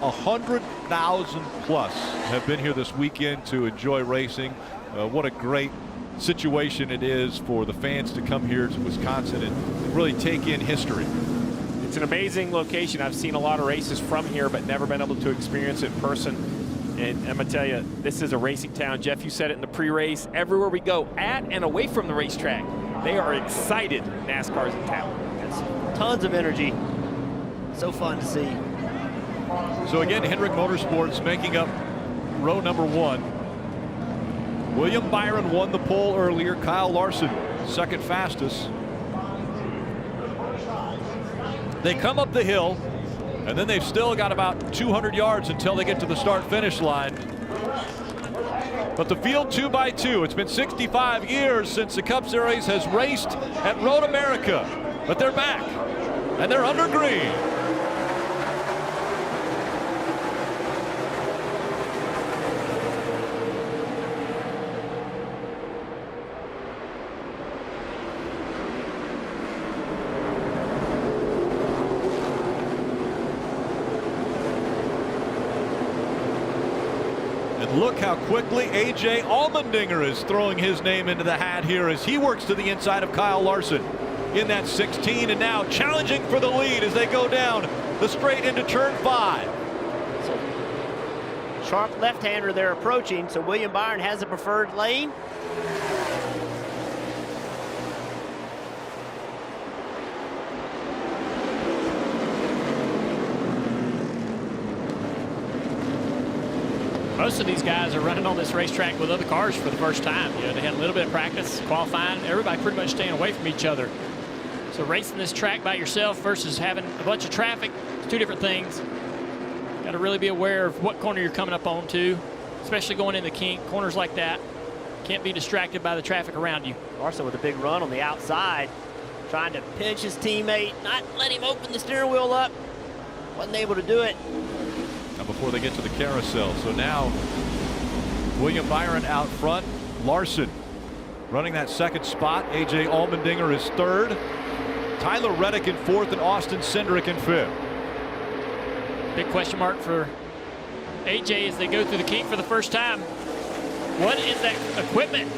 100,000 plus have been here this weekend to enjoy racing. What a great situation it is for the fans to come here to Wisconsin and really take in history. It's an amazing location. I've seen a lot of races from here, but never been able to experience it in person. And I'm going to tell you, this is a racing town. Jeff, you said it in the pre-race. Everywhere we go, at and away from the racetrack, they are excited NASCAR's in town. That's tons of energy. So fun to see. So again, Hendrick Motorsports making up row number 1. William Byron won the pole earlier. Kyle Larson, second fastest. They come up the hill, and then they've still got about 200 yards until they get to the start-finish line. But the field 2x2. It's been 65 years since the Cup Series has raced at Road America, but they're back, and they're under green. Look how quickly A.J. Allmendinger is throwing his name into the hat here as he works to the inside of Kyle Larson in that 16, and now challenging for the lead as they go down the straight into turn 5. So, sharp left-hander they're approaching, so William Byron has the preferred lane. Most of these guys are running on this racetrack with other cars for the first time. You know, they had a little bit of practice, qualifying. Everybody pretty much staying away from each other. So racing this track by yourself versus having a bunch of traffic, it's two different things. Got to really be aware of what corner you're coming up on to, especially going in the kink. Corners like that, can't be distracted by the traffic around you. Larson with a big run on the outside, trying to pinch his teammate, not let him open the steering wheel up. Wasn't able to do it. Before they get to the carousel. So now William Byron out front, Larson running that second spot. A.J. Allmendinger is third, Tyler Reddick in fourth, and Austin Cindric in fifth. Big question mark for A.J. as they go through the kink for the first time. What is that equipment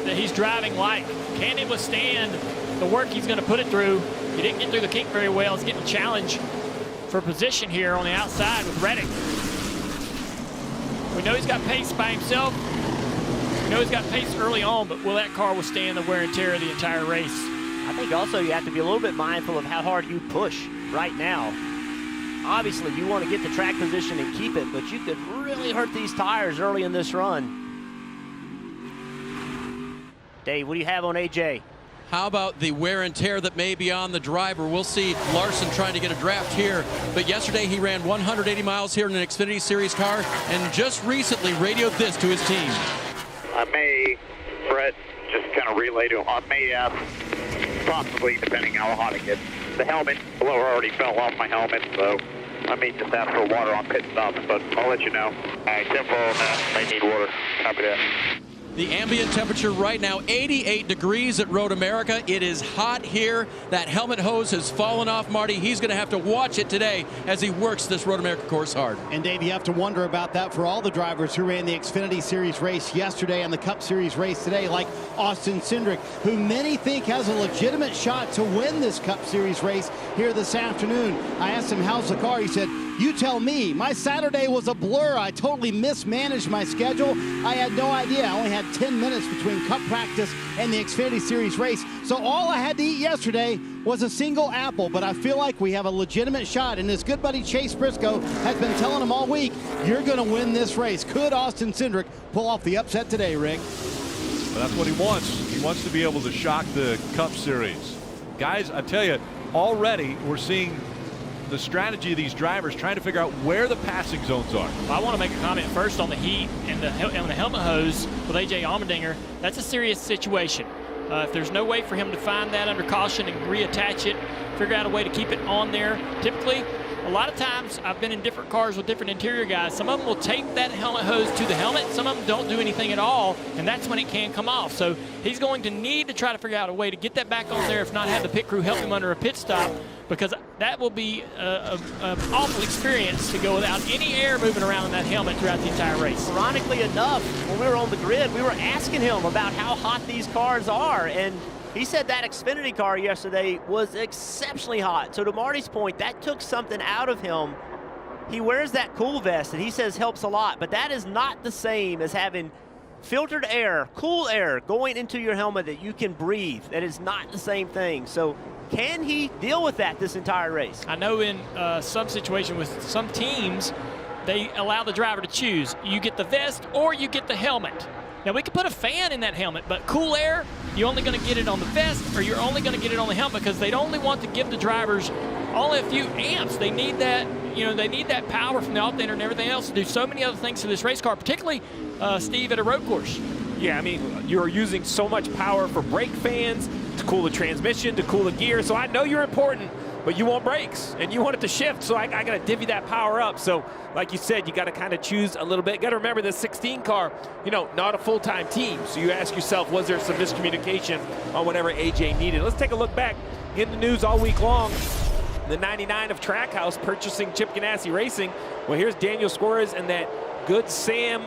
that he's driving like? Can it withstand the work he's going to put it through? He didn't get through the kink very well. He's getting a challenge for position here on the outside with Reddick. We know he's got pace by himself. We know he's got pace early on, but will that car withstand the wear and tear of the entire race? I think also you have to be a little bit mindful of how hard you push right now. Obviously, you want to get the track position and keep it, but you could really hurt these tires early in this run. Dave, what do you have on A.J.? How about the wear and tear that may be on the driver? We'll see Larson trying to get a draft here. But yesterday he ran 180 miles here in an Xfinity Series car and just recently radioed this to his team. I may, Brett, just kind of relay to him. I may possibly, depending how hot it gets. The helmet blower already fell off my helmet, so I may just ask for water on pit stops, but I'll let you know. All right, 10-4 on that. May need water. Copy that. The ambient temperature right now, 88 degrees at Road America. It is hot here. That helmet hose has fallen off, Marty. He's going to have to watch it today as he works this Road America course hard. And Dave, you have to wonder about that for all the drivers who ran the Xfinity Series race yesterday and the Cup Series race today, like Austin Cindric, who many think has a legitimate shot to win this Cup Series race here this afternoon. I asked him, how's the car? He said, you tell me. My Saturday was a blur. I totally mismanaged my schedule. I had no idea. I only had 10 minutes between Cup practice and the Xfinity Series race. So all I had to eat yesterday was a single apple, but I feel like we have a legitimate shot. And his good buddy Chase Briscoe has been telling him all week, you're going to win this race. Could Austin Cindric pull off the upset today, Rick? Well, that's what he wants. He wants to be able to shock the Cup Series. Guys, I tell you, already we're seeing the strategy of these drivers trying to figure out where the passing zones are. I want to make a comment first on the heat and the helmet hose with A.J. Allmendinger. That's a serious situation. If there's no way for him to find that under caution and reattach it, figure out a way to keep it on there. Typically, a lot of times I've been in different cars with different interior guys. Some of them will tape that helmet hose to the helmet. Some of them don't do anything at all, and that's when it can come off. So he's going to need to try to figure out a way to get that back on there, if not have the pit crew help him under a pit stop, because that will be an awful experience to go without any air moving around in that helmet throughout the entire race. Ironically enough, when we were on the grid, we were asking him about how hot these cars are, and he said that Xfinity car yesterday was exceptionally hot. So to Marty's point, that took something out of him. He wears that cool vest that he says helps a lot, but that is not the same as having filtered air, cool air going into your helmet that you can breathe. That is not the same thing. So can he deal with that this entire race? I know in some situation with some teams, they allow the driver to choose. You get the vest or you get the helmet. Now, we could put a fan in that helmet, but cool air, you're only going to get it on the vest, or you're only going to get it on the helmet, because they only want to give the drivers only a few amps. They need that, they need that power from the alternator and everything else to do so many other things to this race car, particularly, Steve, at a road course. Yeah, I mean, you're using so much power for brake fans, to cool the transmission, to cool the gear. So I know you're important, but you want brakes, and you want it to shift, so I got to divvy that power up. So, like you said, you got to kind of choose a little bit. Got to remember the 16 car, not a full-time team. So you ask yourself, was there some miscommunication on whatever AJ needed? Let's take a look back in the news all week long. The 99 of Trackhouse purchasing Chip Ganassi Racing. Well, here's Daniel Suarez and that Good Sam,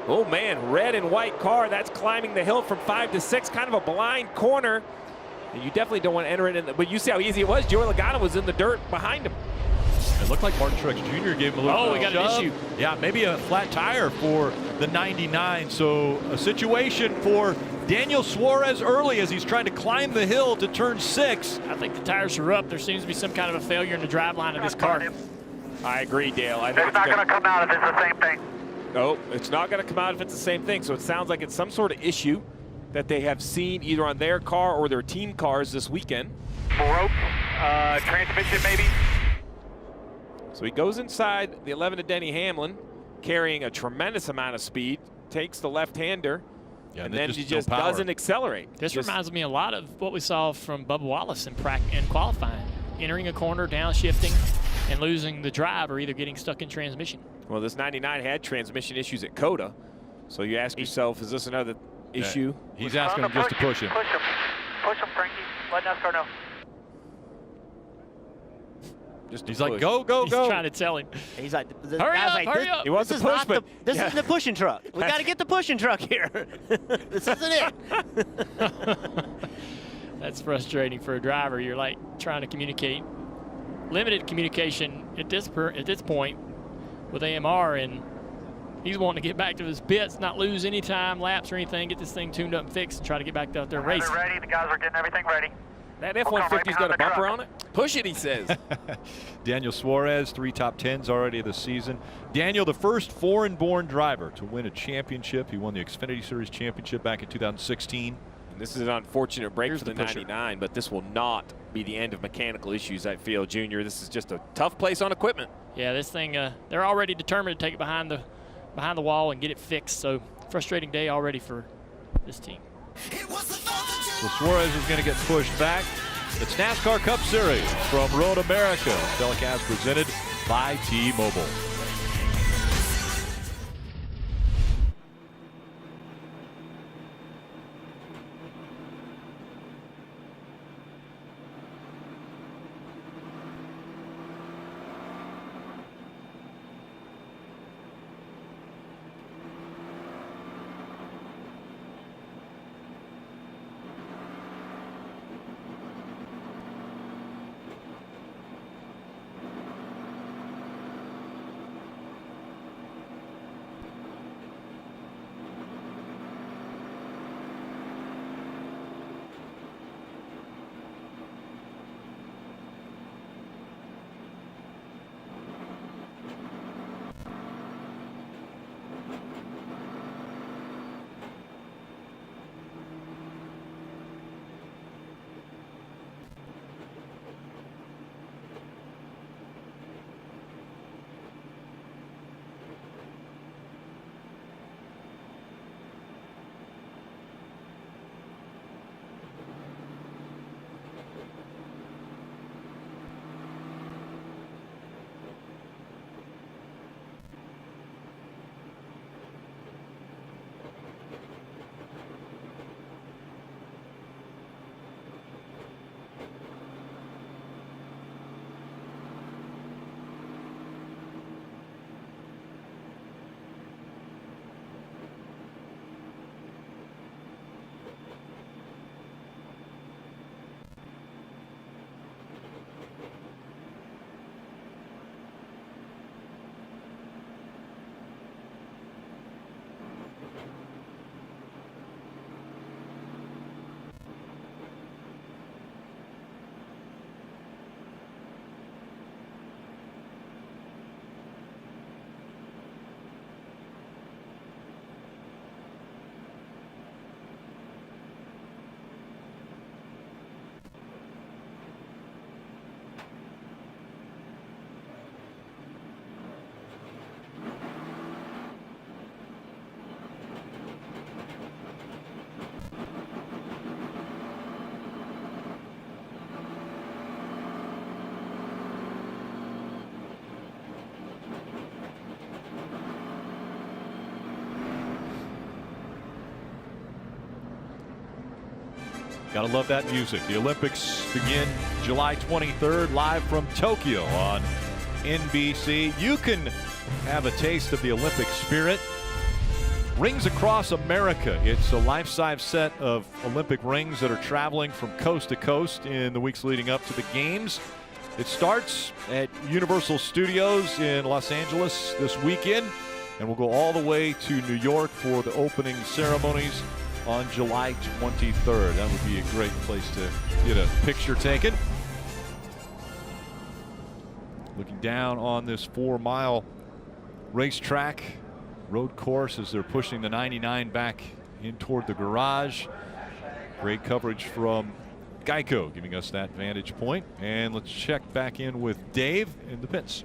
oh man, red and white car. That's climbing the hill from 5 to 6, kind of a blind corner. And you definitely don't want to enter it in. But you see how easy it was. Joey Logano was in the dirt behind him. It looked like Martin Truex Jr. gave him a little we got shove. an issue. Yeah, maybe a flat tire for the 99. So a situation for Daniel Suarez early as he's trying to climb the hill to turn 6. I think the tires are up. There seems to be some kind of a failure in the drive line of this car. I agree, Dale. I think It's not going to come out if it's the same thing. No, it's not going to come out if it's the same thing. So it sounds like it's some sort of issue that they have seen either on their car or their team cars this weekend. Rope, transmission maybe. So he goes inside the 11 to Denny Hamlin, carrying a tremendous amount of speed, takes the left-hander, and then he just doesn't accelerate. This reminds me a lot of what we saw from Bubba Wallace in qualifying. Entering a corner, downshifting, and losing the drive or either getting stuck in transmission. Well, this 99 had transmission issues at COTA. So you ask yourself, is this another issue? He's asking him just to push him. Push him. Push him, Frankie. Let NASCAR know. He's like, go, go, He's go. trying to tell him. He's like, hurry up. He wants to push, but this isn't the pushing truck. We got to get the pushing truck here. This isn't it. That's frustrating for a driver. You're like trying to communicate. Limited communication at this point with AMR, and he's wanting to get back to his pits, not lose any time, laps or anything, get this thing tuned up and fixed, and try to get back out there and race. They're ready. The guys are getting everything ready. that F-150's got a bumper on it. Push it, he says. Daniel Suarez, 3 top 10s already this season. Daniel, the first foreign-born driver to win a championship. He won the Xfinity Series championship back in 2016. And this is an unfortunate break for the 99, but this will not be the end of mechanical issues, I feel, Junior. This is just a tough place on equipment. Yeah, this thing, they're already determined to take it behind the wall and get it fixed. So frustrating day already for this team. So Suarez is going to get pushed back. It's NASCAR Cup Series from Road America. Telecast presented by T-Mobile. Gotta love that music. The Olympics begin July 23rd, live from Tokyo on NBC. You can have a taste of the Olympic spirit. Rings Across America. It's a life-size set of Olympic rings that are traveling from coast to coast in the weeks leading up to the games. It starts at Universal Studios in Los Angeles this weekend, and will go all the way to New York for the opening ceremonies on July 23rd. That would be a great place to get a picture taken. Looking down on this 4-mile racetrack, road course, as they're pushing the 99 back in toward the garage. Great coverage from Geico, giving us that vantage point. And let's check back in with Dave in the pits.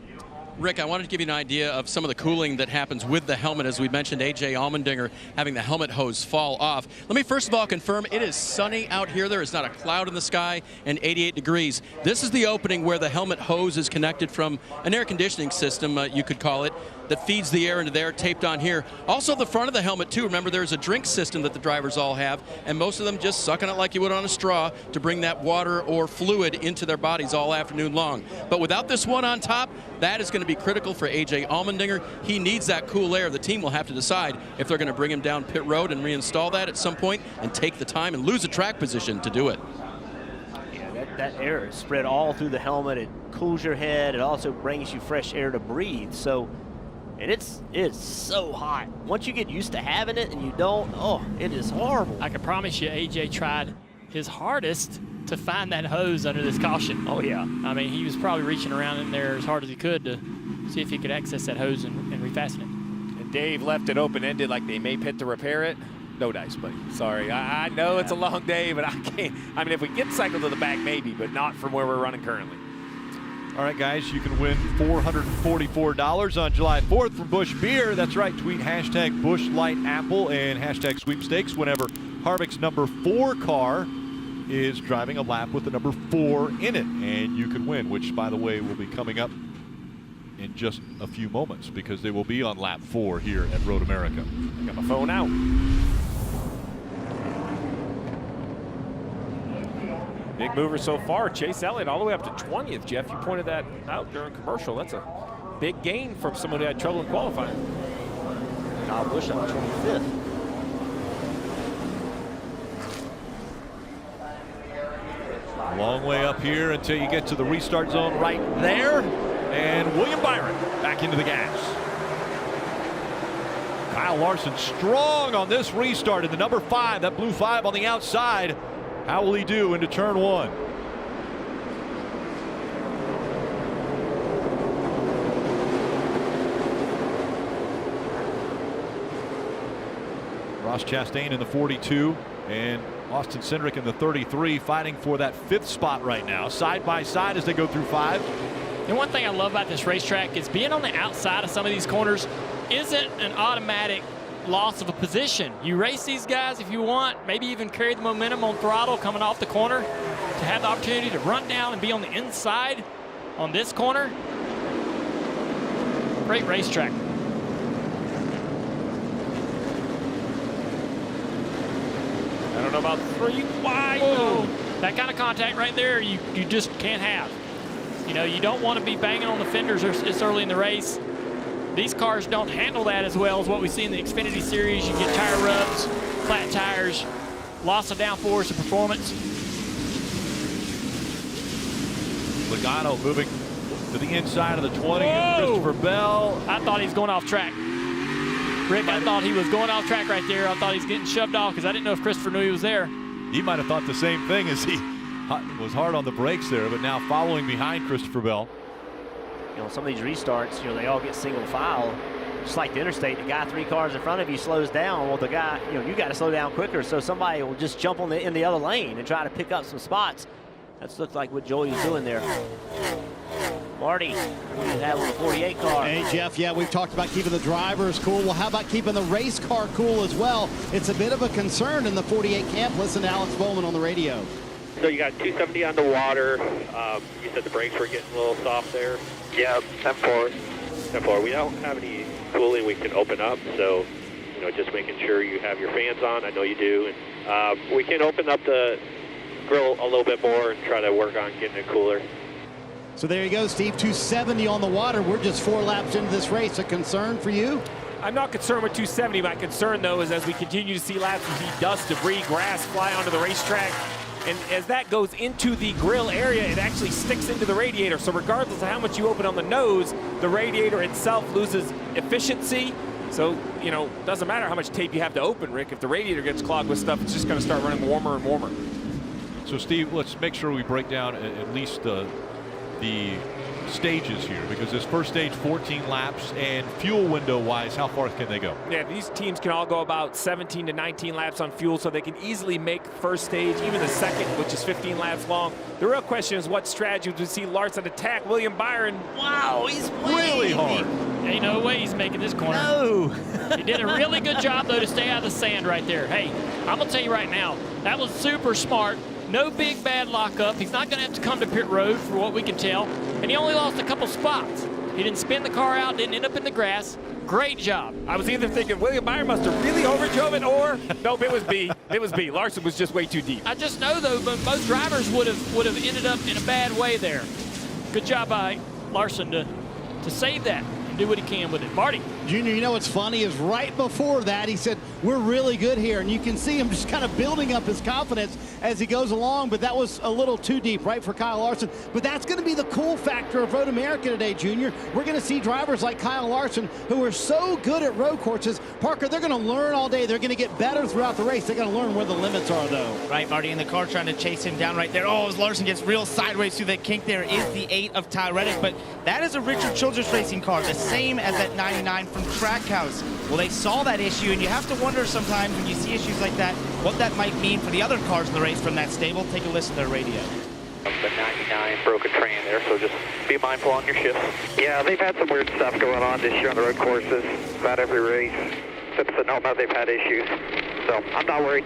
Rick, I wanted to give you an idea of some of the cooling that happens with the helmet. As we mentioned, A.J. Allmendinger having the helmet hose fall off. Let me first of all confirm it is sunny out here. There is not a cloud in the sky and 88 degrees. This is the opening where the helmet hose is connected from an air conditioning system, you could call it, that feeds the air into there, taped on here. Also the front of the helmet too. Remember, there's a drink system that the drivers all have, and most of them just suck on it like you would on a straw to bring that water or fluid into their bodies all afternoon long. But without this one on top, that is going to be critical for A.J. Allmendinger. He needs that cool air. The team will have to decide if they're going to bring him down pit road and reinstall that at some point and take the time and lose a track position to do it. Yeah, that air is spread all through the helmet. It cools your head. It also brings you fresh air to breathe. So, and it's so hot. Once you get used to having it and you don't, oh, it is horrible. I can promise you, AJ tried his hardest to find that hose under this caution. Oh, yeah. I mean, he was probably reaching around in there as hard as he could to see if he could access that hose and refasten it. And Dave left it open-ended like they may pit to repair it. No dice, buddy. Sorry. I know it's a long day, but I can't. I mean, if we get cycled to the back, maybe, but not from where we're running currently. All right, guys, you can win $444 on July 4th from Busch Beer. That's right. Tweet hashtag Busch Light Apple and hashtag sweepstakes whenever Harvick's number 4 car is driving a lap with the number 4 in it. And you can win, which, by the way, will be coming up in just a few moments because they will be on lap 4 here at Road America. I got my phone out. Big mover so far. Chase Elliott all the way up to 20th. Jeff, you pointed that out during commercial. That's a big gain from someone who had trouble in qualifying. Kyle Busch on 25th. Long way up here until you get to the restart zone right there. And William Byron back into the gas. Kyle Larson strong on this restart in the number 5, that blue 5 on the outside. How will he do into turn 1? Ross Chastain in the 42 and Austin Cindric in the 33 fighting for that 5th spot right now, side by side as they go through 5. And one thing I love about this racetrack is being on the outside of some of these corners isn't an automatic loss of a position. You race these guys if you want, maybe even carry the momentum on throttle coming off the corner to have the opportunity to run down and be on the inside on this corner. Great racetrack. I don't know about 3 wide. Whoa. That kind of contact right there, you just can't have. You know, you don't want to be banging on the fenders this early in the race. These cars don't handle that as well as what we see in the Xfinity Series. You get tire rubs, flat tires, loss of downforce of performance. Logano moving to the inside of the 20. Whoa. Christopher Bell. I thought he was going off track. Rick, I thought he was going off track right there. I thought he was getting shoved off because I didn't know if Christopher knew he was there. He might have thought the same thing as he was hard on the brakes there, but now following behind Christopher Bell. You know, some of these restarts, you know, they all get single file. Just like the interstate, the guy 3 cars in front of you slows down. Well, the guy, you know, you got to slow down quicker, so somebody will just jump in the other lane and try to pick up some spots. That looks like what Joey's doing there. Marty, that was a 48 car. Hey, Jeff, yeah, we've talked about keeping the drivers cool. Well, how about keeping the race car cool as well? It's a bit of a concern in the 48 camp. Listen to Alex Bowman on the radio. So you got 270 on the water. You said the brakes were getting a little soft there. Yeah, 10-4. 10-4. We don't have any cooling we can open up, so you know, just making sure you have your fans on. I know you do. And we can open up the grill a little bit more and try to work on getting it cooler. So there you go, Steve, 270 on the water. We're just 4 laps into this race. A concern for you? I'm not concerned with 270. My concern, though, is as we continue to see laps, we see dust, debris, grass fly onto the racetrack. And as that goes into the grill area, it actually sticks into the radiator. So regardless of how much you open on the nose, the radiator itself loses efficiency. So, you know, doesn't matter how much tape you have to open, Rick. If the radiator gets clogged with stuff, it's just going to start running warmer and warmer. So, Steve, let's make sure we break down at least the stages here, because this first stage 14 laps, and fuel window wise, how far can they go? Yeah, these teams can all go about 17 to 19 laps on fuel, so they can easily make first stage, even the second, which is 15 laps long. The real question is what strategy do we see Larson attack William Byron? Wow, he's Really hard. Ain't no way he's making this corner. No. He did a really good job, though, to stay out of the sand right there. Hey, I'm going to tell you right now, that was super smart. No big bad lockup. He's not going to have to come to pit road for what we can tell. And he only lost a couple spots. He didn't spin the car out, didn't end up in the grass. Great job. I was either thinking William Byron must have really overdrove it, or nope, it was B. It was B. Larson was just way too deep. I just know, though, but most drivers would have ended up in a bad way there. Good job by Larson to save that and do what he can with it. Marty. Junior, you know what's funny is right before that he said, we're really good here. And you can see him just kind of building up his confidence as he goes along. But that was a little too deep, right, for Kyle Larson. But that's going to be the cool factor of Road America today, Junior. We're going to see drivers like Kyle Larson who are so good at road courses. Parker, they're going to learn all day. They're going to get better throughout the race. They're going to learn where the limits are, though. Right, Marty, in the car trying to chase him down right there. Oh, as Larson gets real sideways through that kink there is the 8 of Ty Reddick. But that is a Richard Childress racing car, the same as that 99 from Trackhouse. Well, they saw that issue, and you have to wonder sometimes when you see issues like that, what that might mean for the other cars in the race from that stable. Take a listen to their radio. The 99 broke a train there, so just be mindful on your shifts. Yeah, they've had some weird stuff going on this year on the road courses. About every race since the NOMA, they've had issues. So I'm not worried.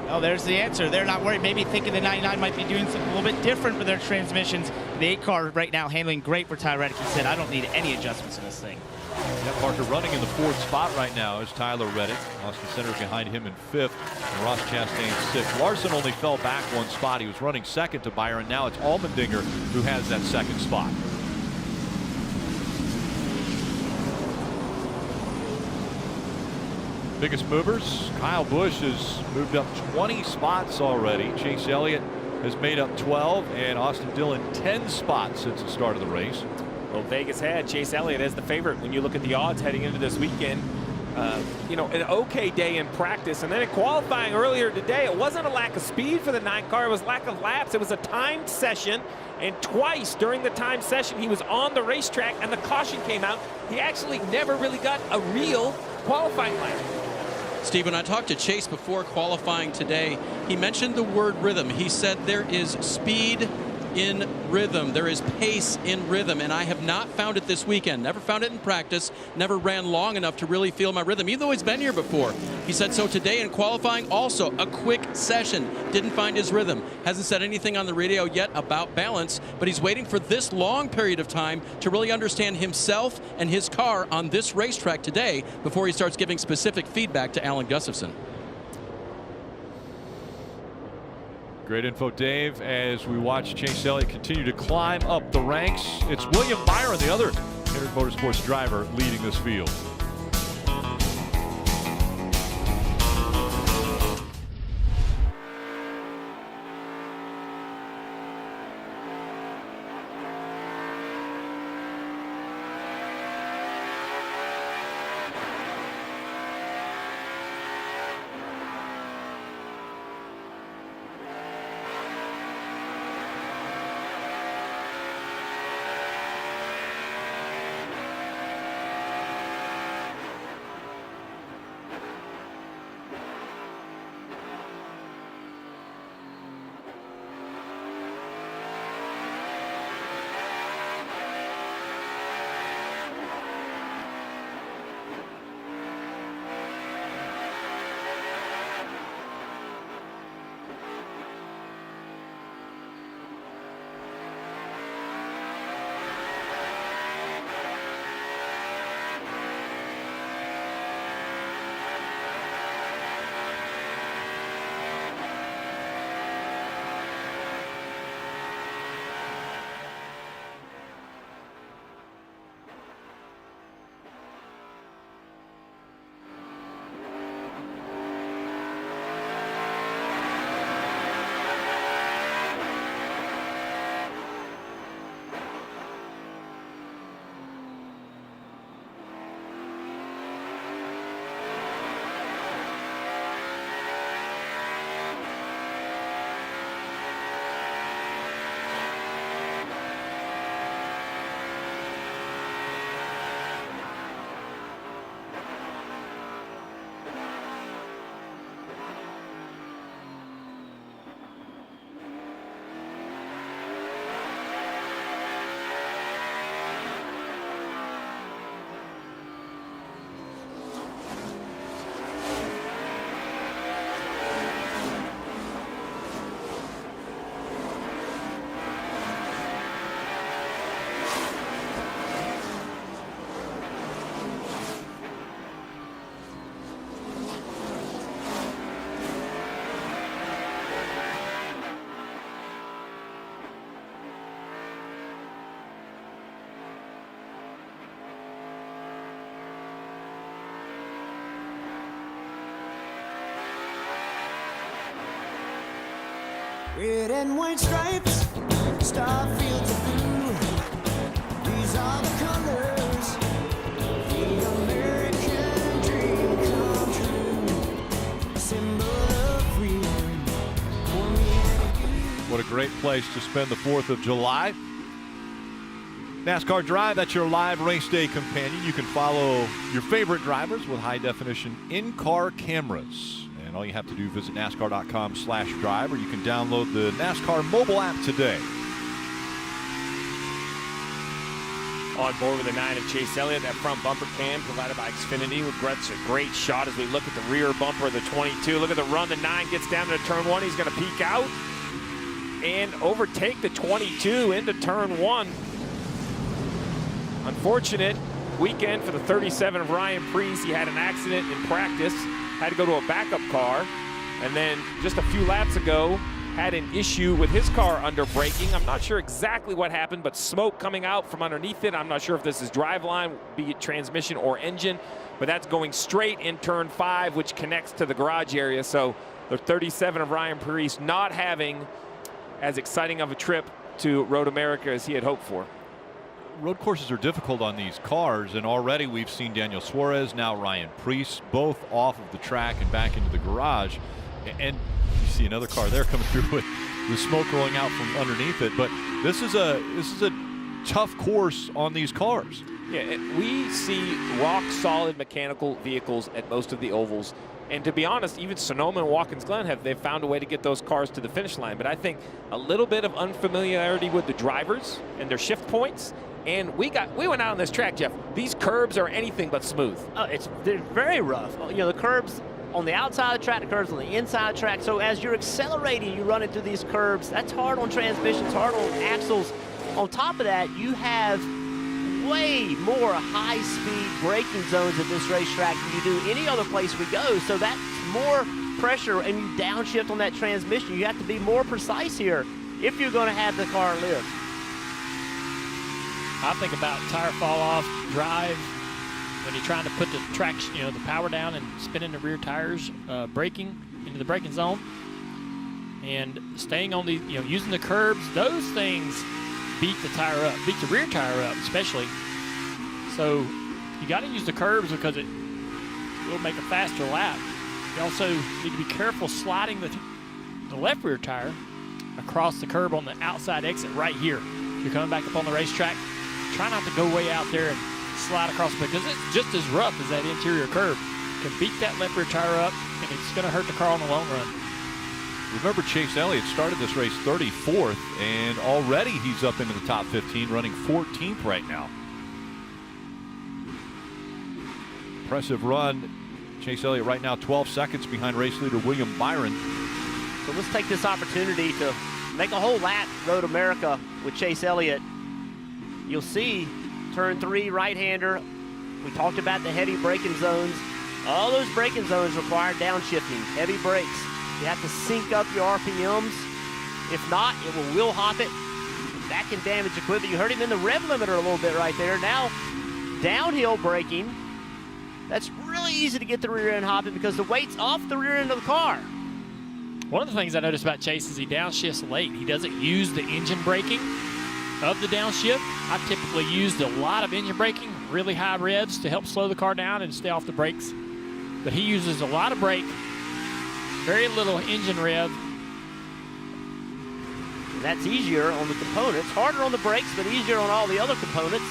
Oh, there's the answer. They're not worried. Maybe thinking the 99 might be doing something a little bit different for their transmissions. The 8 car right now handling great for Ty Reddick. He said, I don't need any adjustments in this thing. Yeah, Parker running in the 4th spot right now is Tyler Reddick. Austin Cindric behind him in 5th, and Ross Chastain 6th. Larson only fell back 1 spot. He was running 2nd to Byron. Now it's Allmendinger who has that 2nd spot. Biggest movers, Kyle Busch has moved up 20 spots already. Chase Elliott has made up 12, and Austin Dillon 10 spots since the start of the race. Well, Vegas had Chase Elliott as the favorite when you look at the odds heading into this weekend. You know, an okay day in practice, and then in qualifying earlier today, it wasn't a lack of speed for the 9 car, it was lack of laps. It was a timed session, and twice during the timed session he was on the racetrack and the caution came out. He actually never really got a real qualifying lap. Steve, when I talked to Chase before qualifying today, he mentioned the word rhythm. He said there is speed in rhythm. There is pace in rhythm, and I have not found it this weekend. Never found it in practice, never ran long enough to really feel my rhythm, even though he's been here before. He said so today in qualifying, also a quick session. Didn't find his rhythm. Hasn't said anything on the radio yet about balance, but he's waiting for this long period of time to really understand himself and his car on this racetrack today before he starts giving specific feedback to Alan Gustafson. Great info, Dave, as we watch Chase Elliott continue to climb up the ranks. It's William Byron, the other Checkered Motorsports driver, leading this field. Red and white stripes, star fields of blue. These are the colors, the American dream come true. A symbol of freedom for me and you. What a great place to spend the 4th of July. NASCAR Drive, that's your live race day companion. You can follow your favorite drivers with high-definition in-car cameras. And all you have to do, visit NASCAR.com/drive, or you can download the NASCAR mobile app today. On board with the 9 of Chase Elliott, that front bumper cam provided by Xfinity. Gets a great shot as we look at the rear bumper of the 22. Look at the run. The 9 gets down to turn 1. He's going to peek out and overtake the 22 into turn 1. Unfortunate weekend for the 37 of Ryan Preece. He had an accident in practice, had to go to a backup car, and then just a few laps ago had an issue with his car under braking. I'm not sure exactly what happened, but smoke coming out from underneath it. I'm not sure if this is driveline, be it transmission or engine, but that's going straight in turn 5, which connects to the garage area. So the 37 of Ryan Preece not having as exciting of a trip to Road America as he had hoped for. Road courses are difficult on these cars, and already we've seen Daniel Suarez, now Ryan Preece, both off of the track and back into the garage. And you see another car there coming through with the smoke rolling out from underneath it. But this is a tough course on these cars. Yeah, we see rock solid mechanical vehicles at most of the ovals. And to be honest, even Sonoma and Watkins Glen they've found a way to get those cars to the finish line. But I think a little bit of unfamiliarity with the drivers and their shift points. And we went out on this track, Jeff. These curbs are anything but smooth. They're very rough. You know, the curbs on the outside of the track, the curbs on the inside of the track. So as you're accelerating, you run into these curbs. That's hard on transmissions, hard on axles. On top of that, you have way more high-speed braking zones at this racetrack than you do any other place we go. So that's more pressure, and you downshift on that transmission. You have to be more precise here if you're going to have the car live. I think about tire fall off drive when you're trying to put the traction, the power down and spinning the rear tires, braking into the braking zone, and staying on the, using the curbs. Those things beat the tire up, beat the rear tire up, especially. So you got to use the curbs because it will make a faster lap. You also need to be careful sliding the left rear tire across the curb on the outside exit right here. You're coming back up on the racetrack. Try not to go way out there and slide across because it's just as rough as that interior curb. Can beat that left rear tire up, and it's going to hurt the car in the long run. Remember, Chase Elliott started this race 34th, and already he's up into the top 15, running 14th right now. Impressive run. Chase Elliott right now 12 seconds behind race leader William Byron. So let's take this opportunity to make a whole lap Road America with Chase Elliott. You'll see turn 3 right-hander. We talked about the heavy braking zones. All those braking zones require downshifting, heavy brakes. You have to sync up your RPMs. If not, it will wheel hop it. That can damage equipment. You heard him in the rev limiter a little bit right there. Now, downhill braking. That's really easy to get the rear end hopping because the weight's off the rear end of the car. One of the things I noticed about Chase is he downshifts late. He doesn't use the engine braking of the downshift. I typically used a lot of engine braking, really high revs to help slow the car down and stay off the brakes. But he uses a lot of brake, very little engine rev. And that's easier on the components. Harder on the brakes, but easier on all the other components.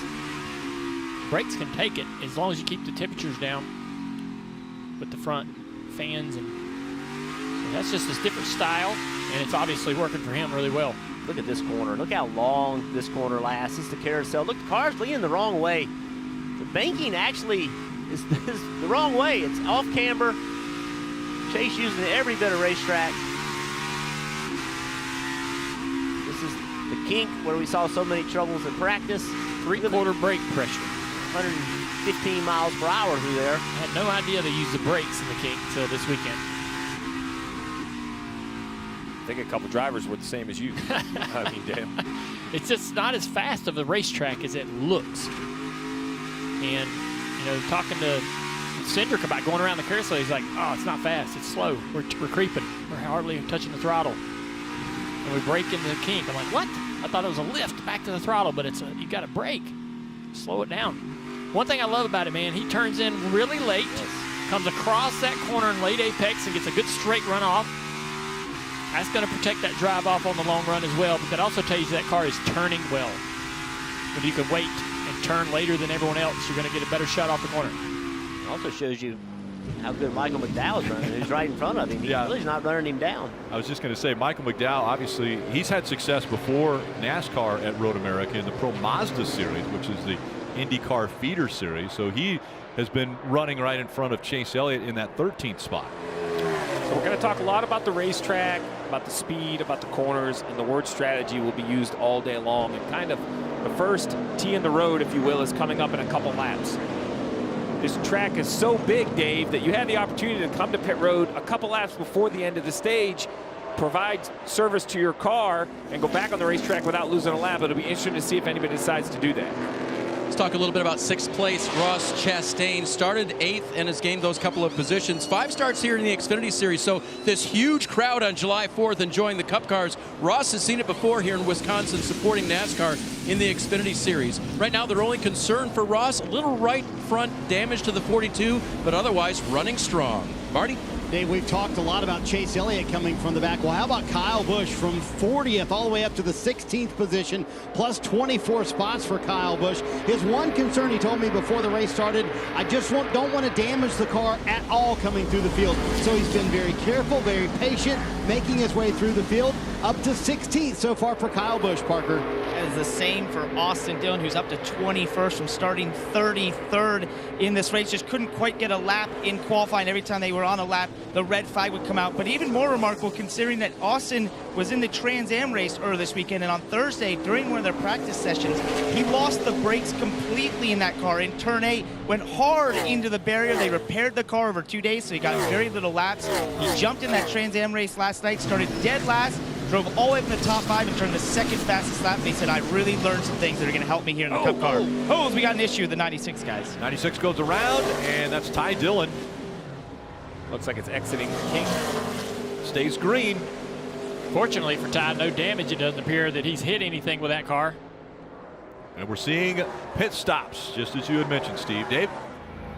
Brakes can take it as long as you keep the temperatures down with the front fans. And so that's just a different style, and it's obviously working for him really well. Look at this corner. Look how long this corner lasts. This is the carousel. Look, the car's leaning the wrong way. The banking actually is the wrong way. It's off camber. Chase using every bit of racetrack. This is the kink where we saw so many troubles in practice. 3/4 brake pressure. 115 miles per hour through there. I had no idea they used the brakes in the kink until this weekend. I think a couple drivers were the same as you. I mean, damn. It's just not as fast of a racetrack as it looks. And, talking to Cindric about going around the carousel, he's like, oh, it's not fast. It's slow. We're creeping. We're hardly touching the throttle. and we brake into the kink. I'm like, what? I thought it was a lift back to the throttle, but it's you got to brake. Slow it down. One thing I love about it, man, he turns in really late, comes across that corner in late apex and gets a good straight run off. That's going to protect that drive off on the long run as well, but that also tells you that car is turning well. When you can wait and turn later than everyone else, you're going to get a better shot off the corner. It also shows you how good Michael McDowell's running, who's right in front of him. He really's not running him down. I was just going to say, Michael McDowell, obviously, he's had success before NASCAR at Road America in the Pro Mazda Series, which is the IndyCar feeder series. So he has been running right in front of Chase Elliott in that 13th spot. So we're going to talk a lot about the racetrack, about the speed, about the corners, and the word strategy will be used all day long. And kind of the first tee in the road, if you will, is coming up in a couple laps. This track is so big, Dave, that you had the opportunity to come to pit road a couple laps before the end of the stage, provide service to your car, and go back on the racetrack without losing a lap. It'll be interesting to see if anybody decides to do that. Let's talk a little bit about 6th place. Ross Chastain started 8th and has gained those couple of positions. 5 starts here in the Xfinity Series, so this huge crowd on July 4th enjoying the Cup cars. Ross has seen it before here in Wisconsin, supporting NASCAR in the Xfinity Series. Right now, their only concern for Ross, a little right front damage to the 42, but otherwise running strong. Marty? Dave, we've talked a lot about Chase Elliott coming from the back. Well, how about Kyle Busch from 40th all the way up to the 16th position, plus 24 spots for Kyle Busch. His one concern, he told me before the race started, I just don't want to damage the car at all coming through the field. So he's been very careful, very patient, making his way through the field, up to 16th so far for Kyle Busch, Parker. That is the same for Austin Dillon, who's up to 21st from starting 33rd in this race. Just couldn't quite get a lap in qualifying. Every time they were on a lap, the red flag would come out. But even more remarkable, considering that Austin was in the Trans Am race earlier this weekend, and on Thursday, during one of their practice sessions, he lost the brakes completely in that car. In turn 8, went hard into the barrier. They repaired the car over 2 days, so he got very little laps. He jumped in that Trans Am race last night, started dead last, drove all the way from the top 5 and turned the 2nd fastest lap. And he said, I really learned some things that are going to help me here in the Cup car. Oh, we got an issue with the 96 guys. 96 goes around, and that's Ty Dillon. Looks like it's exiting the kink. Stays green. Fortunately for Ty, no damage. It doesn't appear that he's hit anything with that car. And we're seeing pit stops, just as you had mentioned, Steve. Dave?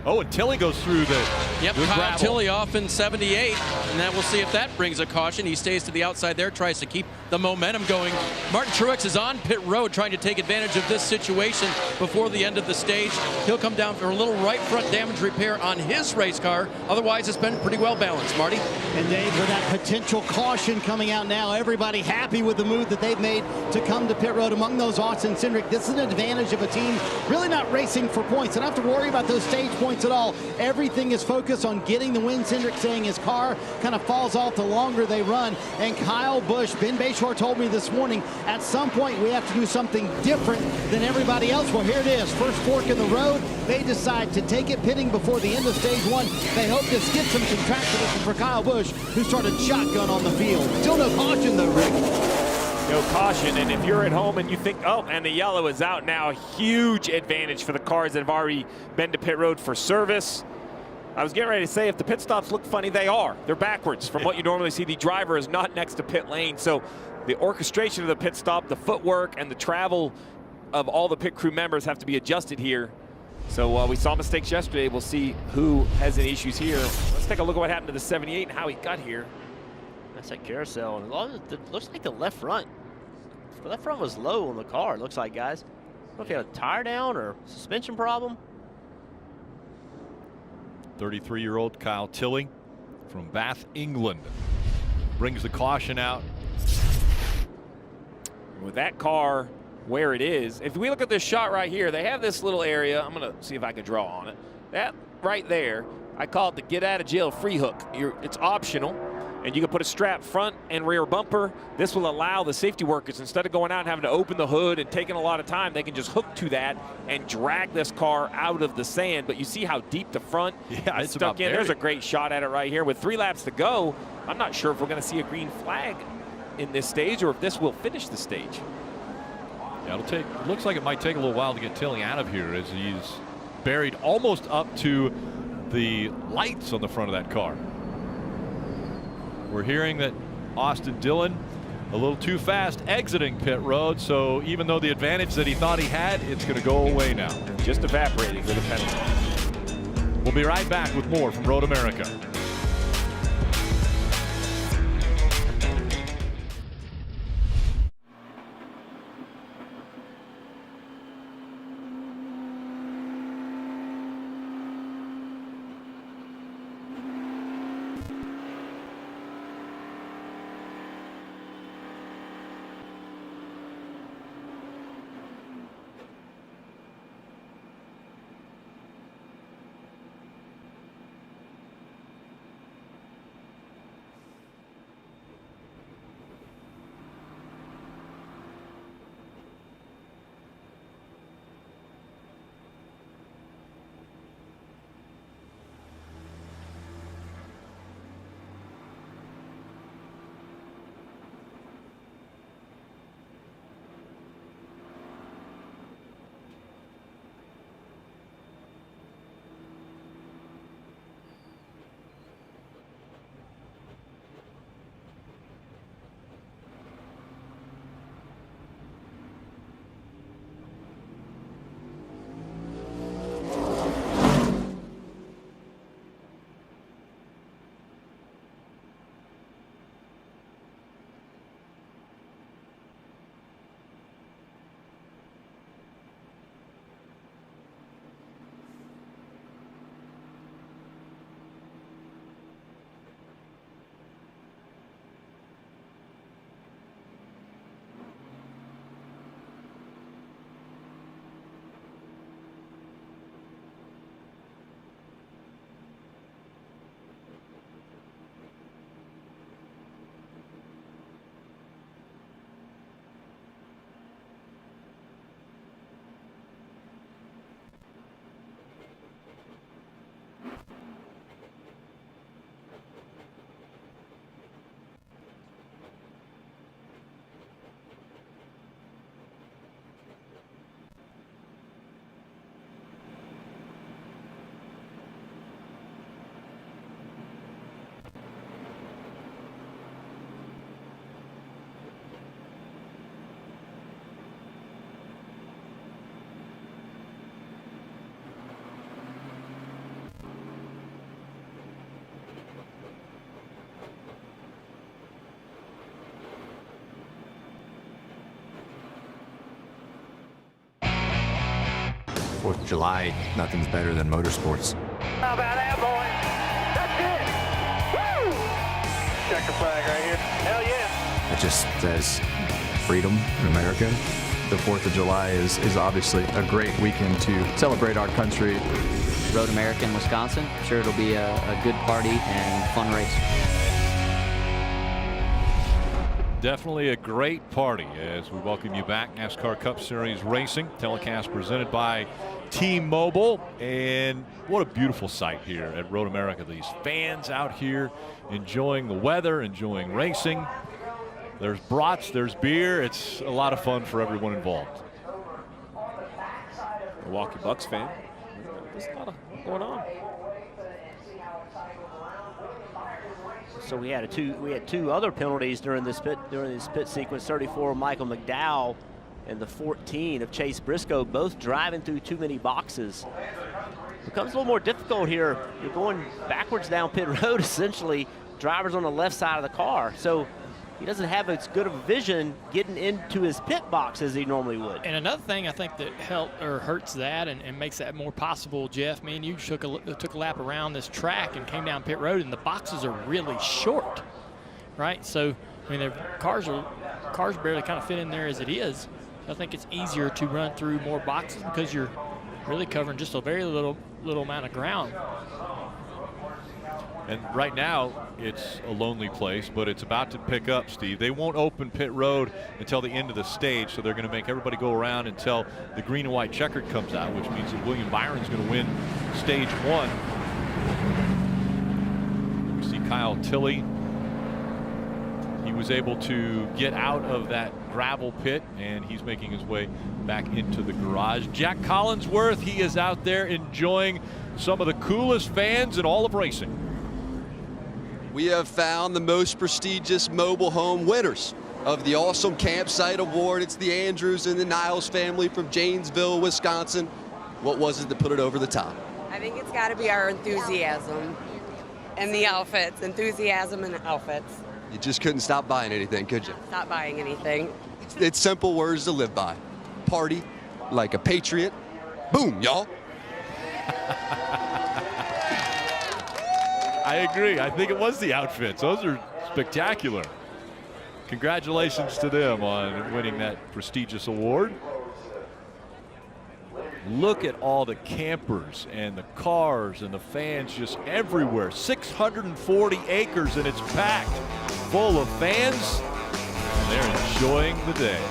Oh, and Tilley goes through the Kyle gravel. Tilley off in 78, and then we'll see if that brings a caution. He stays to the outside there, tries to keep the momentum going. Martin Truex is on pit road trying to take advantage of this situation before the end of the stage. He'll come down for a little right front damage repair on his race car. Otherwise, it's been pretty well balanced. Marty? And Dave, with that potential caution coming out now, everybody happy with the move that they've made to come to pit road. Among those, Austin Cindric. This is an advantage of a team really not racing for points. They don't have to worry about those stage points at all. Everything is focused on getting the win. Cindric saying his car kind of falls off the longer they run. And Kyle Busch, Ben Bayshore told me this morning, at some point we have to do something different than everybody else. Well, here it is. First fork in the road. They decide to take it pitting before the end of stage 1. They hope this gets some track position for Kyle Busch, who started shotgun on the field. Still no caution though, Rick. No caution, and if you're at home and you think, oh, and the yellow is out now, huge advantage for the cars that have already been to pit road for service. I was getting ready to say, if the pit stops look funny, they are. They're backwards from what you normally see. The driver is not next to pit lane, so the orchestration of the pit stop, the footwork, and the travel of all the pit crew members have to be adjusted here. So we saw mistakes yesterday. We'll see who has any issues here. Let's take a look at what happened to the 78 and how he got here. That's that carousel, and it looks like the left front. The left front was low on the car, it looks like, guys. I don't know if he had a tire down or suspension problem. 33-year-old Kyle Tilley from Bath, England, brings the caution out. With that car where it is, if we look at this shot right here, they have this little area. I'm going to see if I can draw on it. That right there, I call it the get out of jail free hook. It's optional, and you can put a strap front and rear bumper. This will allow the safety workers, instead of going out and having to open the hood and taking a lot of time, they can just hook to that and drag this car out of the sand. But you see how deep the front is stuck in. There's a great shot at it right here. With 3 laps to go, I'm not sure if we're going to see a green flag in this stage or if this will finish the stage. Yeah, it looks like it might take a little while to get Tilley out of here, as he's buried almost up to the lights on the front of that car. We're hearing that Austin Dillon a little too fast exiting pit road. So even though the advantage that he thought he had, it's going to go away now. Just evaporating with a penalty. We'll be right back with more from Road America. Fourth of July, nothing's better than motorsports. How about that, boy? That's it! Woo! Checker flag right here. Hell yeah! It just says freedom in America. The 4th of July is obviously a great weekend to celebrate our country. Road America in Wisconsin. I'm sure it'll be a good party and fun race. Definitely a great party as we welcome you back. NASCAR Cup Series Racing, telecast presented by T-Mobile. And what a beautiful sight here at Road America. These fans out here enjoying the weather, enjoying racing. There's brats, there's beer. It's a lot of fun for everyone involved. Milwaukee Bucks fan. There's a lot going on. So we had two other penalties during this pit sequence. 34 Michael McDowell and the 14 of Chase Briscoe, both driving through too many boxes. Becomes a little more difficult here. You're going backwards down pit road essentially. Driver's on the left side of the car, so he doesn't have as good of a vision getting into his pit box as he normally would. And another thing I think that hurts that and makes that more possible, Jeff, me and you took a lap around this track and came down pit road, and the boxes are really short, right? So, I mean, the cars barely kind of fit in there as it is. I think it's easier to run through more boxes because you're really covering just a very little amount of ground. And right now, it's a lonely place, but it's about to pick up, Steve. They won't open pit road until the end of the stage, so they're going to make everybody go around until the green and white checkered comes out, which means that William Byron's going to win stage one. You see Kyle Tilley. He was able to get out of that gravel pit, and he's making his way back into the garage. Jack Collinsworth, he is out there enjoying some of the coolest fans in all of racing. We have found the most prestigious mobile home winners. of the Awesome Campsite Award. It's the Andrews and the Niles family from Janesville, Wisconsin. What was it that put it over the top? I think it's got to be our enthusiasm and the outfits. Enthusiasm and outfits. You just couldn't stop buying anything, could you? Stop buying anything. It's simple words to live by. Party like a patriot. Boom, y'all. I agree. I think it was the outfits. Those are spectacular. Congratulations to them on winning that prestigious award. Look at all the campers and the cars and the fans just everywhere. 640 acres and it's packed full of fans, and they're enjoying the day.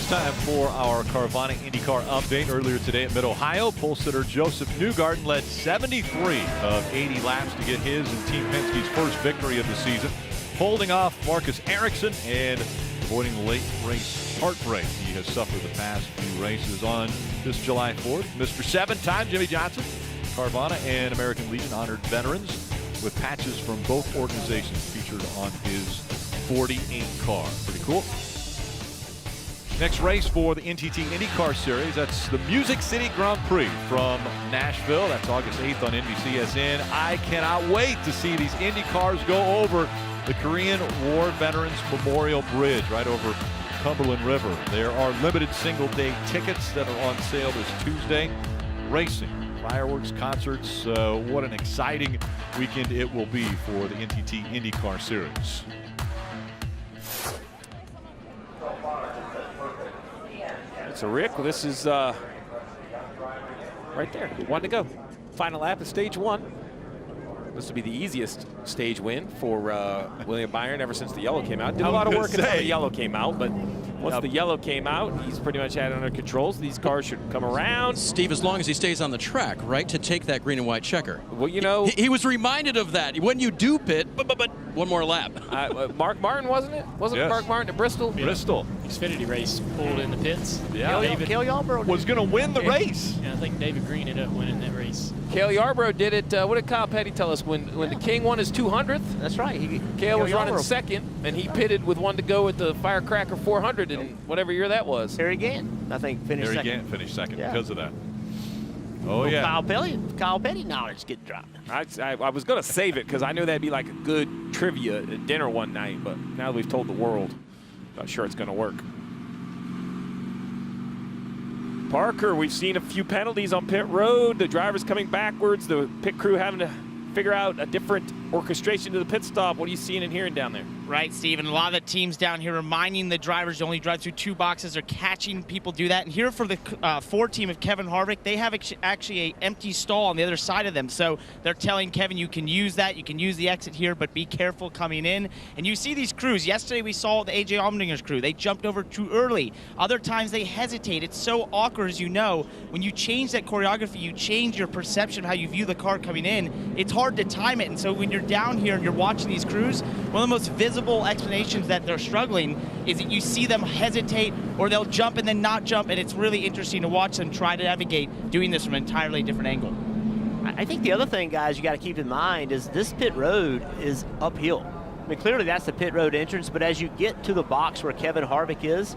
It's time for our Carvana IndyCar update. Earlier today at Mid-Ohio, pole sitter Joseph Newgarden led 73 of 80 laps to get his and Team Penske's first victory of the season, holding off Marcus Ericsson and avoiding the late race heartbreak he has suffered the past few races. On this July 4th, Mr. 7-time Jimmy Johnson, Carvana and American Legion honored veterans with patches from both organizations featured on his 48 car. Pretty cool. Next race for the NTT IndyCar Series, that's the Music City Grand Prix from Nashville. That's August 8th on NBCSN. I cannot wait to see these Indy cars go over the Korean War Veterans Memorial Bridge right over Cumberland River. There are limited single-day tickets that are on sale this Tuesday. Racing, fireworks, concerts, what an exciting weekend it will be for the NTT IndyCar Series. So Rick, this is right there, 1 to go. Final lap of stage 1. This will be the easiest stage win for William Byron ever since the yellow came out. Did a lot of work until the yellow came out, but once the yellow came out, he's pretty much had it under control. So these cars should come around. Steve, as long as he stays on the track, right, to take that green and white checker. Well, you know. He was reminded of that. When you do pit, but one more lap. Mark Martin, wasn't it? Wasn't it Mark Martin at Bristol? Bristol. Xfinity race pulled in the pits. Yeah. Cale Yarborough was going to win the race. Yeah, I think David Green ended up winning that race. Cale Yarborough did it. What did Kyle Petty tell us when the King won his 200th? That's right. Cale was running second, and he pitted with one to go at the Firecracker 400 in whatever year that was. Harry Gant, I think, finished second. Harry Gant finished second because of that. Oh, well, yeah. Kyle Petty knowledge getting dropped. I was going to save it because I knew that'd be like a good trivia at dinner one night, but now that we've told the world, not sure it's going to work. Parker, we've seen a few penalties on pit road. The drivers coming backwards, the pit crew having to figure out a different orchestration to the pit stop. What are you seeing and hearing down there? Right, Steve, and a lot of the teams down here reminding the drivers to only drive through 2 boxes or catching people do that. And here for the Ford team of Kevin Harvick, they have actually an empty stall on the other side of them. So they're telling Kevin, you can use that, you can use the exit here, but be careful coming in. And you see these crews. Yesterday we saw the A.J. Allmendinger's crew. They jumped over too early. Other times they hesitate. It's so awkward, as you know. When you change that choreography, you change your perception of how you view the car coming in. It's hard to time it. And so when you're down here and you're watching these crews, one of the most visible explanations that they're struggling is that you see them hesitate or they'll jump and then not jump, and it's really interesting to watch them try to navigate doing this from an entirely different angle. I think the other thing, guys, you got to keep in mind is this pit road is uphill. I mean, clearly that's the pit road entrance, but as you get to the box where Kevin Harvick is,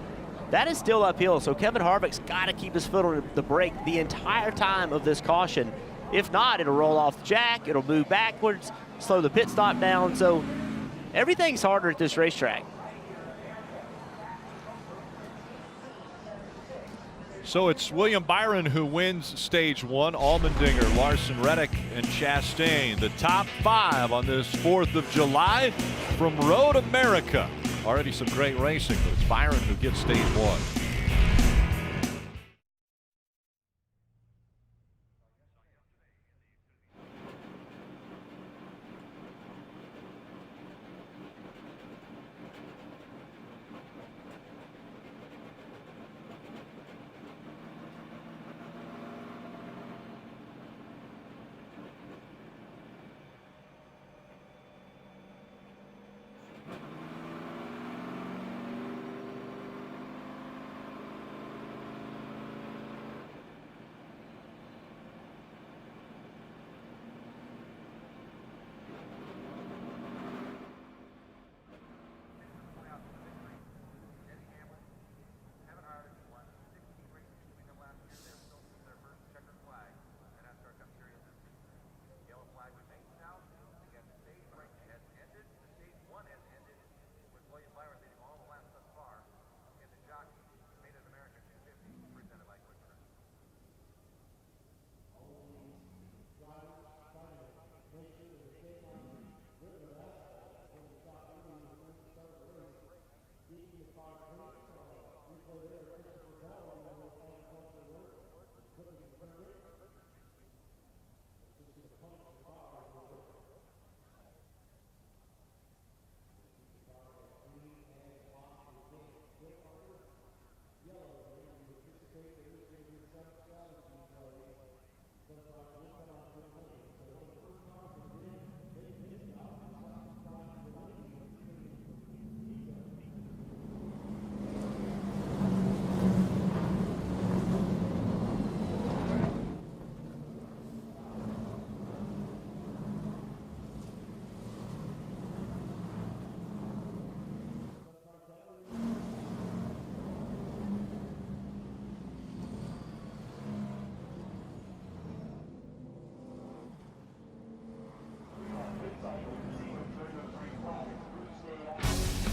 that is still uphill. So Kevin Harvick's got to keep his foot on the brake the entire time of this caution. If not, it'll roll off the jack, it'll move backwards, slow the pit stop down. So everything's harder at this racetrack. So it's William Byron who wins stage 1. Allmendinger, Larson, Reddick, and Chastain. The top 5 on this 4th of July from Road America. Already some great racing, but it's Byron who gets stage 1.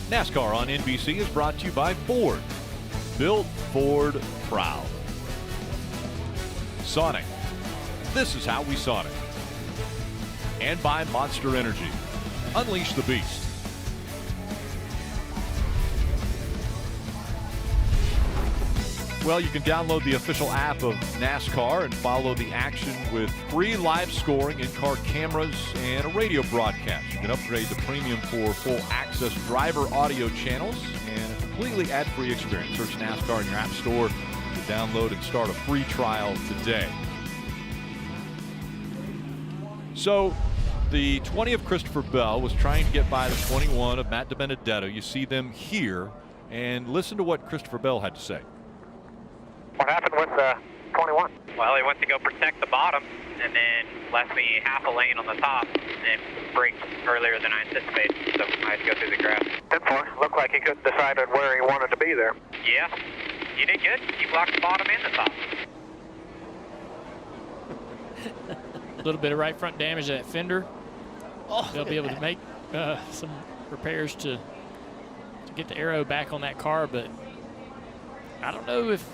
NASCAR on NBC is brought to you by Ford. Built Ford proud. Sonic. This is how we Sonic. And by Monster Energy. Unleash the beast. Well, you can download the official app of NASCAR and follow the action with free live scoring, in-car cameras, and a radio broadcast. You can upgrade to premium for full access driver audio channels and a completely ad-free experience. Search NASCAR in your app store to download and start a free trial today. So The 20 of Christopher Bell was trying to get by the 21 of Matt DiBenedetto. You see them here, and listen to what Christopher Bell had to say. What happened with the 21? Well, he went to go protect the bottom and then left me half a lane on the top and braked earlier than I anticipated, so I had to go through the grass. 10-4. Looked like he couldn't decide on where he wanted to be there. Yeah, you did good. You blocked the bottom and the top. A little bit of right front damage to that fender. Oh, they'll be able to make some repairs to get the aero back on that car, but I don't know if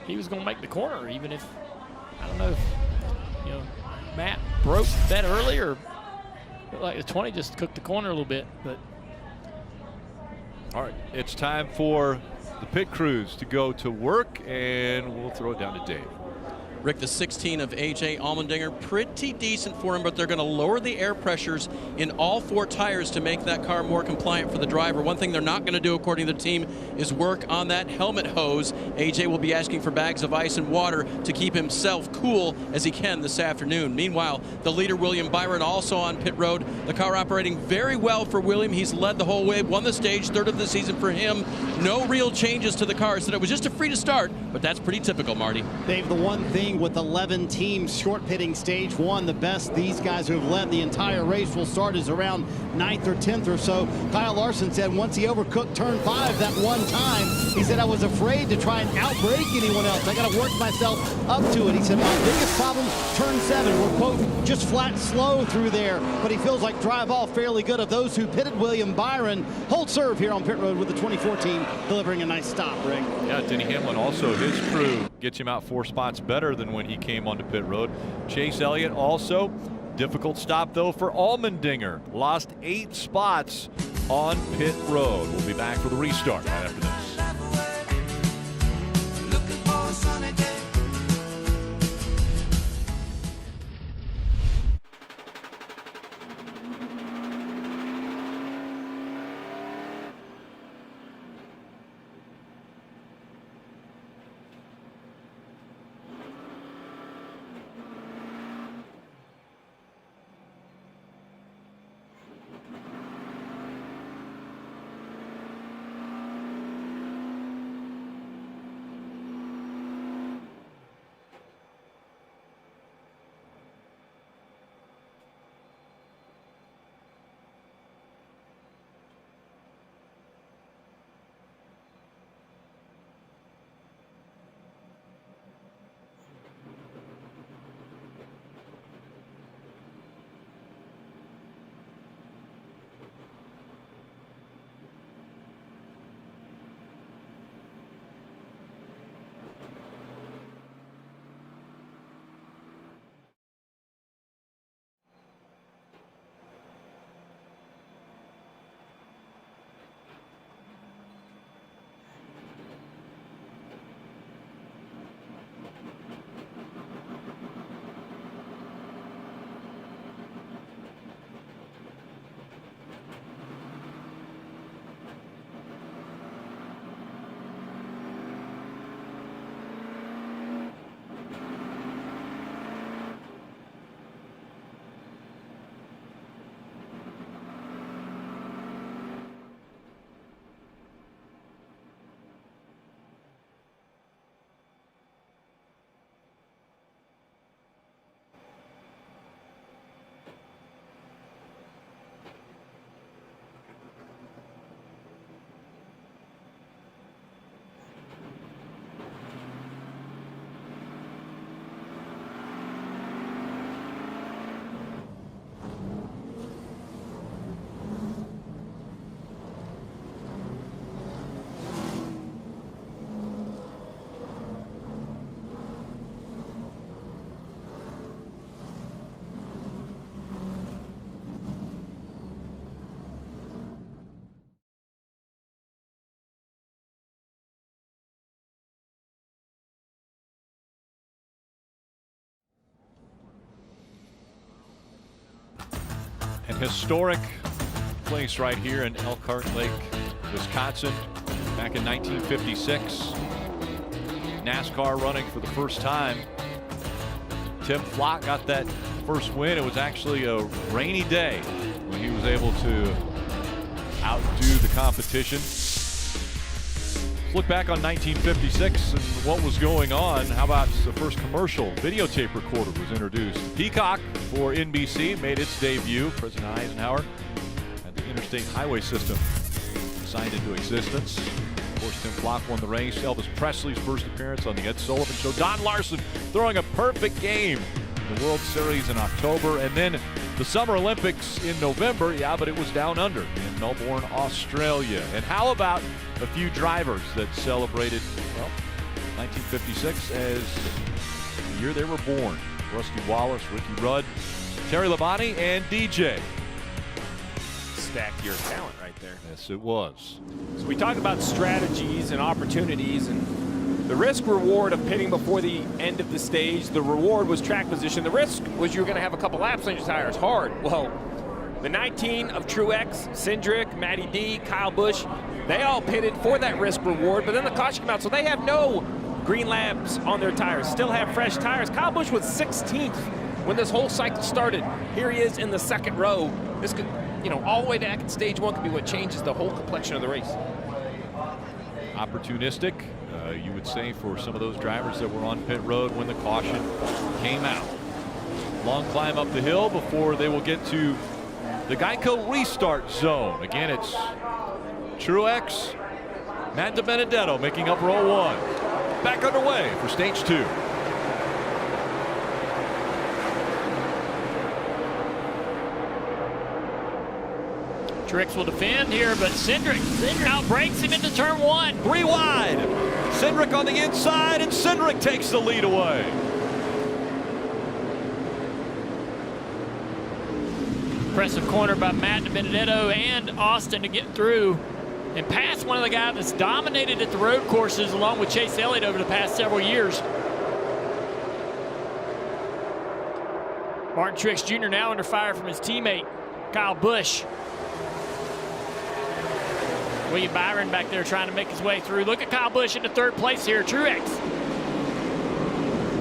he was going to make the corner, even if, I don't know if, you know, Matt broke that early, or looked like the 20 just cooked the corner a little bit. But all right, it's time for the pit crews to go to work, and we'll throw it down to Dave. Rick, the 16 of A.J. Allmendinger, pretty decent for him, but they're going to lower the air pressures in all 4 tires to make that car more compliant for the driver. One thing they're not going to do, according to the team, is work on that helmet hose. A.J. will be asking for bags of ice and water to keep himself cool as he can this afternoon. Meanwhile, the leader, William Byron, also on pit road. The car operating very well for William. He's led the whole way, won the stage, 3rd of the season for him. No real changes to the car. Said it was just a free to start, but that's pretty typical, Marty. Dave, the one thing with 11 teams short pitting stage 1, the best these guys who have led the entire race will start is around 9th or 10th or so. Kyle Larson said once he overcooked turn 5 that one time, he said, I was afraid to try and outbrake anyone else. I got to work myself up to it. He said, my biggest problem, turn 7. We're, quote, just flat slow through there. But he feels like drive off fairly good. Of those who pitted William Byron, hold serve here on pit road with the 2014 delivering a nice stop, Rick. Yeah, Denny Hamlin also, his crew gets him out 4 spots better than when he came onto pit road. Chase Elliott also, difficult stop though for Allmendinger. Lost 8 spots on pit road. We'll be back for the restart right after this. An historic place right here in Elkhart Lake, Wisconsin, back in 1956. NASCAR running for the first time. Tim Flock got that first win. It was actually a rainy day when he was able to outdo the competition. Let's look back on 1956 and what was going on. How about the first commercial videotape recorder was introduced? Peacock for NBC made its debut. President Eisenhower had the interstate highway system signed into existence. Of course, Tim Flock won the race. Elvis Presley's first appearance on the Ed Sullivan Show. Don Larson throwing a perfect game in the World Series in October. And then the Summer Olympics in November. Yeah, but it was down under in Melbourne, Australia. And how about a few drivers that celebrated, well, 1956 as the year they were born? Rusty Wallace, Ricky Rudd, Terry Labonte, and DJ. Stack your talent right there. Yes, it was. So we talked about strategies and opportunities, and the risk reward of pitting before the end of the stage. The reward was track position. The risk was you were going to have a couple laps on your tires. Hard. Well, the 19 of Truex, Cindric, Matty D, Kyle Busch, they all pitted for that risk reward, but then the caution came out, so they have no green labs on their tires. Still have fresh tires. Kyle Busch was 16th when this whole cycle started. Here he is in the second row. This could, you know, all the way back at stage one could be what changes the whole complexion of the race. Opportunistic, you would say, for some of those drivers that were on pit road when the caution came out. Long climb up the hill before they will get to the Geico restart zone. Again, it's Truex, Matt DiBenedetto making up row one. Back underway for stage two. Truex will defend here, but Cindric outbreaks him into turn one. 3 wide. Cindric on the inside, and Cindric takes the lead away. Impressive corner by Matt DiBenedetto and Austin to get through and pass one of the guys that's dominated at the road courses along with Chase Elliott over the past several years. Martin Truex Jr. now under fire from his teammate, Kyle Busch. William Byron back there trying to make his way through. Look at Kyle Busch into third place here. Truex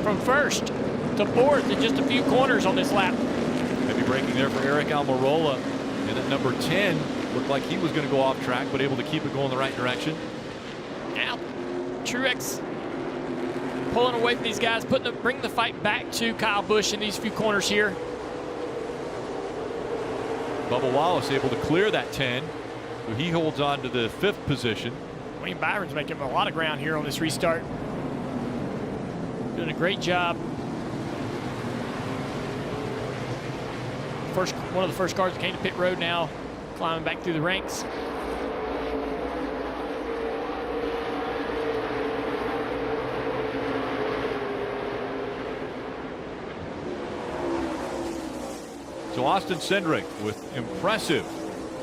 from first to fourth in just a few corners on this lap. Heavy braking there for Eric Almirola. And at number 10, looked like he was going to go off track, but able to keep it going the right direction. Now, Truex pulling away from these guys, bringing the fight back to Kyle Busch in these few corners here. Bubba Wallace able to clear that 10. So he holds on to the 5th position. William Byron's making a lot of ground here on this restart. Doing a great job. One of the first cars that came to pit road now, climbing back through the ranks. So Austin Cindric with impressive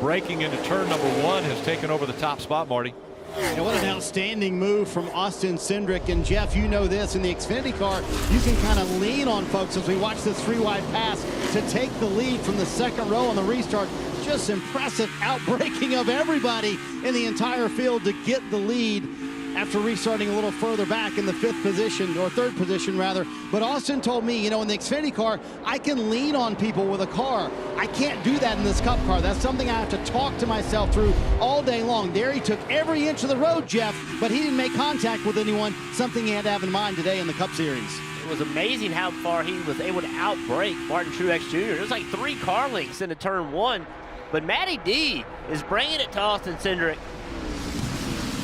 braking into turn number 1 has taken over the top spot, Marty. And what an outstanding move from Austin Cindric. And Jeff, you know this, in the Xfinity car, you can kind of lean on folks as we watch this 3-wide pass to take the lead from the second row on the restart. Just impressive outbraking of everybody in the entire field to get the lead after restarting a little further back in the 5th position, or 3rd position rather. But Austin told me, you know, in the Xfinity car, I can lean on people with a car. I can't do that in this Cup car. That's something I have to talk to myself through all day long. There he took every inch of the road, Jeff, but he didn't make contact with anyone, something he had to have in mind today in the Cup Series. It was amazing how far he was able to outbrake Martin Truex Jr. It was like 3 car lengths into turn 1. But Matty D is bringing it to Austin Cindric.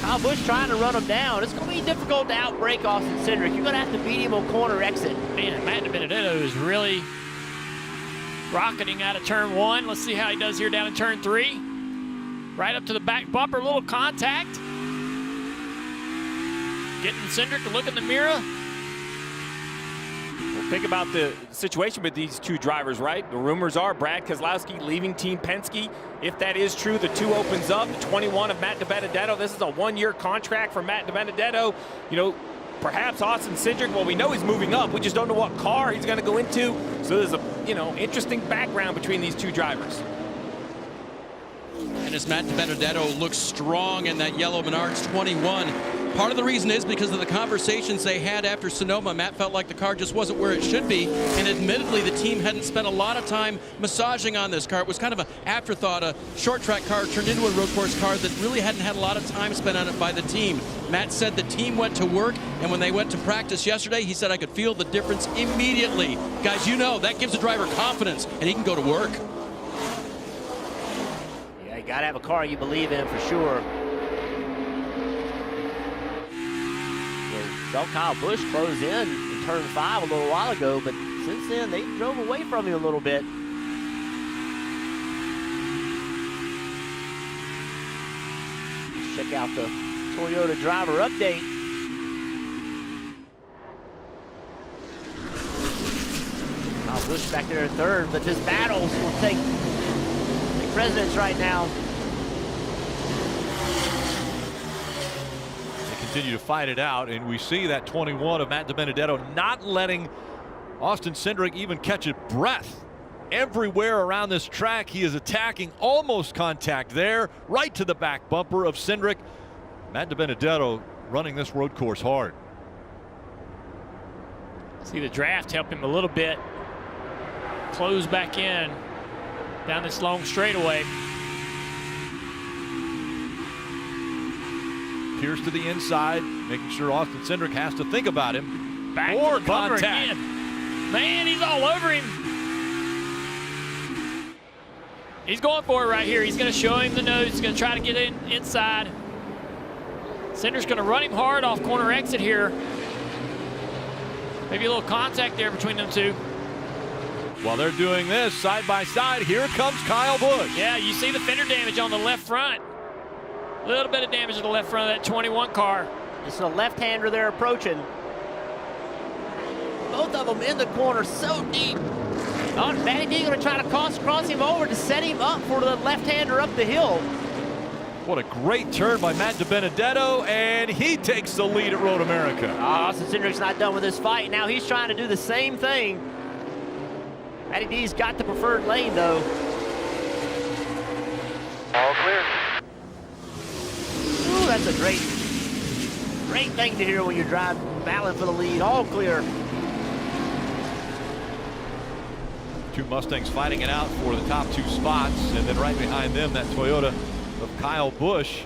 Kyle Busch trying to run him down. It's going to be difficult to outbrake Austin Cindric. You're going to have to beat him on corner exit. Man, Matt DiBenedetto is really rocketing out of turn 1. Let's see how he does here down in turn 3. Right up to the back bumper, a little contact. Getting Cindric to look in the mirror. Well, think about the situation with these two drivers, right? The rumors are Brad Keselowski leaving Team Penske. If that is true, the 2 opens up. The 21 of Matt DiBenedetto. This is a 1-year contract for Matt DiBenedetto. You know, perhaps Austin Cindric, well, we know he's moving up. We just don't know what car he's going to go into. So there's a, you know, interesting background between these two drivers. And as Matt DiBenedetto looks strong in that yellow Menards 21, Part of the reason is because of the conversations they had after Sonoma. Matt felt like the car just wasn't where it should be, and admittedly the team hadn't spent a lot of time massaging on this car. It was kind of an afterthought. A short track car turned into a road course car that really hadn't had a lot of time spent on it by the team. Matt said the team went to work, and when they went to practice yesterday, he said, I could feel the difference immediately. Guys, you know, that gives the driver confidence, and he can go to work. Yeah, you got to have a car you believe in for sure. Saw Kyle Busch close in turn 5 a little while ago, but since then they drove away from him a little bit. Check out the Toyota driver update. Kyle Busch back there in third, but this battle will take precedence right now. Continue to fight it out, and we see that 21 of Matt DiBenedetto not letting Austin Cindric even catch a breath. Everywhere around this track, he is attacking, almost contact there, right to the back bumper of Cindric. Matt DiBenedetto running this road course hard. See the draft help him a little bit. Close back in down this long straightaway. Pierce to the inside, making sure Austin Cindric has to think about him. Back More to the bumper contact. again. Man, he's all over him. He's going for it right here. He's going to show him the nose. He's going to try to get inside. Cindric's going to run him hard off corner exit here. Maybe a little contact there between them two. While they're doing this side by side, here comes Kyle Busch. Yeah, you see the fender damage on the left front. A little bit of damage to the left front of that 21 car. It's a left-hander they're approaching. Both of them in the corner so deep. Oh, Matty D going to try to cross him over to set him up for the left-hander up the hill. What a great turn by Matt DiBenedetto, and he takes the lead at Road America. Austin Cindric's not done with this fight. Now he's trying to do the same thing. Matty D's got the preferred lane, though. All clear. Ooh, that's a great thing to hear when you're driving, battling for the lead. All clear. Two Mustangs fighting it out for the top 2 spots, and then right behind them, that Toyota of Kyle Busch.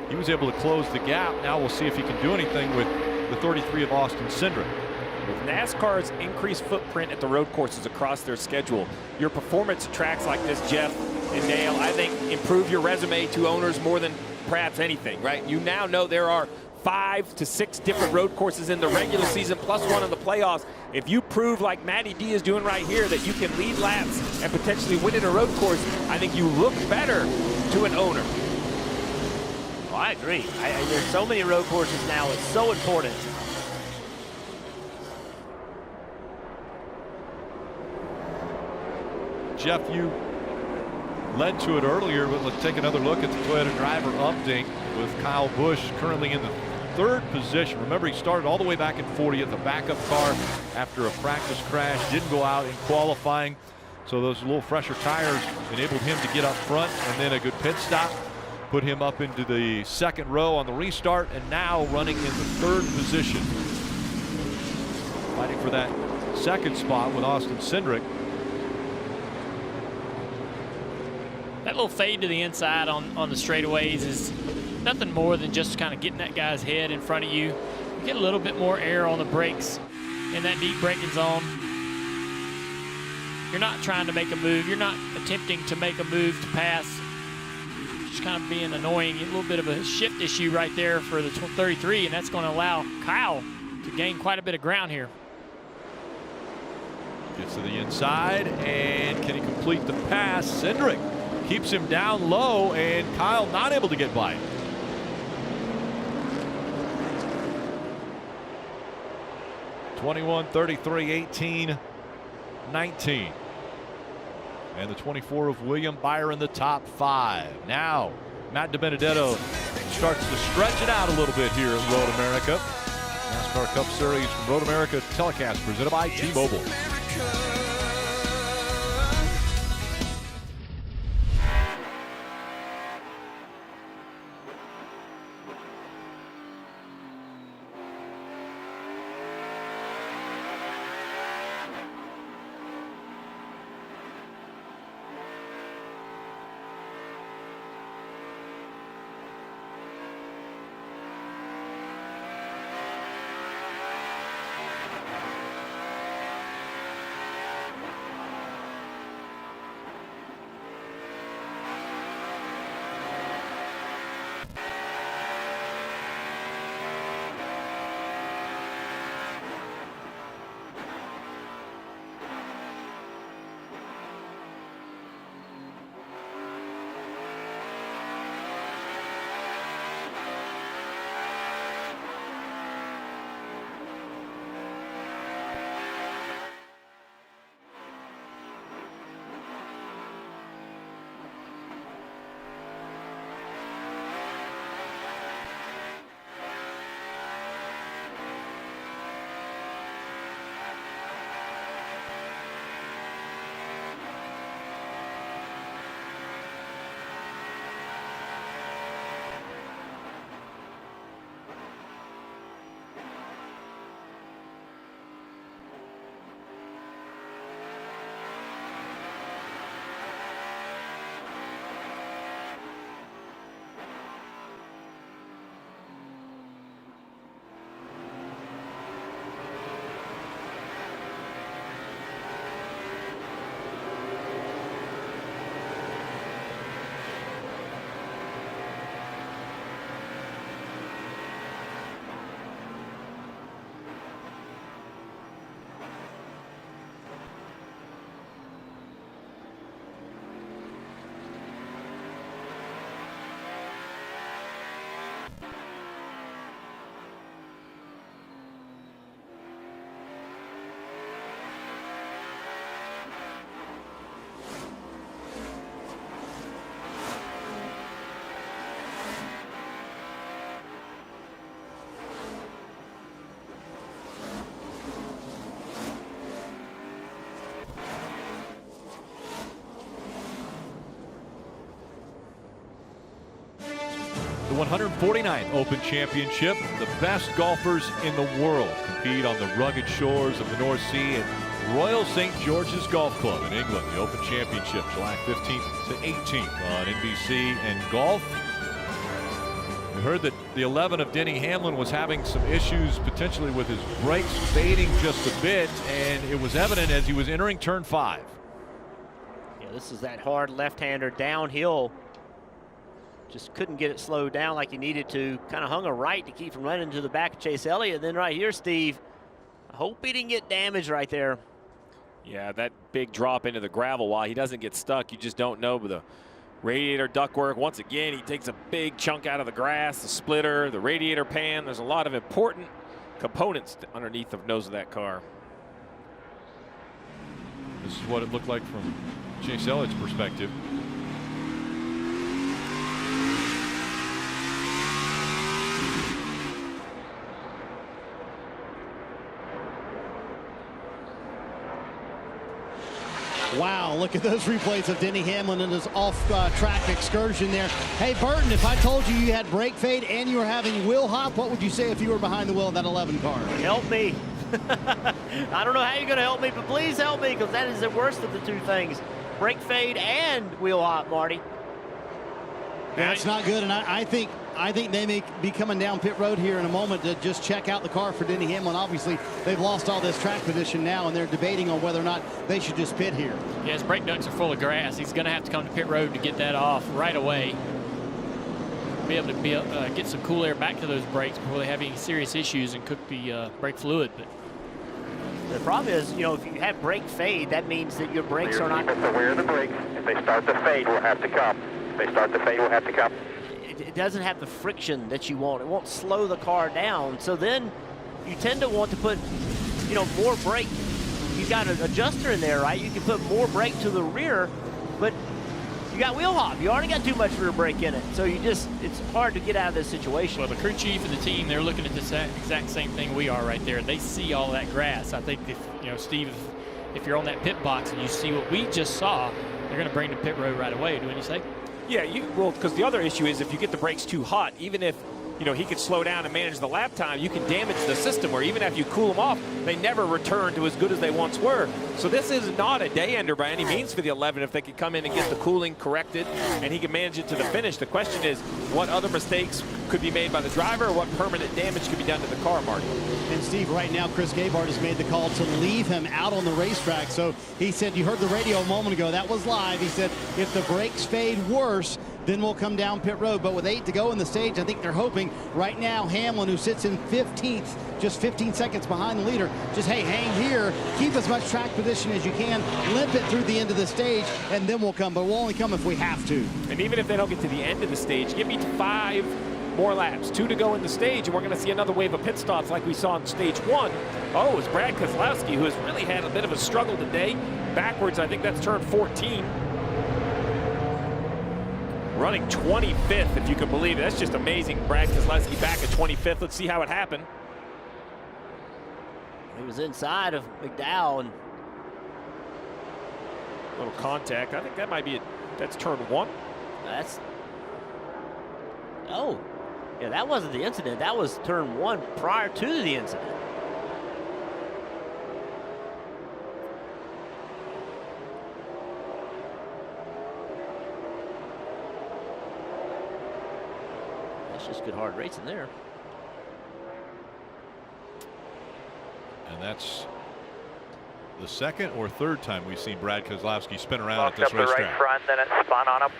He was able to close the gap. Now we'll see if he can do anything with the 33 of Austin Cindric. With NASCAR's increased footprint at the road courses across their schedule, your performance at tracks like this, Jeff and Dale, I think improve your resume to owners more than perhaps anything, right? You now know there are 5 to 6 different road courses in the regular season, plus one in the playoffs. If you prove like Matty D is doing right here that you can lead laps and potentially win in a road course, I think you look better to an owner. Oh, I agree. There's so many road courses now. It's so important. Jeff, you led to it earlier, but let's take another look at the Toyota driver update with Kyle Busch currently in the 3rd position. Remember, he started all the way back in 40th, a backup car after a practice crash, didn't go out in qualifying. So those little fresher tires enabled him to get up front, and then a good pit stop put him up into the 2nd row on the restart, and now running in the 3rd position. Fighting for that 2nd spot with Austin Cindric. That little fade to the inside on the straightaways is nothing more than just kind of getting that guy's head in front of you. You get a little bit more air on the brakes in that deep braking zone. You're not trying to make a move. You're not attempting to make a move to pass. Just kind of being annoying. A little bit of a shift issue right there for the 33, and that's going to allow Kyle to gain quite a bit of ground here. Gets to the inside, and can he complete the pass? Cindric keeps him down low, and Kyle not able to get by him. (21-33, 18-19). And the 24 of William Byron in the top 5. Now, Matt DiBenedetto starts to stretch it out a little bit here at Road America. NASCAR Cup Series from Road America telecast presented by T-Mobile. The 149th Open Championship. The best golfers in the world compete on the rugged shores of the North Sea at Royal St. George's Golf Club in England. The Open Championship, July 15th to 18th on NBC and Golf. We heard that the 11 of Denny Hamlin was having some issues potentially with his brakes fading just a bit, and it was evident as he was entering turn 5. Yeah, this is that hard left-hander downhill. Just couldn't get it slowed down like he needed to. Kind of hung a right to keep from running to the back of Chase Elliott. Then right here, Steve, I hope he didn't get damaged right there. Yeah, that big drop into the gravel, while he doesn't get stuck, you just don't know. But the radiator ductwork, once again, he takes a big chunk out of the grass, the splitter, the radiator pan. There's a lot of important components underneath the nose of that car. This is what it looked like from Chase Elliott's perspective. Wow, look at those replays of Denny Hamlin and his off-track excursion there. Hey, Burton, if I told you you had brake fade and you were having wheel hop, what would you say if you were behind the wheel of that 11 car? Help me. I don't know how you're going to help me, but please help me, because that is the worst of the two things. Brake fade and wheel hop, Marty. That's not good, and I think they may be coming down pit road here in a moment to just check out the car for Denny Hamlin. Obviously, they've lost all this track position now, and they're debating on whether or not they should just pit here. Yeah, his brake ducts are full of grass. He's going to have to come to pit road to get that off right away. Be able to get some cool air back to those brakes before they have any serious issues and cook the brake fluid. But the problem is, you know, if you have brake fade, that means that your brakes are not. Aware of the brakes. If they start to fade, we'll have to come. If they start to fade, we'll have to come. It doesn't have the friction that you want. It won't slow the car down. So then you tend to want to put, you know, more brake. You've got an adjuster in there, right? You can put more brake to the rear, but you got wheel hop. You already got too much rear brake in it. So it's hard to get out of this situation. Well, the crew chief and the team, they're looking at the exact same thing we are right there. They see all that grass. I think if, you know, Steve, if you're on that pit box and you see what we just saw, they're going to bring the pit road right away. Wouldn't you say? Yeah, well, because the other issue is if you get the brakes too hot, even if, you know, he could slow down and manage the lap time, you can damage the system, where even after you cool them off, they never return to as good as they once were. So this is not a day ender by any means for the 11 if they could come in and get the cooling corrected and he can manage it to the finish. The question is, what other mistakes could be made by the driver, or what permanent damage could be done to the car, Marty? And Steve, right now, Chris Gabehart has made the call to leave him out on the racetrack. So he said, you heard the radio a moment ago, that was live. He said, if the brakes fade worse, then we'll come down pit road. But with 8 to go in the stage, I think they're hoping right now Hamlin, who sits in 15th, just 15 seconds behind the leader, just, hey, hang here, keep as much track position as you can, limp it through the end of the stage, and then we'll come. But we'll only come if we have to. And even if they don't get to the end of the stage, give me 5 more laps, 2 to go in the stage, and we're going to see another wave of pit stops like we saw in stage 1. Oh, it's Brad Keselowski, who has really had a bit of a struggle today. Backwards, I think that's turn 14. Running 25th, if you can believe it. That's just amazing. Brad Keselowski back at 25th. Let's see how it happened. He was inside of McDowell, and a little contact. I think that might be it. That's turn 1. Oh, yeah, that wasn't the incident. That was turn 1 prior to the incident. That's just good hard racing there. And that's the second or third time we've seen Brad Keselowski spin around at this racetrack. Locked up the right front, then it spun on him.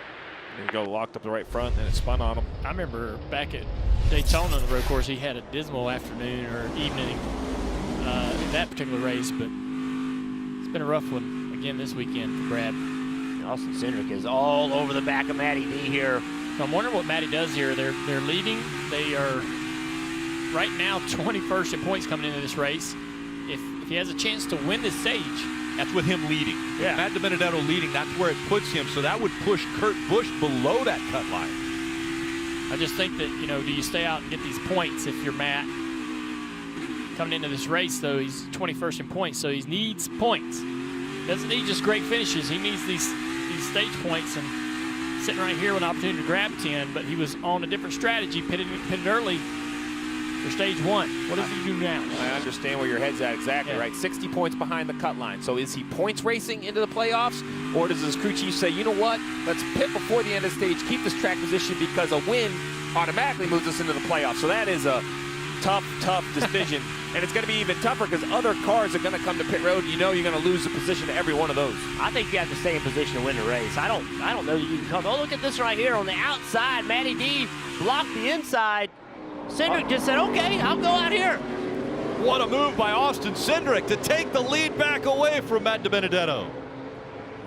There you go, locked up the right front, then it spun on him. I remember back at Daytona on the road course, he had a dismal afternoon or evening in that particular race, but it's been a rough one again this weekend for Brad. Austin Cindric is all over the back of Matty D here. So I'm wondering what Matty does here. They're leading. They are right now 21st in points coming into this race. If he has a chance to win this stage, that's with him leading. Yeah. Matt DiBenedetto leading, that's where it puts him. So that would push Kurt Busch below that cut line. I just think that, you know, do you stay out and get these points if you're Matt? Coming into this race, though, he's 21st in points, so he needs points. Doesn't need just great finishes. He needs these stage points, and sitting right here with an opportunity to grab 10, but he was on a different strategy, pitted early for stage 1. What does he do now? I understand where your head's at exactly, right? 60 points behind the cut line. So is he points racing into the playoffs, or does his crew chief say, you know what, let's pit before the end of the stage, keep this track position because a win automatically moves us into the playoffs. So that is a tough decision. And it's going to be even tougher because other cars are going to come to pit road. You know you're going to lose the position to every one of those. I think you have to stay in position to win the race. I don't know that you can come. Oh, look at this right here on the outside. Matty D blocked the inside. Cindric just said, okay, I'll go out here. What a move by Austin Cindric to take the lead back away from Matt DiBenedetto.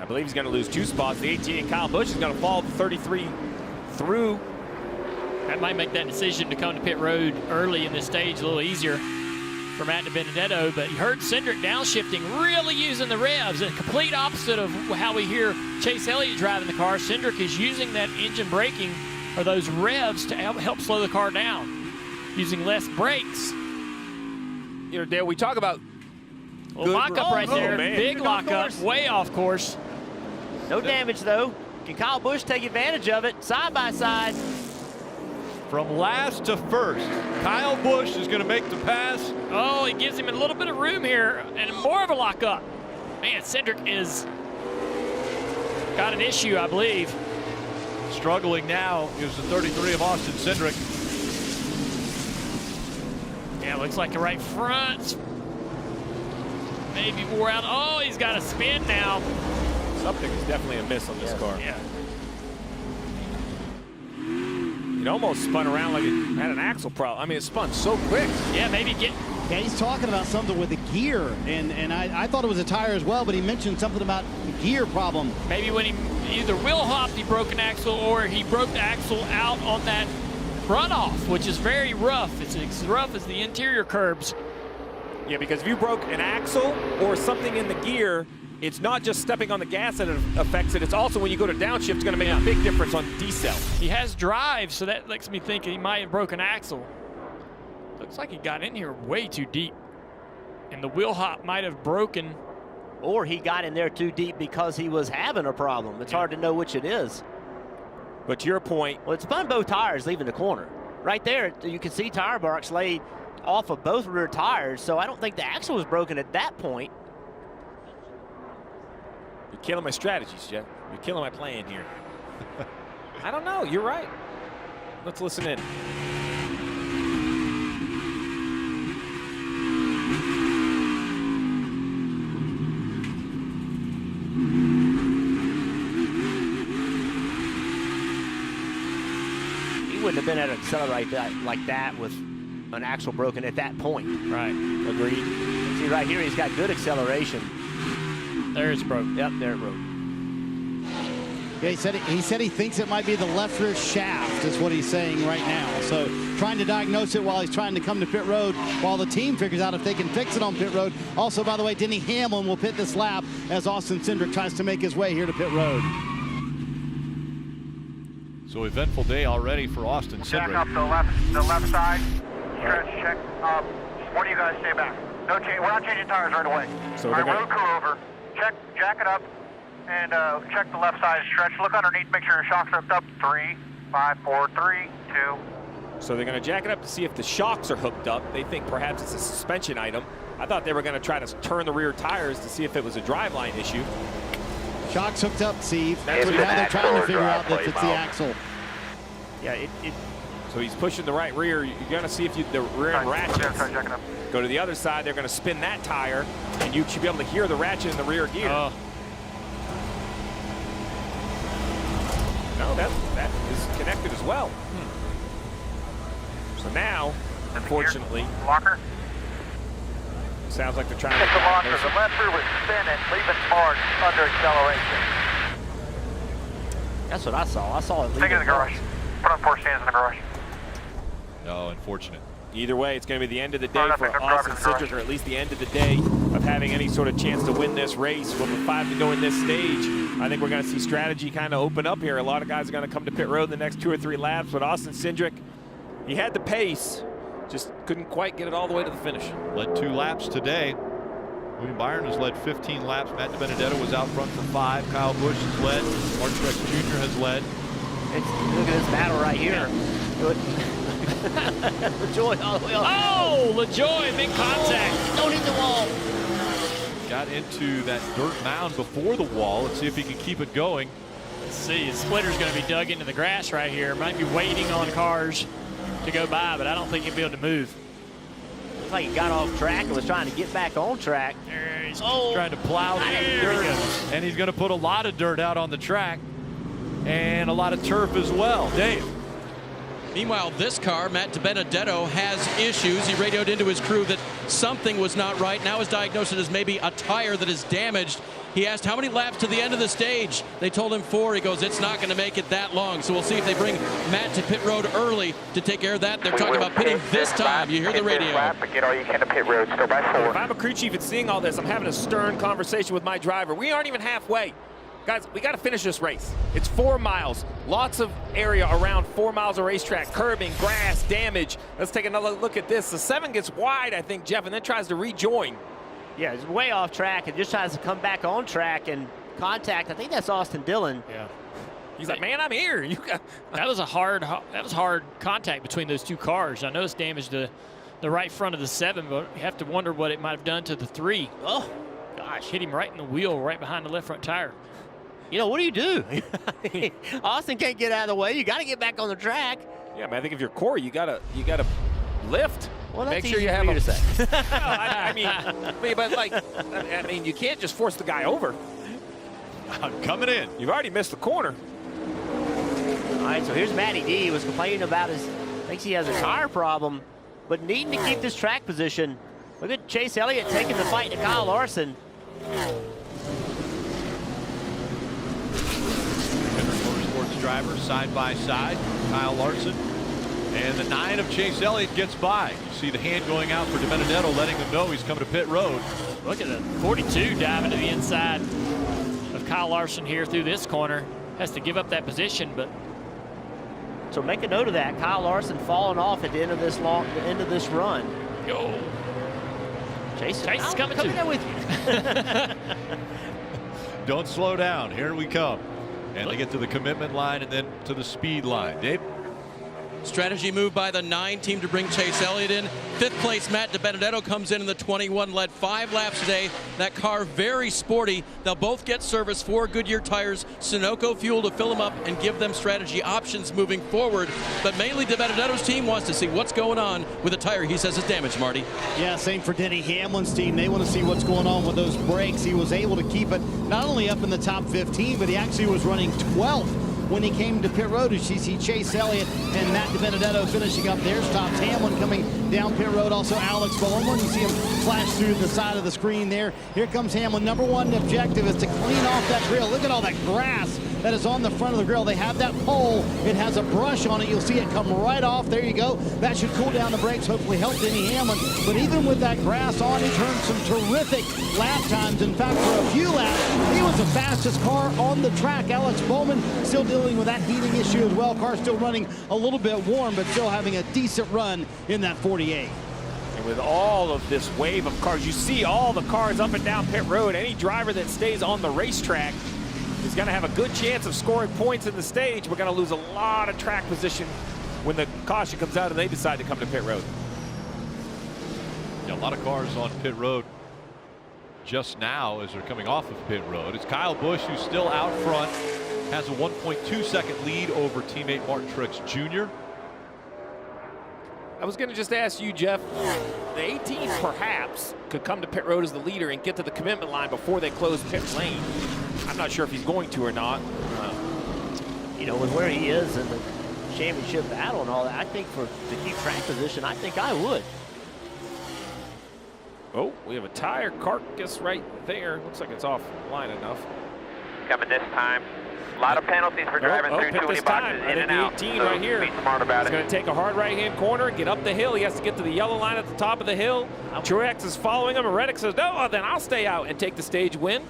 I believe he's going to lose 2 spots. The 18 Kyle Busch is going to fall the 33 through. That might make that decision to come to pit road early in this stage a little easier for Matt DiBenedetto, but you heard Cindric downshifting, really using the revs, a complete opposite of how we hear Chase Elliott driving the car. Cindric is using that engine braking or those revs to help slow the car down, using less brakes. You know, Dale, we talk about lockup right there, man. big lockup, way off course. No damage though. Can Kyle Busch take advantage of it? Side by side. From last to first, Kyle Busch is going to make the pass. Oh, he gives him a little bit of room here and more of a lockup. Man, Cindric is got an issue, I believe. Struggling now is the 33 of Austin Cindric. Yeah, looks like the right front. Maybe wore out. Oh, he's got a spin now. Something is definitely a miss on this car. Yeah. It almost spun around like it had an axle problem. I mean, it spun so quick. Yeah, maybe get. Yeah, he's talking about something with the gear, and I thought it was a tire as well, but he mentioned something about the gear problem. Maybe when he either wheel hopped, he broke an axle, or he broke the axle out on that runoff, which is very rough. It's as rough as the interior curbs. Yeah, because if you broke an axle or something in the gear, it's not just stepping on the gas that affects it. It's also when you go to downshift, it's going to make a big difference on decel. He has drive, so that makes me think he might have broken axle. Looks like he got in here way too deep, and the wheel hop might have broken. Or he got in there too deep because he was having a problem. It's hard to know which it is. But to your point, well, it spun both tires leaving the corner. Right there, you can see tire marks laid off of both rear tires, so I don't think the axle was broken at that point. You're killing my strategies, Jeff. You're killing my plan here. I don't know. You're right. Let's listen in. He wouldn't have been able to accelerate that like that with an axle broken at that point. Right. Agreed. See right here, he's got good acceleration. There it's broke. Yep, there it broke. Yeah, he said he thinks it might be the left rear shaft is what he's saying right now. So trying to diagnose it while he's trying to come to pit road while the team figures out if they can fix it on pit road. Also, by the way, Denny Hamlin will pit this lap as Austin Cindric tries to make his way here to pit road. So eventful day already for Austin Cindric. Jack up the left side. Stretch, check. What do you guys say back? No change. We're not changing tires right away. So all right, road crew over. Check, jack it up, and check the left side stretch. Look underneath, make sure your shocks are hooked up. 3, 5, 4, 3, 2. So they're going to jack it up to see if the shocks are hooked up. They think perhaps it's a suspension item. I thought they were going to try to turn the rear tires to see if it was a driveline issue. Shocks hooked up, Steve. That's So now they're trying to figure out that it's the axle. Yeah, so he's pushing the right rear. You're going to see if the rear end ratchets go to the other side. They're going to spin that tire, and you should be able to hear the ratchet in the rear gear. No, that is connected as well. So now, unfortunately, locker. Sounds like they're trying to. It's the locker. The left rear was spinning, leaving marks under acceleration. That's what I saw. I saw it leaving. Take it in the garage. Put on 4 stands in the garage. Oh, unfortunate. Either way, it's going to be the end of the day for Austin Cindric, or at least the end of the day of having any sort of chance to win this race. With 5 to go in this stage, I think we're going to see strategy kind of open up here. A lot of guys are going to come to pit road in the next 2 or 3 laps, but Austin Cindric, he had the pace, just couldn't quite get it all the way to the finish. Led 2 laps today. William Byron has led 15 laps. Matt DiBenedetto was out front for 5. Kyle Busch has led. Martin Truex Jr. has led. Look at this battle right here. LaJoy all the way up. Oh, LaJoy, big contact. Don't hit the wall. Got into that dirt mound before the wall. Let's see if he can keep it going. Let's see, his splitter's going to be dug into the grass right here. Might be waiting on cars to go by, but I don't think he'll be able to move. Looks like he got off track and was trying to get back on track. There he's trying to plow the dirt, and he's going to put a lot of dirt out on the track and a lot of turf as well. Dave. Meanwhile, this car, Matt DiBenedetto, has issues. He radioed into his crew that something was not right. Now his diagnosis is maybe a tire that is damaged. He asked how many laps to the end of the stage. They told him 4. He goes, it's not going to make it that long. So we'll see if they bring Matt to pit road early to take care of that. They're talking about pitting this time. You hear the radio. Get all you can to pit road, still by 4. If I'm a crew chief and seeing all this, I'm having a stern conversation with my driver. We aren't even halfway. Guys, we got to finish this race. It's 4 miles. Lots of area around 4 miles of racetrack. Curbing, grass, damage. Let's take another look at this. The 7 gets wide, I think, Jeff, and then tries to rejoin. Yeah, he's way off track and just tries to come back on track and contact. I think that's Austin Dillon. Yeah. He's like, man, I'm here. That was hard contact between those two cars. I know it's damaged the right front of the 7, but you have to wonder what it might have done to the 3. Oh, gosh. Hit him right in the wheel, right behind the left front tire. You know, what do you do? Austin can't get out of the way. You got to get back on the track. Yeah, man, I think if you're Corey, you gotta lift. Well, that's make sure easy you for have you him. to say. I mean, you can't just force the guy over. I'm coming in. You've already missed the corner. All right, so here's Matty D. He was complaining about thinks he has a tire problem, but needing to keep this track position. Look at Chase Elliott taking the fight to Kyle Larson. Motorsports drivers side by side. Kyle Larson and the 9 of Chase Elliott gets by. You see the hand going out for DiBenedetto, letting them know he's coming to pit road. Look at the 42 diving to the inside of Kyle Larson here through this corner. Has to give up that position, but so make a note of that. Kyle Larson falling off at the end of this run. Yo. Chase is coming too. There with you. Don't slow down. Here we come. And they get to the commitment line and then to the speed line. Dave? Strategy move by the 9 team to bring Chase Elliott in. 5th place, Matt DiBenedetto comes in the 21, led 5 laps today. That car very sporty. They'll both get service for Goodyear tires, Sunoco fuel to fill them up and give them strategy options moving forward. But mainly DiBenedetto's team wants to see what's going on with a tire he says is damaged, Marty. Yeah, same for Denny Hamlin's team. They want to see what's going on with those brakes. He was able to keep it not only up in the top 15, but he actually was running 12th when he came to pit road. As you see Chase Elliott and Matt DiBenedetto finishing up their stops. Hamlin coming down pit road. Also Alex Bowman. You see him flash through the side of the screen there. Here comes Hamlin. Number 1 objective is to clean off that grill. Look at all that grass that is on the front of the grill. They have that pole. It has a brush on it. You'll see it come right off. There you go. That should cool down the brakes, hopefully help Denny Hamlin. But even with that grass on, he turned some terrific lap times. In fact, for a few laps, he was the fastest car on the track. Alex Bowman still dealing with that heating issue as well. Car still running a little bit warm, but still having a decent run in that 48. And with all of this wave of cars, you see all the cars up and down pit road. Any driver that stays on the racetrack is going to have a good chance of scoring points in the stage. We're going to lose a lot of track position when the caution comes out and they decide to come to pit road. Yeah, a lot of cars on pit road just now as they're coming off of pit road. It's Kyle Busch who's still out front, has a 1.2 second lead over teammate Martin Truex Jr. I was going to just ask you, Jeff, the 18 perhaps could come to pit road as the leader and get to the commitment line before they close pit lane. I'm not sure if he's going to or not. You know, with where he is in the championship battle and all that, I think to keep track position, I think I would. Oh, we have a tire carcass right there. Looks like it's offline enough. Coming this time. A lot of penalties for driving through too many boxes, in and out. 18 right here. Be smart about He's going to take a hard right-hand corner, get up the hill. He has to get to the yellow line at the top of the hill. Truex is following him, and Reddick says, no, then I'll stay out and take the stage win.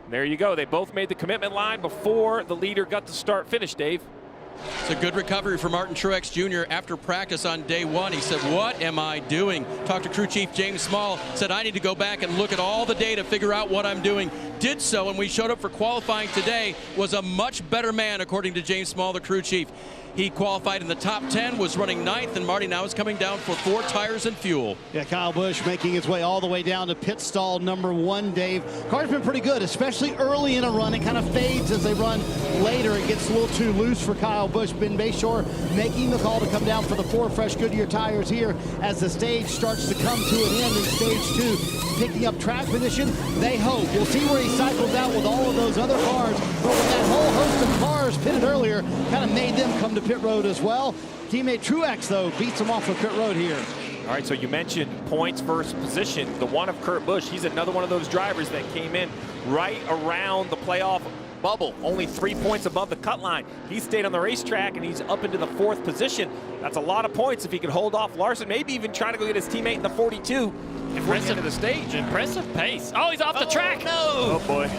There you go. They both made the commitment line before the leader got to start finish, Dave. It's a good recovery for Martin Truex Jr. after practice on day 1. He said, what am I doing? Talked to crew chief James Small, said I need to go back and look at all the data, figure out what I'm doing. did so when we showed up for qualifying today, was a much better man, according to James Small, the crew chief. He qualified in the top 10, was running 9th, and Marty now is coming down for 4 tires and fuel. Yeah, Kyle Busch making his way all the way down to pit stall number 1, Dave. Car's been pretty good, especially early in a run. It kind of fades as they run later. It gets a little too loose for Kyle Busch. Ben Bayshore making the call to come down for the 4 fresh Goodyear tires here as the stage starts to come to an end in stage 2. Picking up track position, they hope. We'll see where he cycles out with all of those other cars. But with that whole host of cars pitted earlier, kind of made them come to pit road as well. Teammate Truex, though, beats him off of pit road here. All right, so you mentioned points versus position. The one of Kurt Busch, he's another one of those drivers that came in right around the playoff bubble, only 3 points above the cut line. He stayed on the racetrack, and he's up into the 4th position. That's a lot of points if he could hold off Larson, maybe even try to go get his teammate in the 42. Impressive of the stage. Impressive pace. Oh, he's off the track. No. Oh, boy.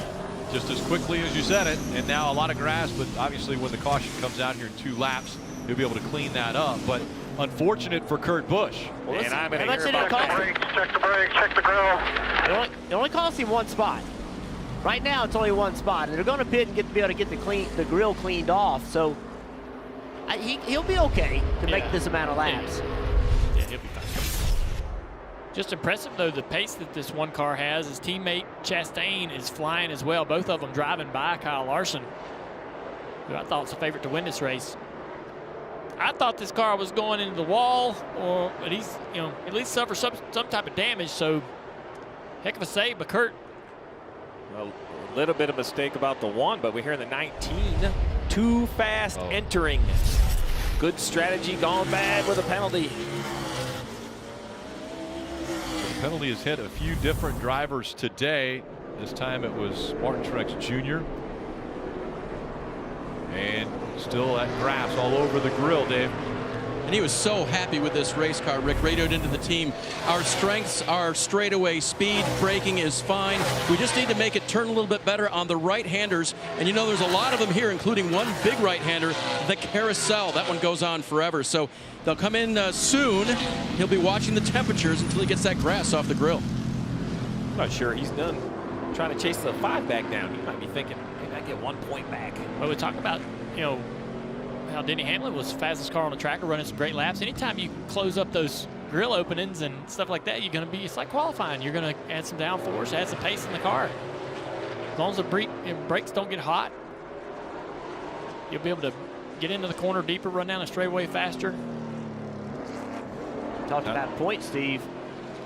Just as quickly as you said it, and now a lot of grass, but obviously when the caution comes out here in 2 laps, he'll be able to clean that up. But unfortunate for Kurt Busch. Well, and I'm going to hear about about Check the brakes, check the grill. It only costs him 1 spot. Right now, it's only 1 spot, and they're going to pit and be able to get the grill cleaned off. So he'll be okay to make this amount of laps. Yeah, he'll be fine. Just impressive, though, the pace that this one car has. His teammate Chastain is flying as well. Both of them driving by Kyle Larson, who I thought was the favorite to win this race. I thought this car was going into the wall, or at least suffer some type of damage. So, heck of a save by Kurt. A little bit of mistake about the 1, but we're here in the 19. Too fast entering. Good strategy gone bad with a penalty. The penalty has hit a few different drivers today. This time it was Martin Truex Jr. And still that grass all over the grill, Dave. And he was so happy with this race car. Rick radioed into the team. Our strengths are straightaway speed. Braking is fine. We just need to make it turn a little bit better on the right-handers. And you know, there's a lot of them here, including one big right-hander, the carousel. That one goes on forever. So they'll come in soon. He'll be watching the temperatures until he gets that grass off the grill. I'm not sure he's done trying to chase the 5 back down. He might be thinking, maybe I get 1 point back. Well, we talk about, how Denny Hamlin was the fastest car on the track, running some great laps. Anytime you close up those grill openings and stuff like that, it's like qualifying. You're going to add some downforce, add some pace in the car. As long as the brakes don't get hot, you'll be able to get into the corner deeper, run down the straightaway faster. Talked about points, Steve.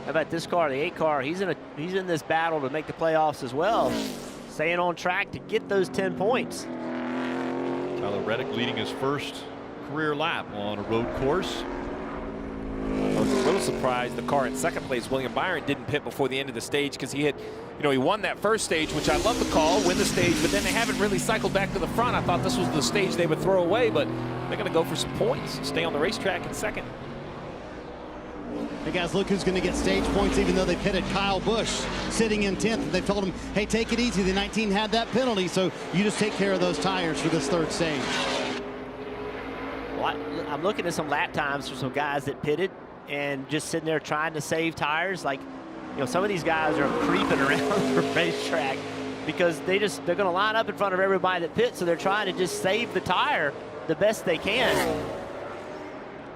How about this car, the 8 car? He's in this battle to make the playoffs as well, staying on track to get those 10 points. Tyler Reddick leading his first career lap on a road course. I was a little surprised the car in second place, William Byron, didn't pit before the end of the stage because he had, he won that first stage, which I love the call, win the stage, but then they haven't really cycled back to the front. I thought this was the stage they would throw away, but they're going to go for some points, stay on the racetrack in second. Hey guys, look who's going to get stage points even though they pitted Kyle Busch sitting in 10th. They told him, hey, take it easy. The 19 had that penalty, so you just take care of those tires for this 3rd stage. Well, I'm looking at some lap times for some guys that pitted and just sitting there trying to save tires. Like, some of these guys are creeping around the racetrack because they're going to line up in front of everybody that pits, so they're trying to just save the tire the best they can.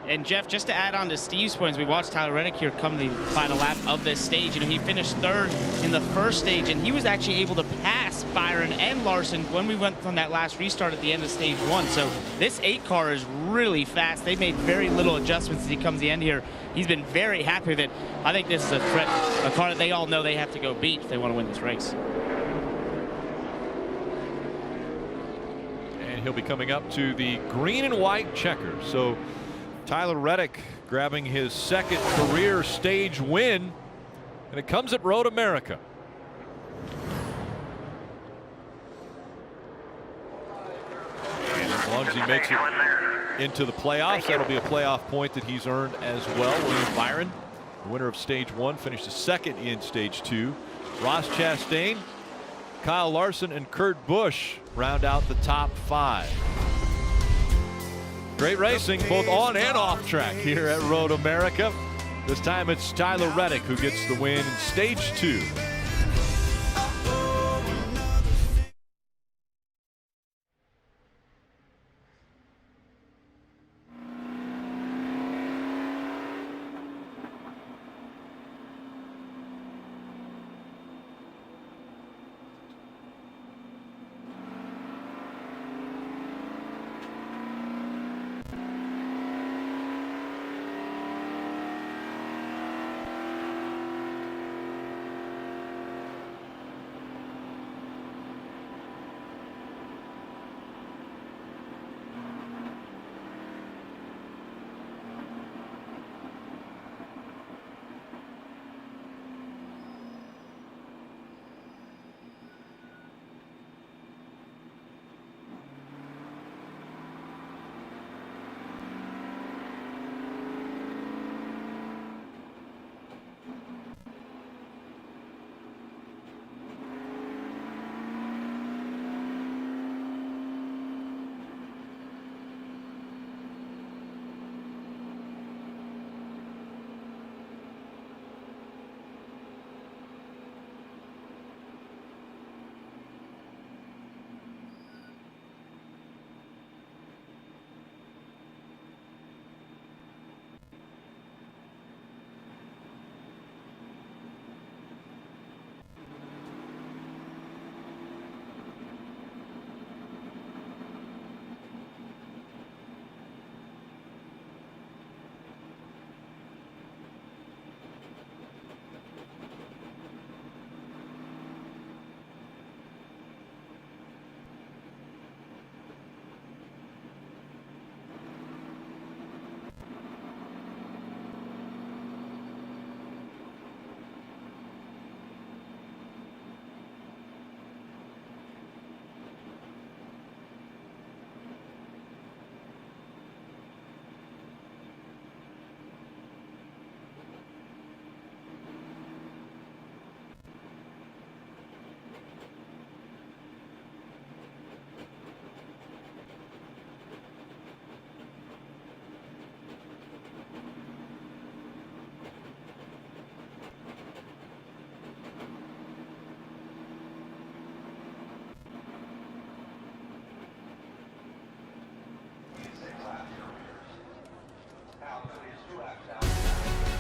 And Jeff, just to add on to Steve's points, we watched Tyler Reddick here come the final lap of this stage. He finished 3rd in the first stage, and he was actually able to pass Byron and Larson when we went from that last restart at the end of stage 1. So this 8 car is really fast. They made very little adjustments as he comes to the end here. He's been very happy with it. I think this is a threat, a car that they all know they have to go beat if they want to win this race. And he'll be coming up to the green and white checker. So Tyler Reddick grabbing his 2nd career stage win, and it comes at Road America. And as long as he makes it into the playoffs, that'll be a playoff point that he's earned as well. William Byron, the winner of stage 1, finished 2nd in stage 2. Ross Chastain, Kyle Larson, and Kurt Busch round out the top 5. Great racing both on and off track here at Road America. This time it's Tyler Reddick who gets the win in stage 2.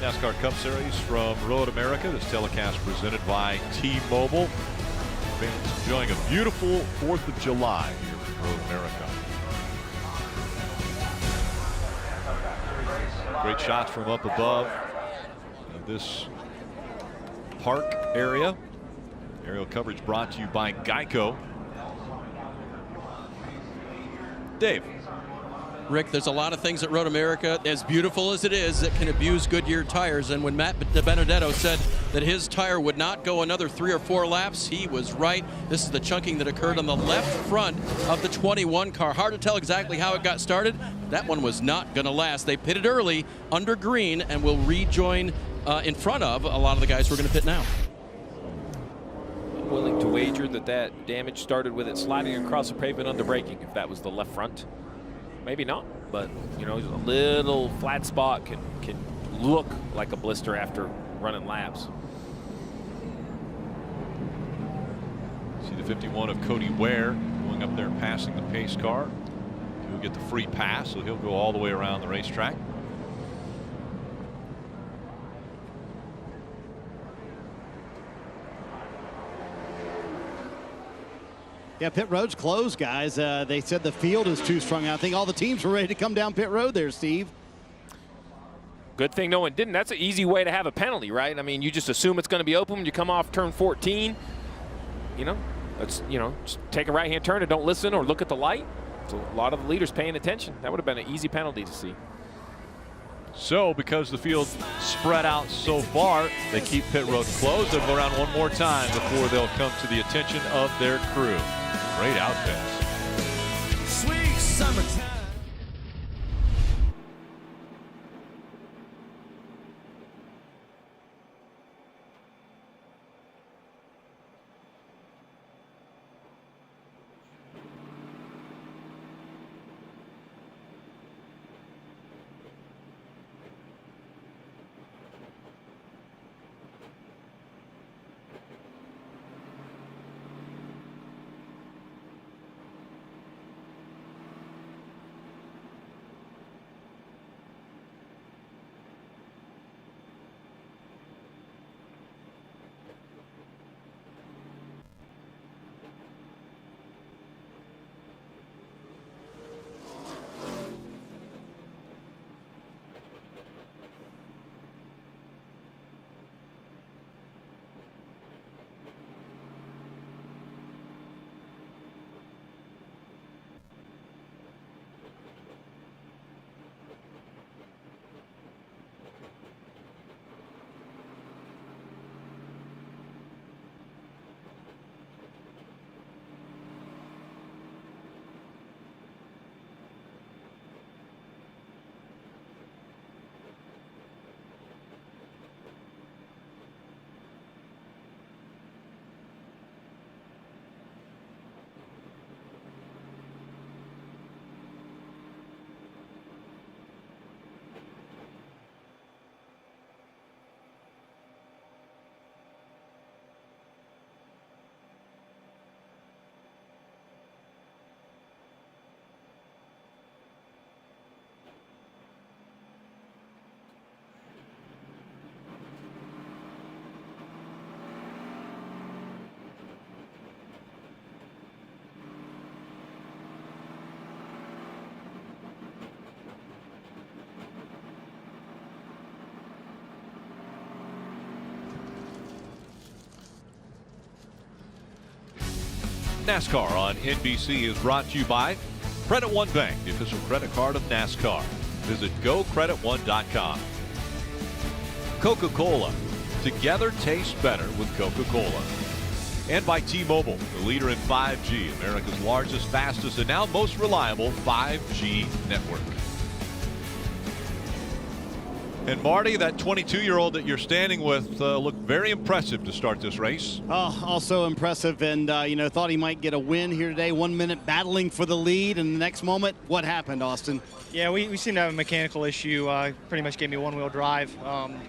NASCAR Cup Series from Road America. This telecast presented by T-Mobile. Fans enjoying a beautiful 4th of July here from Road America. Great shots from up above this park area. Aerial coverage brought to you by Geico. Dave. Rick, there's a lot of things at Road America, as beautiful as it is, that can abuse Goodyear tires. And when Matt DiBenedetto said that his tire would not go another 3 or 4 laps, he was right. This is the chunking that occurred on the left front of the 21 car. Hard to tell exactly how it got started. That one was not going to last. They pitted early under green and will rejoin in front of a lot of the guys who are going to pit now. I'm willing to wager that that damage started with it sliding across the pavement under braking, if that was the left front. Maybe not, but you know, a little flat spot can look like a blister after running laps. See the 51 of Cody Ware going up there and passing the pace car. He'll get the free pass, so he'll go all the way around the racetrack. Yeah, pit road's closed, guys. They said the field is too strung out. I think all the teams were ready to come down pit road there, Steve. Good thing no one didn't. That's an easy way to have a penalty, right? I mean, you just assume it's going to be open when you come off turn 14. You know, just take a right-hand turn and don't listen or look at the light. So a lot of the leaders paying attention. That would have been an easy penalty to see. So because the field spread out so far, they keep pit road closed. They'll go around one more time before they'll come to the attention of their crew. Great outfits. Sweet summertime. NASCAR on NBC is brought to you by Credit One Bank, the official credit card of NASCAR. Visit gocreditone.com. Coca-Cola. Together taste better with Coca-Cola. And by T-Mobile, the leader in 5G, America's largest, fastest, and now most reliable 5G network. And Marty, that 22-year-old that you're standing with looked very impressive to start this race. Oh, also impressive, and thought he might get a win here today. 1 minute battling for the lead, and the next moment, what happened, Austin? Yeah, we seem to have a mechanical issue. Pretty much gave me one-wheel drive,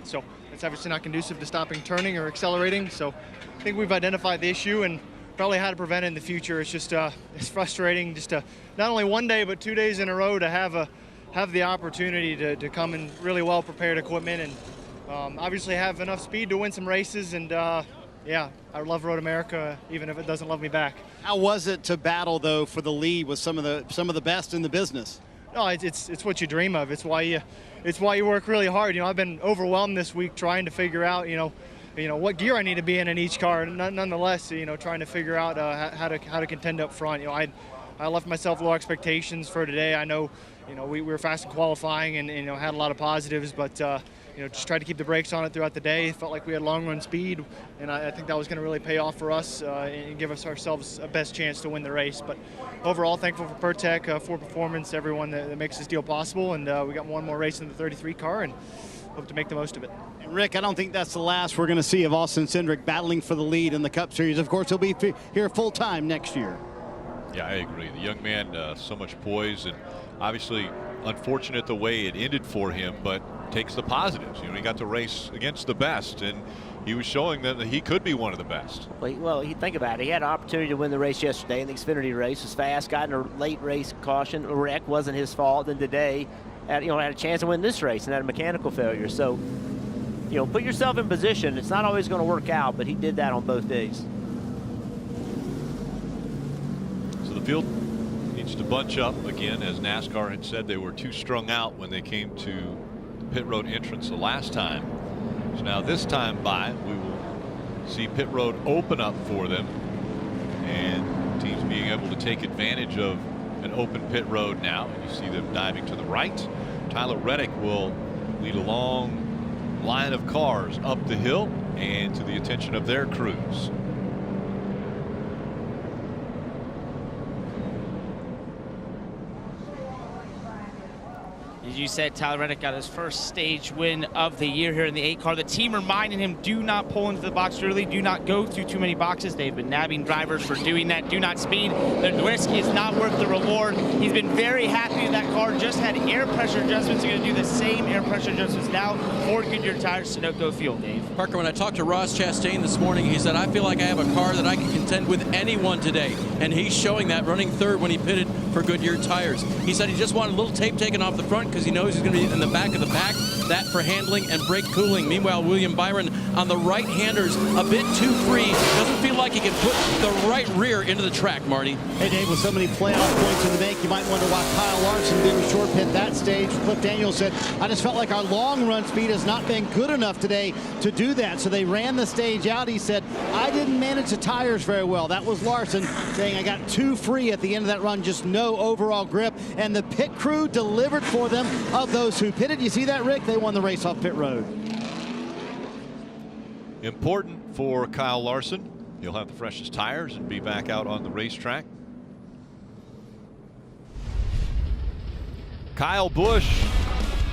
so it's obviously not conducive to stopping turning or accelerating. So I think we've identified the issue and probably how to prevent it in the future. It's just it's frustrating just to not only one day but 2 days in a row to have the opportunity to come in really well prepared equipment and obviously have enough speed to win some races, and yeah, I love Road America, even if it doesn't love me back. How was it to battle though for the lead with some of the best in the business? No, it's what you dream of. It's why you work really hard. You know, I've been overwhelmed this week trying to figure out, you know what gear I need to be in each car. Nonetheless, you know, trying to figure out how to contend up front. You know, I left myself low expectations for today. I know, you know, we were fast in qualifying and you know, had a lot of positives, but you know, just tried to keep the brakes on it throughout the day. Felt like we had long run speed, and I think that was going to really pay off for us and give us ourselves a best chance to win the race. But overall, thankful for Pertec, for performance, everyone that makes this deal possible, and we got one more race in the 33 car, and hope to make the most of it. And Rick, I don't think that's the last we're going to see of Austin Cindric battling for the lead in the Cup Series. Of course, he'll be here full time next year. Yeah, I agree. The young man, so much poise, and obviously unfortunate the way it ended for him, but takes the positives. You know, he got to race against the best, and he was showing that he could be one of the best. Well, you think about it. He had an opportunity to win the race yesterday in the Xfinity race. Was fast, got in a late race caution. A wreck wasn't his fault. Then today, had a chance to win this race and had a mechanical failure. So, you know, put yourself in position. It's not always going to work out, but he did that on both days. So the field needs to bunch up again, as NASCAR had said they were too strung out when they came to the pit road entrance the last time. So now this time by, we will see pit road open up for them, and teams being able to take advantage of an open pit road now. You see them diving to the right. Tyler Reddick will lead a long line of cars up the hill and to the attention of their crews. As you said, Tyler Reddick got his first stage win of the year here in the 8 car. The team reminding him, do not pull into the box early, do not go through too many boxes. They've been nabbing drivers for doing that. Do not speed. The risk is not worth the reward. He's been very happy with that car. Just had air pressure adjustments. They're going to do the same air pressure adjustments now for Goodyear tires, Sunoco fuel, Dave. Parker, when I talked to Ross Chastain this morning, he said, I feel like I have a car that I can contend with anyone today. And he's showing that, running third when he pitted for Goodyear tires. He said he just wanted a little tape taken off the front because he knows he's going to be in the back of the pack. That for handling and brake cooling. Meanwhile, William Byron on the right-handers, a bit too free. Doesn't feel like he can put the right rear into the track, Marty. Hey, Dave, with so many playoff points in the bank, you might wonder why Kyle Larson didn't short pit that stage. Cliff Daniels said, I just felt like our long run speed has not been good enough today to do that. So they ran the stage out. He said, I didn't manage the tires very well. That was Larson saying I got too free at the end of that run, just no overall grip. And the pit crew delivered for them of those who pitted. You see that, Rick? They won the race off pit road. Important for Kyle Larson. He'll have the freshest tires and be back out on the racetrack. Kyle Busch,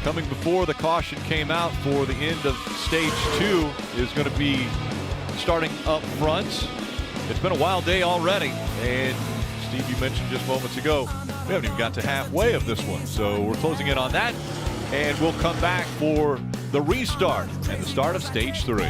coming before the caution came out for the end of stage 2, is going to be starting up front. It's been a wild day already, and Steve, you mentioned just moments ago, we haven't even got to halfway of this one, so we're closing in on that, and we'll come back for the restart and the start of stage 3.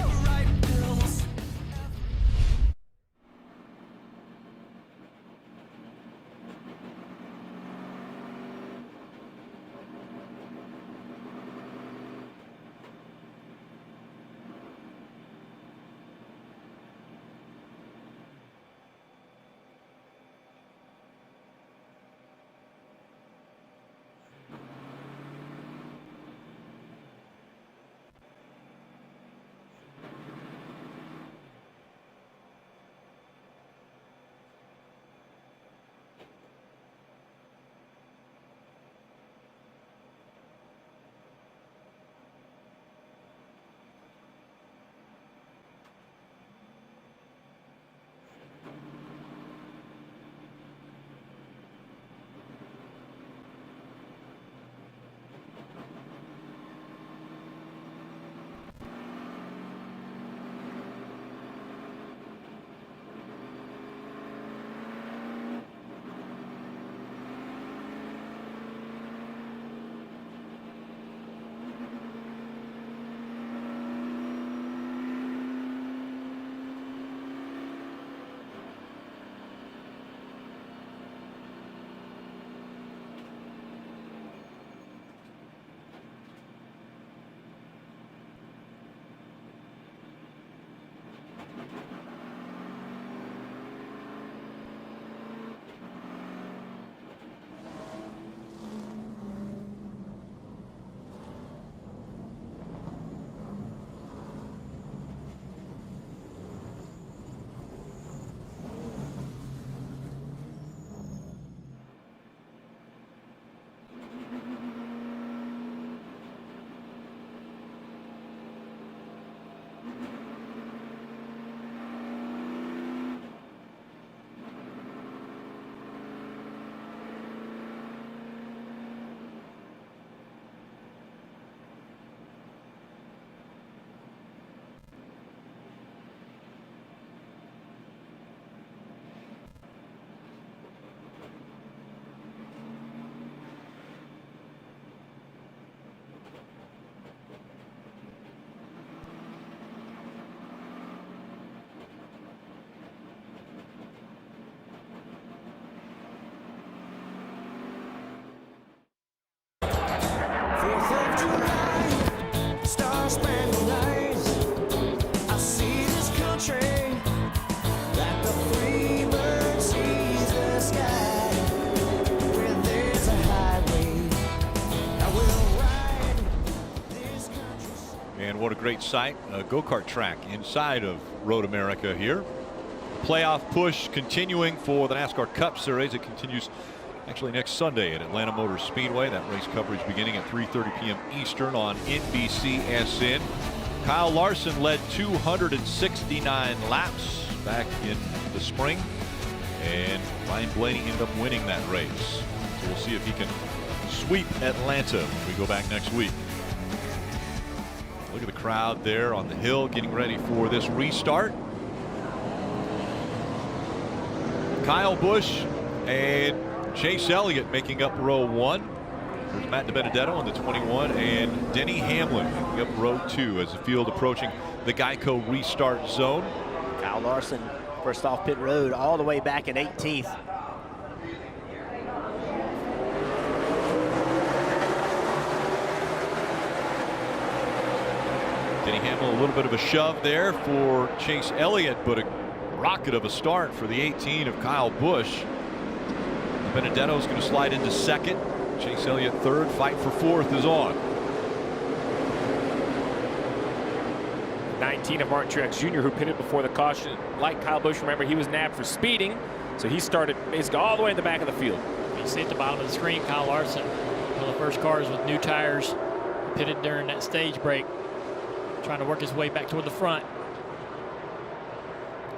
Star-spangled nights, I see this country like the free bird sees the sky. Where there's a highway, I will ride this country. And what a great sight, a go-kart track inside of Road America here. Playoff push continuing for the NASCAR Cup Series. It continues actually next Sunday at Atlanta Motor Speedway. That race coverage beginning at 3:30 p.m. Eastern on NBCSN. Kyle Larson led 269 laps back in the spring, and Ryan Blaney ended up winning that race. So we'll see if he can sweep Atlanta when we go back next week. Look at the crowd there on the hill getting ready for this restart. Kyle Busch and Chase Elliott making up row 1. There's Matt DiBenedetto on the 21 and Denny Hamlin making up row 2 as the field approaching the Geico restart zone. Kyle Larson first off pit road all the way back in 18th. Denny Hamlin a little bit of a shove there for Chase Elliott, but a rocket of a start for the 18 of Kyle Busch. Benedetto's going to slide into second. Chase Elliott third. Fight for fourth is on. 19 of Martin Truex Jr., who pitted before the caution. Like Kyle Busch, remember, he was nabbed for speeding, so he started basically all the way in the back of the field. You see at the bottom of the screen, Kyle Larson, one of the first cars with new tires, pitted during that stage break, trying to work his way back toward the front.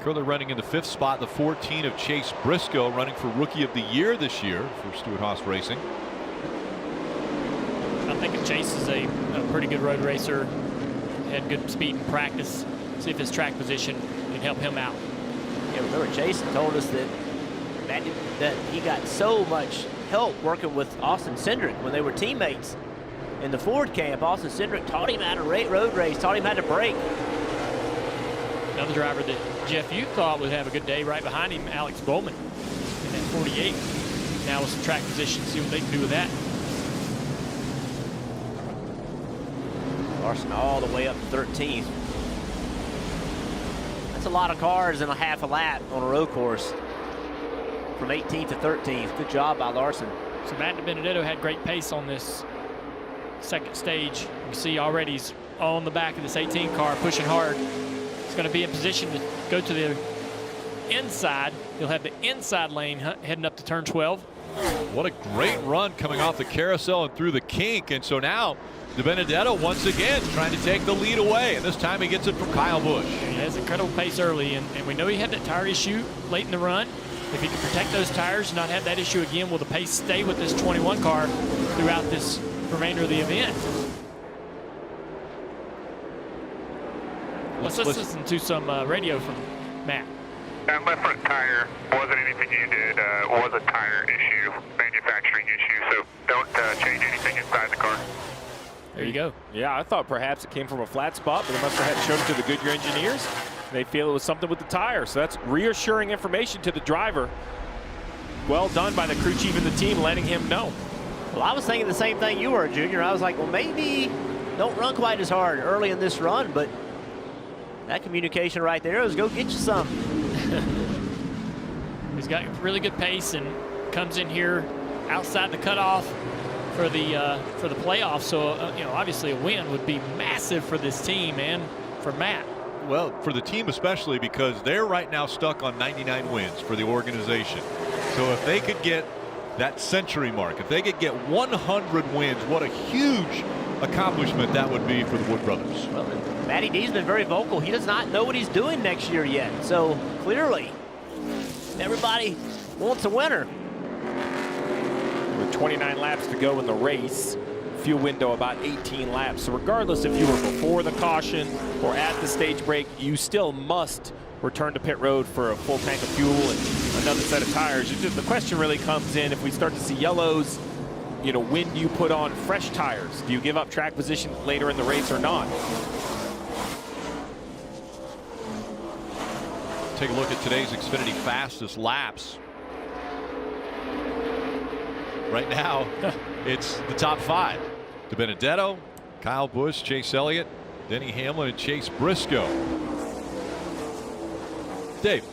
Currently running in the 5th spot, the 14 of Chase Briscoe, running for Rookie of the Year this year for Stewart-Haas Racing. I think Chase is a pretty good road racer. Had good speed in practice. See if his track position can help him out. Yeah, remember Jason told us that he got so much help working with Austin Cindric when they were teammates in the Ford camp. Austin Cindric taught him how to road race, taught him how to brake. Another driver that Jeff, you thought would have a good day right behind him, Alex Bowman in that 48. Now with some track position, see what they can do with that. Larson all the way up to 13th. That's a lot of cars in a half a lap on a road course. From 18th to 13th. Good job by Larson. So Matt DiBenedetto had great pace on this second stage. You can see already he's on the back of this 18 car, pushing hard. He's going to be in position to go to the inside. He'll have the inside lane heading up to turn 12. What a great run coming off the carousel and through the kink. And so now DiBenedetto once again trying to take the lead away. And this time he gets it from Kyle Busch. He has incredible pace early, and we know he had that tire issue late in the run. If he can protect those tires, not have that issue again, will the pace stay with this 21 car throughout this remainder of the event? Let's listen to some radio from Matt. That left front tire wasn't anything you did. Was a tire issue, manufacturing issue, so don't change anything inside the car. There you go. Yeah, I thought perhaps it came from a flat spot, but they must have had shown it to the Goodyear engineers. They feel it was something with the tire, so that's reassuring information to the driver. Well done by the crew chief and the team, letting him know. Well, I was thinking the same thing you were, Junior. I was like, well, maybe don't run quite as hard early in this run, but that communication right there is go get you some. He's got really good pace and comes in here outside the cutoff for the playoffs. So you know, obviously a win would be massive for this team and for Matt. Well, for the team especially, because they're right now stuck on 99 wins for the organization. So if they could get that century mark, if they could get 100 wins, what a huge accomplishment that would be for the Wood brothers. Well, Matty D's been very vocal. He does not know what he's doing next year yet. So clearly, everybody wants a winner. With 29 laps to go in the race, fuel window about 18 laps. So regardless if you were before the caution or at the stage break, you still must return to pit road for a full tank of fuel and another set of tires. The question really comes in if we start to see yellows, you know, when do you put on fresh tires? Do you give up track position later in the race or not? Take a look at today's Xfinity fastest laps. Right now, it's the top 5. DiBenedetto, Kyle Busch, Chase Elliott, Denny Hamlin, and Chase Briscoe. Dave.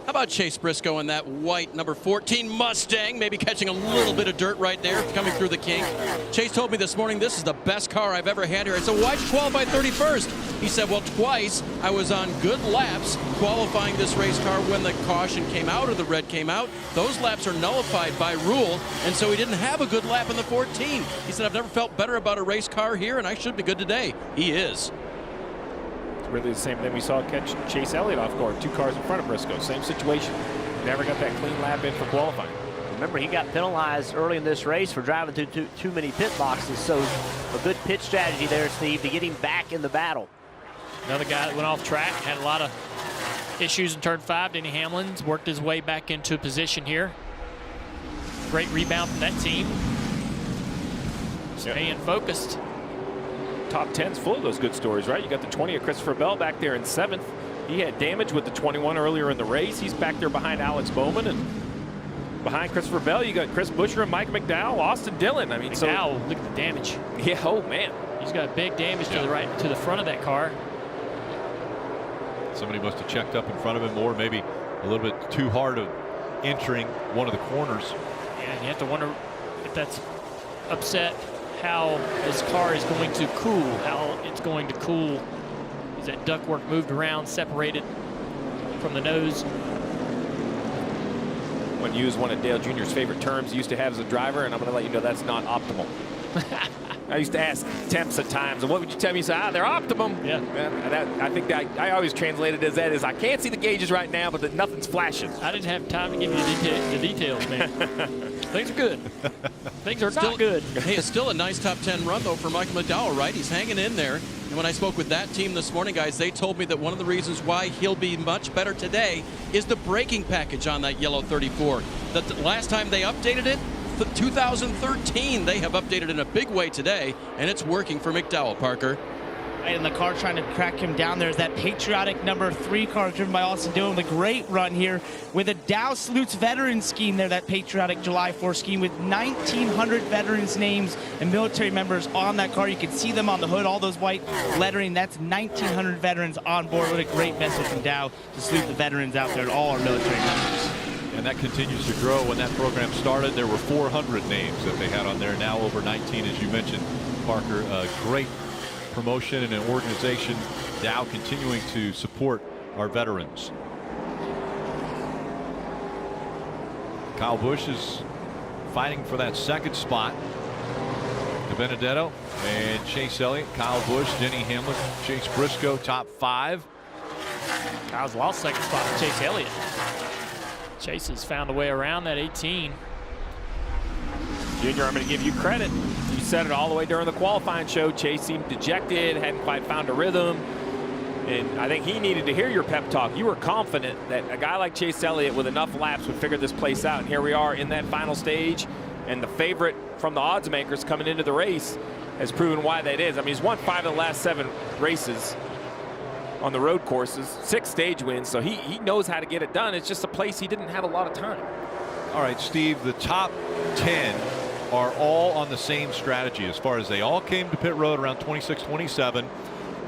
How about Chase Briscoe in that white number 14 Mustang, maybe catching a little bit of dirt right there, coming through the kink. Chase told me this morning, this is the best car I've ever had here. I said, why'd you qualify 31st? He said, well, twice I was on good laps qualifying this race car when the caution came out or the red came out. Those laps are nullified by rule, and so he didn't have a good lap in the 14. He said, I've never felt better about a race car here, and I should be good today. He is. Really the same thing we saw catch Chase Elliott off guard. 2 cars in front of Briscoe. Same situation. Never got that clean lap in for qualifying. Remember, he got penalized early in this race for driving through too many pit boxes. So a good pit strategy there, Steve, to get him back in the battle. Another guy that went off track, had a lot of issues in turn 5. Denny Hamlin's worked his way back into position here. Great rebound from that team. Staying focused. Top 10's full of those good stories, right? You got the 20 of Christopher Bell back there in 7th. He had damage with the 21 earlier in the race. He's back there behind Alex Bowman, and behind Christopher Bell, you got Chris Buescher and Mike McDowell, Austin Dillon. I mean, McDowell, look at the damage. Yeah, oh man, he's got big damage to the right, to the front of that car. Somebody must have checked up in front of him, or maybe a little bit too hard of entering one of the corners. Yeah, and you have to wonder if that's upset how this car is going to cool, how it's going to cool. Is that ductwork moved around, separated from the nose? I'm going to use one of Dale Jr.'s favorite terms he used to have as a driver, and I'm going to let you know that's not optimal. I used to ask temps at times, and what would you tell me? You say, they're optimum. Yeah. I think that I always translated as that is I can't see the gauges right now, but nothing's flashing. I didn't have time to give you the details, man. Things are good. Things are not good. Hey, it's still a nice top 10 run, though, for Michael McDowell, right? He's hanging in there. And when I spoke with that team this morning, guys, they told me that one of the reasons why he'll be much better today is the braking package on that yellow 34. The last time they updated it, 2013, they have updated in a big way today, and it's working for McDowell, Parker. Right, and the car trying to track him down there is that patriotic number 3 car driven by Austin Dillon with a great run here with a Dow Salutes veteran scheme there, that patriotic July 4th scheme with 1,900 veterans names and military members on that car. You can see them on the hood, all those white lettering. That's 1,900 veterans on board. What a great message from Dow to salute the veterans out there and all our military members. And that continues to grow. When that program started, there were 400 names that they had on there. Now over 19, as you mentioned, Parker. Great promotion and an organization. Dow continuing to support our veterans. Kyle Busch is fighting for that second spot. DiBenedetto and Chase Elliott, Kyle Busch, Denny Hamlin, Chase Briscoe, top 5. Kyle's lost second spot to Chase Elliott. Chase has found a way around that 18. Junior, I'm going to give you credit. You said it all the way during the qualifying show. Chase seemed dejected, hadn't quite found a rhythm. And I think he needed to hear your pep talk. You were confident that a guy like Chase Elliott with enough laps would figure this place out. And here we are in that final stage. And the favorite from the odds makers coming into the race has proven why that is. I mean, he's won 5 of the last 7 races on the road courses, 6 stage wins, so he knows how to get it done. It's just a place he didn't have a lot of time. All right, Steve, the top 10 are all on the same strategy as far as they all came to pit road around 26, 27.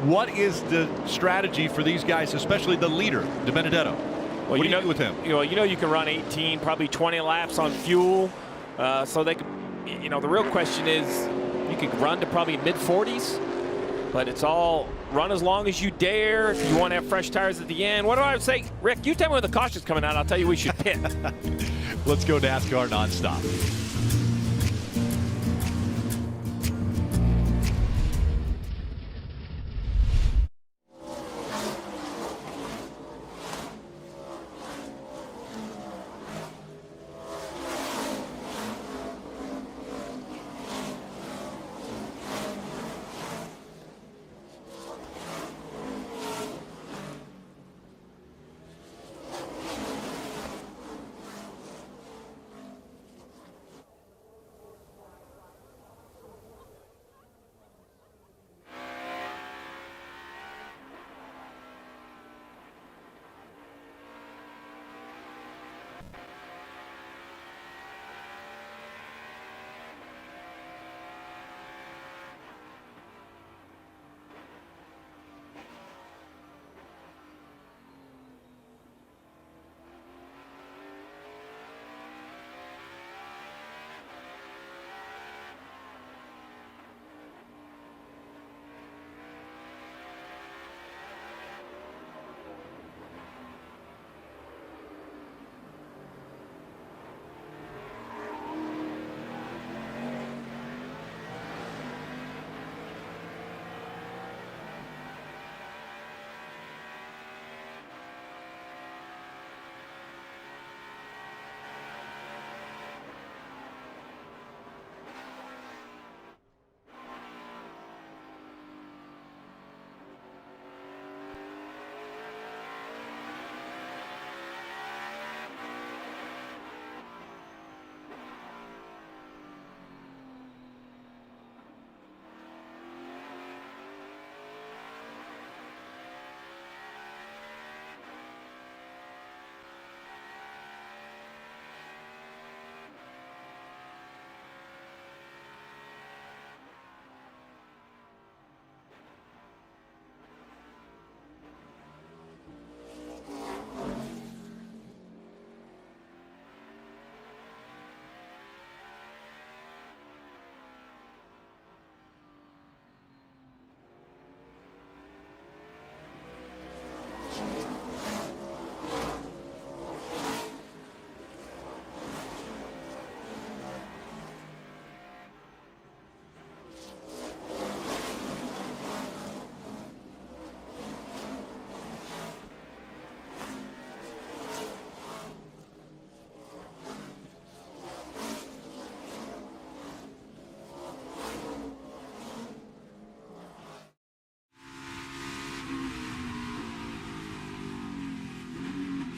What is the strategy for these guys, especially the leader, DiBenedetto? What do you do with him? You know you can run 18, probably 20 laps on fuel, so they could, the real question is you could run to probably mid-40s, but it's all run as long as you dare. If you want to have fresh tires at the end. What do I say? Rick, you tell me when the caution's coming out. I'll tell you we should pit. Let's go NASCAR nonstop.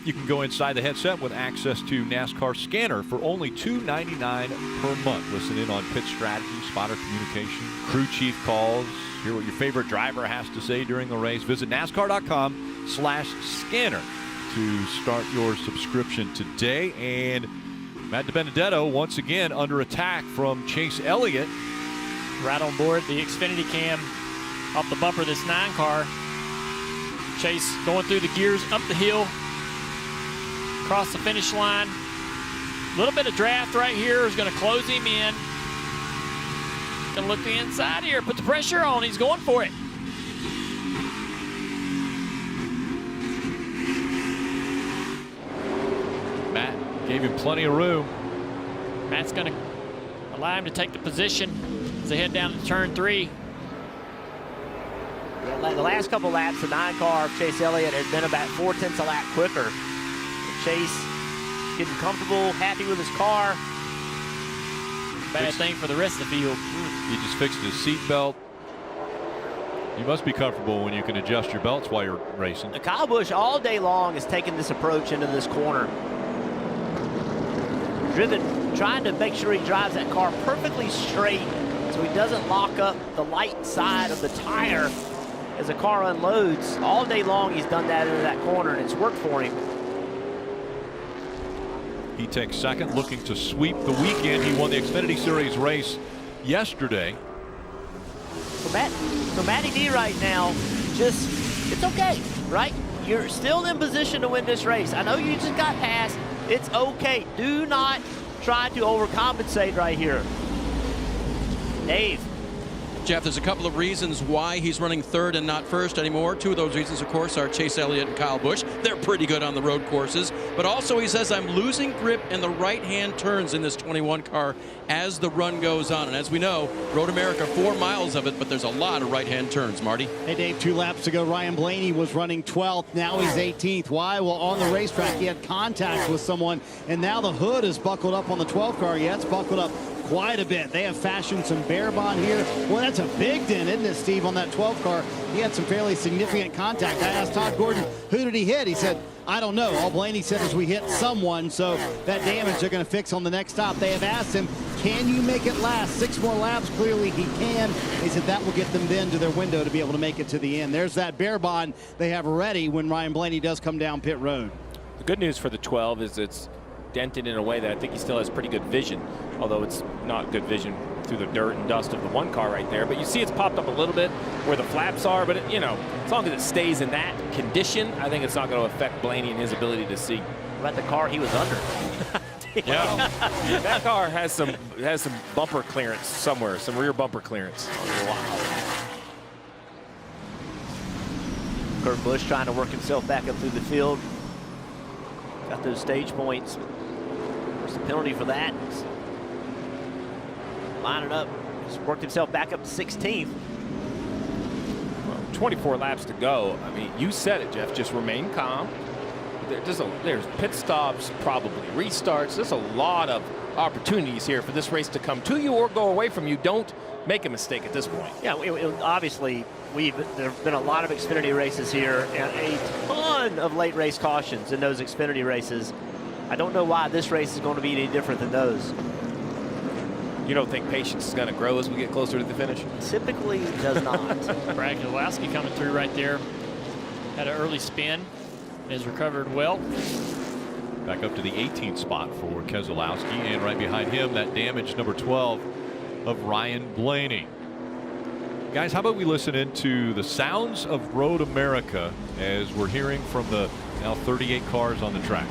You can go inside the headset with access to NASCAR Scanner for only $2.99 per month. Listen in on pit strategy, spotter communication, crew chief calls, hear what your favorite driver has to say during the race. Visit NASCAR.com/scanner to start your subscription today. And Matt DiBenedetto once again under attack from Chase Elliott. Right on board the Xfinity cam off the bumper of this 9 car. Chase going through the gears up the hill, across the finish line. A little bit of draft right here is going to close him in. Going to look the inside here, put the pressure on. He's going for it. Matt gave him plenty of room. Matt's going to allow him to take the position as they head down to turn 3. Yeah, the last couple laps, the 9 car of Chase Elliott has been about 4/10 a lap quicker. Chase getting comfortable, happy with his car. Bad thing for the rest of the field. He just fixed his seat belt. You must be comfortable when you can adjust your belts while you're racing. Kyle Busch all day long has taken this approach into this corner. Trying to make sure he drives that car perfectly straight so he doesn't lock up the light side of the tire as the car unloads. All day long he's done that into that corner, and it's worked for him. He takes second, looking to sweep the weekend. He won the Xfinity Series race yesterday. So Matty D right now, it's okay, right? You're still in position to win this race. I know you just got passed. It's okay. Do not try to overcompensate right here. Dave. Jeff, there's a couple of reasons why he's running third and not first anymore. 2 of those reasons, of course, are Chase Elliott and Kyle Busch. They're pretty good on the road courses. But also, he says, I'm losing grip in the right-hand turns in this 21 car as the run goes on. And as we know, Road America, 4 miles of it, but there's a lot of right-hand turns, Marty. Hey, Dave, 2 laps ago, Ryan Blaney was running 12th. Now he's 18th. Why? Well, on the racetrack, he had contact with someone, and now the hood is buckled up on the 12 car. Yeah, it's buckled up quite a bit. They have fashioned some bare bond here. Well, that's a big dent, isn't it, Steve, on that 12 car? He had some fairly significant contact. I asked Todd Gordon, who did he hit? He said, I don't know. All Blaney said is we hit someone, so that damage they're going to fix on the next stop. They have asked him, can you make it last 6 more laps? Clearly he can. He said that will get them then to their window to be able to make it to the end. There's that bare bond they have ready when Ryan Blaney does come down pit road. The good news for the 12 is it's dented in a way that I think he still has pretty good vision, although it's not good vision through the dirt and dust of the 1 car right there. But you see it's popped up a little bit where the flaps are, but you know, as long as it stays in that condition, I think it's not going to affect Blaney and his ability to see. About the car he was under. Yeah, that car has some bumper clearance somewhere, some rear bumper clearance. Wow. Kurt Busch trying to work himself back up through the field. Got those stage points. There's a penalty for that. Lining up. He's worked himself back up to 16th. Well, 24 laps to go. I mean, you said it, Jeff. Just remain calm. There's pit stops, probably restarts. There's a lot of opportunities here for this race to come to you or go away from you. Don't make a mistake at this point. Yeah, obviously, there have been a lot of Xfinity races here and a ton of late race cautions in those Xfinity races. I don't know why this race is going to be any different than those. You don't think patience is going to grow as we get closer to the finish? Typically does not. Brad Keselowski coming through right there. Had an early spin. Has recovered well. Back up to the 18th spot for Keselowski, and right behind him, that damaged number 12 of Ryan Blaney. Guys, how about we listen into the sounds of Road America as we're hearing from the now 38 cars on the track.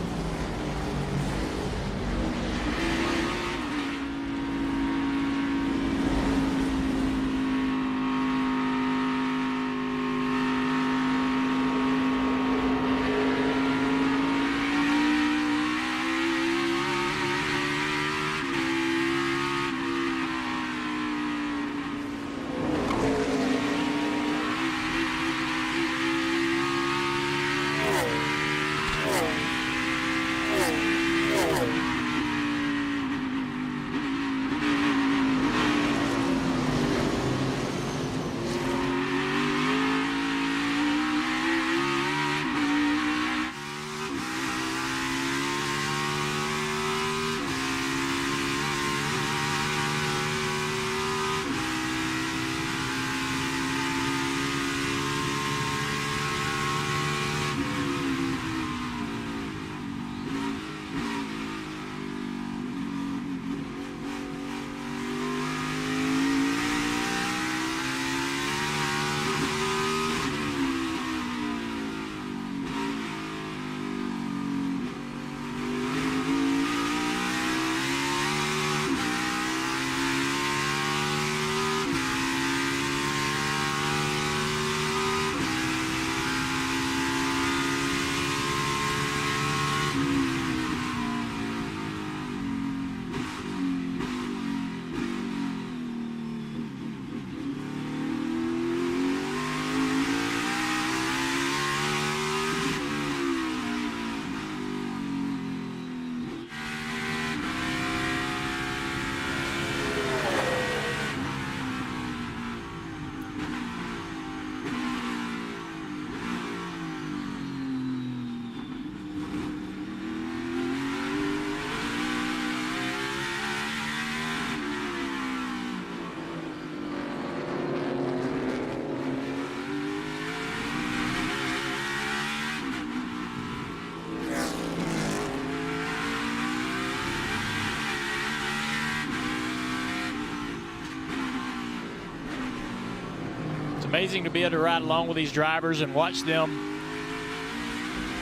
Amazing to be able to ride along with these drivers and watch them,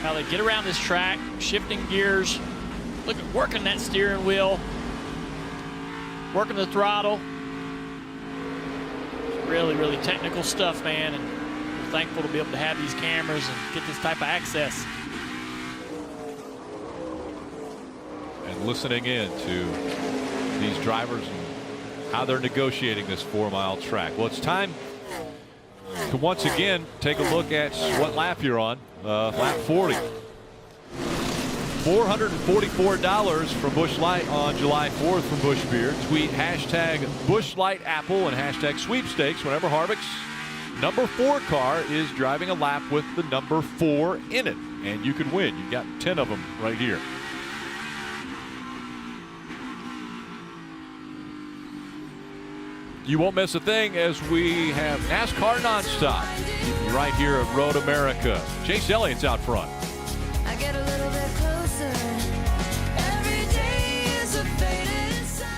how they get around this track, shifting gears, look at working that steering wheel, working the throttle. Really, really technical stuff, man, and we're thankful to be able to have these cameras and get this type of access. And listening in to these drivers and how they're negotiating this 4-mile track. Well, it's time to once again take a look at what lap you're on. Lap 40. $444 from Busch Light on July 4th from Busch Beer. Tweet hashtag Busch Light Apple and hashtag sweepstakes whenever Harvick's number 4 car is driving a lap with the number 4 in it. And you could win. You've got 10 of them right here. You won't miss a thing as we have NASCAR nonstop right here at Road America. Chase Elliott's out front. I get a little bit closer. Every day is a faded sign.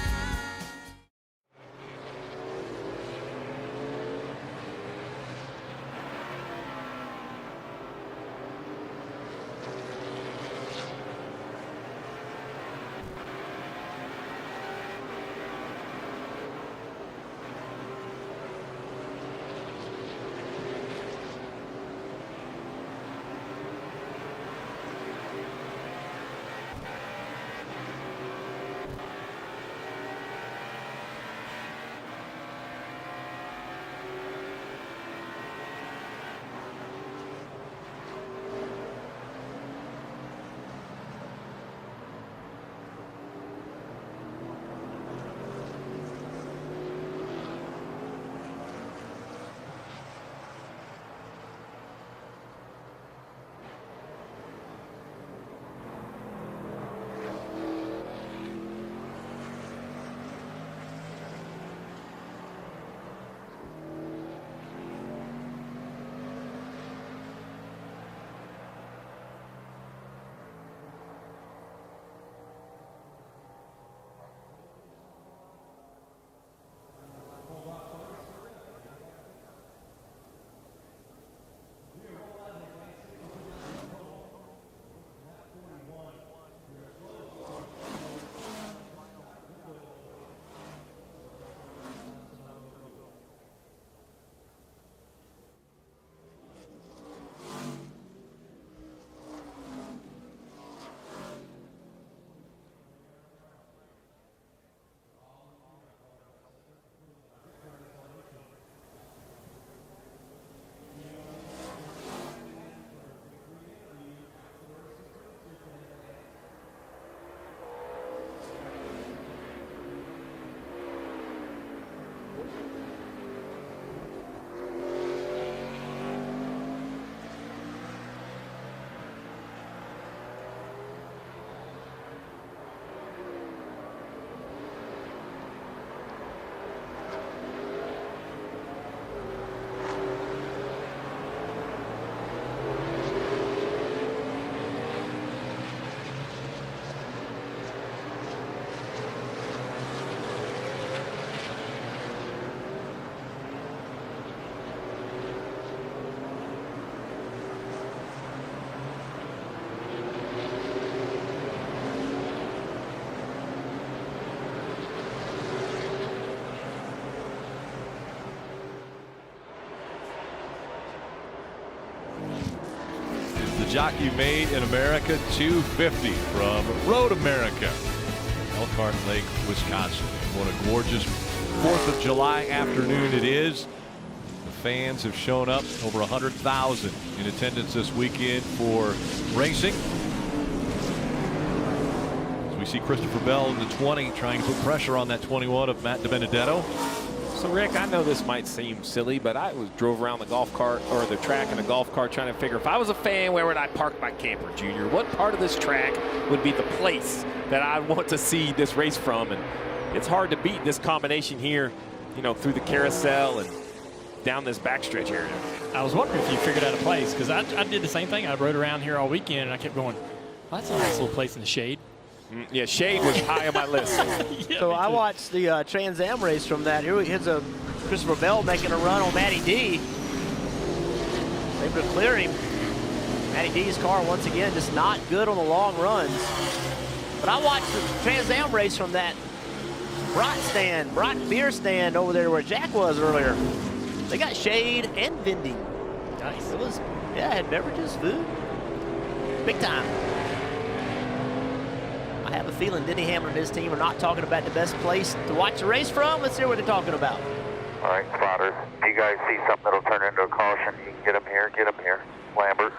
Jockey Made in America 250 from Road America, Elkhart Lake, Wisconsin. What a gorgeous 4th of July afternoon it is. The fans have shown up, over 100,000 in attendance this weekend for racing. As we see Christopher Bell in the 20 trying to put pressure on that 21 of Matt DiBenedetto. So Rick, I know this might seem silly, but I drove around the golf cart or the track in a golf cart trying to figure if I was a fan, where would I park my camper, Junior? What part of this track would be the place that I want to see this race from? And it's hard to beat this combination here, you know, through the carousel and down this backstretch area. I was wondering if you figured out a place, because I did the same thing. I rode around here all weekend and I kept going, well, that's a nice little place in the shade. Yeah, shade was high on my list. Yeah, so I watched the Trans Am race from that. Here's a Christopher Bell making a run on Matty D. able to clear him. Matty D's car, once again, just not good on the long runs. But I watched the Trans Am race from that Brat beer stand over there where Jack was earlier. They got shade and vending. Nice. It was, yeah, had beverages, food. Big time. I have a feeling Denny Hamlin and his team are not talking about the best place to watch the race from. Let's hear what they're talking about. All right, spotters, if you guys see something that'll turn into a caution, you can get them here, Lambert,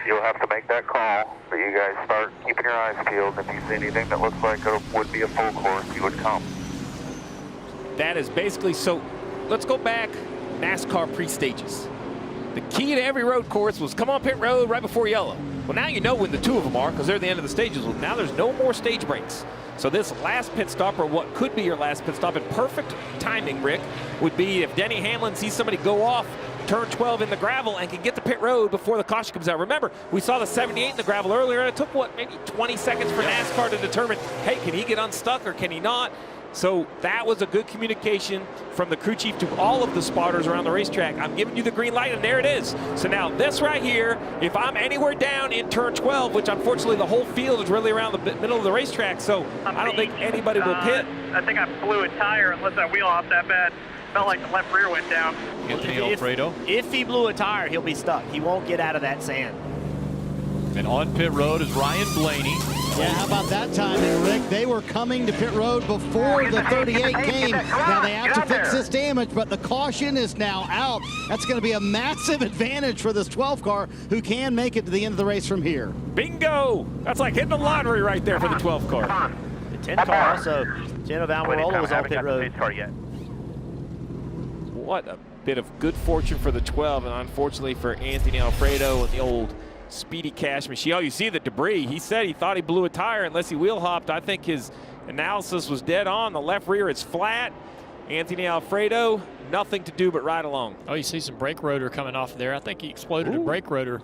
you'll have to make that call, but you guys start keeping your eyes peeled. If you see anything that looks like it would be a full course, you would come. That is basically, so let's go back NASCAR pre-stages. The key to every road course was come on pit road right before yellow. Well, now you know when the two of them are because they're the end of the stages. Well, now there's no more stage breaks. So this last pit stop, or what could be your last pit stop, in perfect timing, Rick, would be if Denny Hamlin sees somebody go off turn 12 in the gravel and can get to pit road before the caution comes out. Remember, we saw the 78 in the gravel earlier, and it took, what, maybe 20 seconds for NASCAR to determine, hey, can he get unstuck or can he not? So that was a good communication from the crew chief to all of the spotters around the racetrack. I'm giving you the green light, and there it is. So now this right here, if I'm anywhere down in turn 12, which unfortunately the whole field is really around the middle of the racetrack, so I don't think anybody will pit. I think I blew a tire and let that wheel off that bad. Felt like the left rear went down. Anthony Alfredo. If he blew a tire, he'll be stuck. He won't get out of that sand. And on pit road is Ryan Blaney. Yeah, how about that timing, Rick? They were coming to pit road before the 38 came. Now they have to fix this damage, but the caution is now out. That's going to be a massive advantage for this 12 car who can make it to the end of the race from here. Bingo! That's like hitting the lottery right there for the 12 car. The 10 car also, Jenna Valmarola was on pit road. What a bit of good fortune for the 12, and unfortunately for Anthony Alfredo and the old Speedy Cash machine. Oh, you see the debris. He said he thought he blew a tire unless he wheel hopped. I think his analysis was dead on. The left rear is flat. Anthony Alfredo, nothing to do but ride along. Oh, you see some brake rotor coming off there. I think he exploded a brake rotor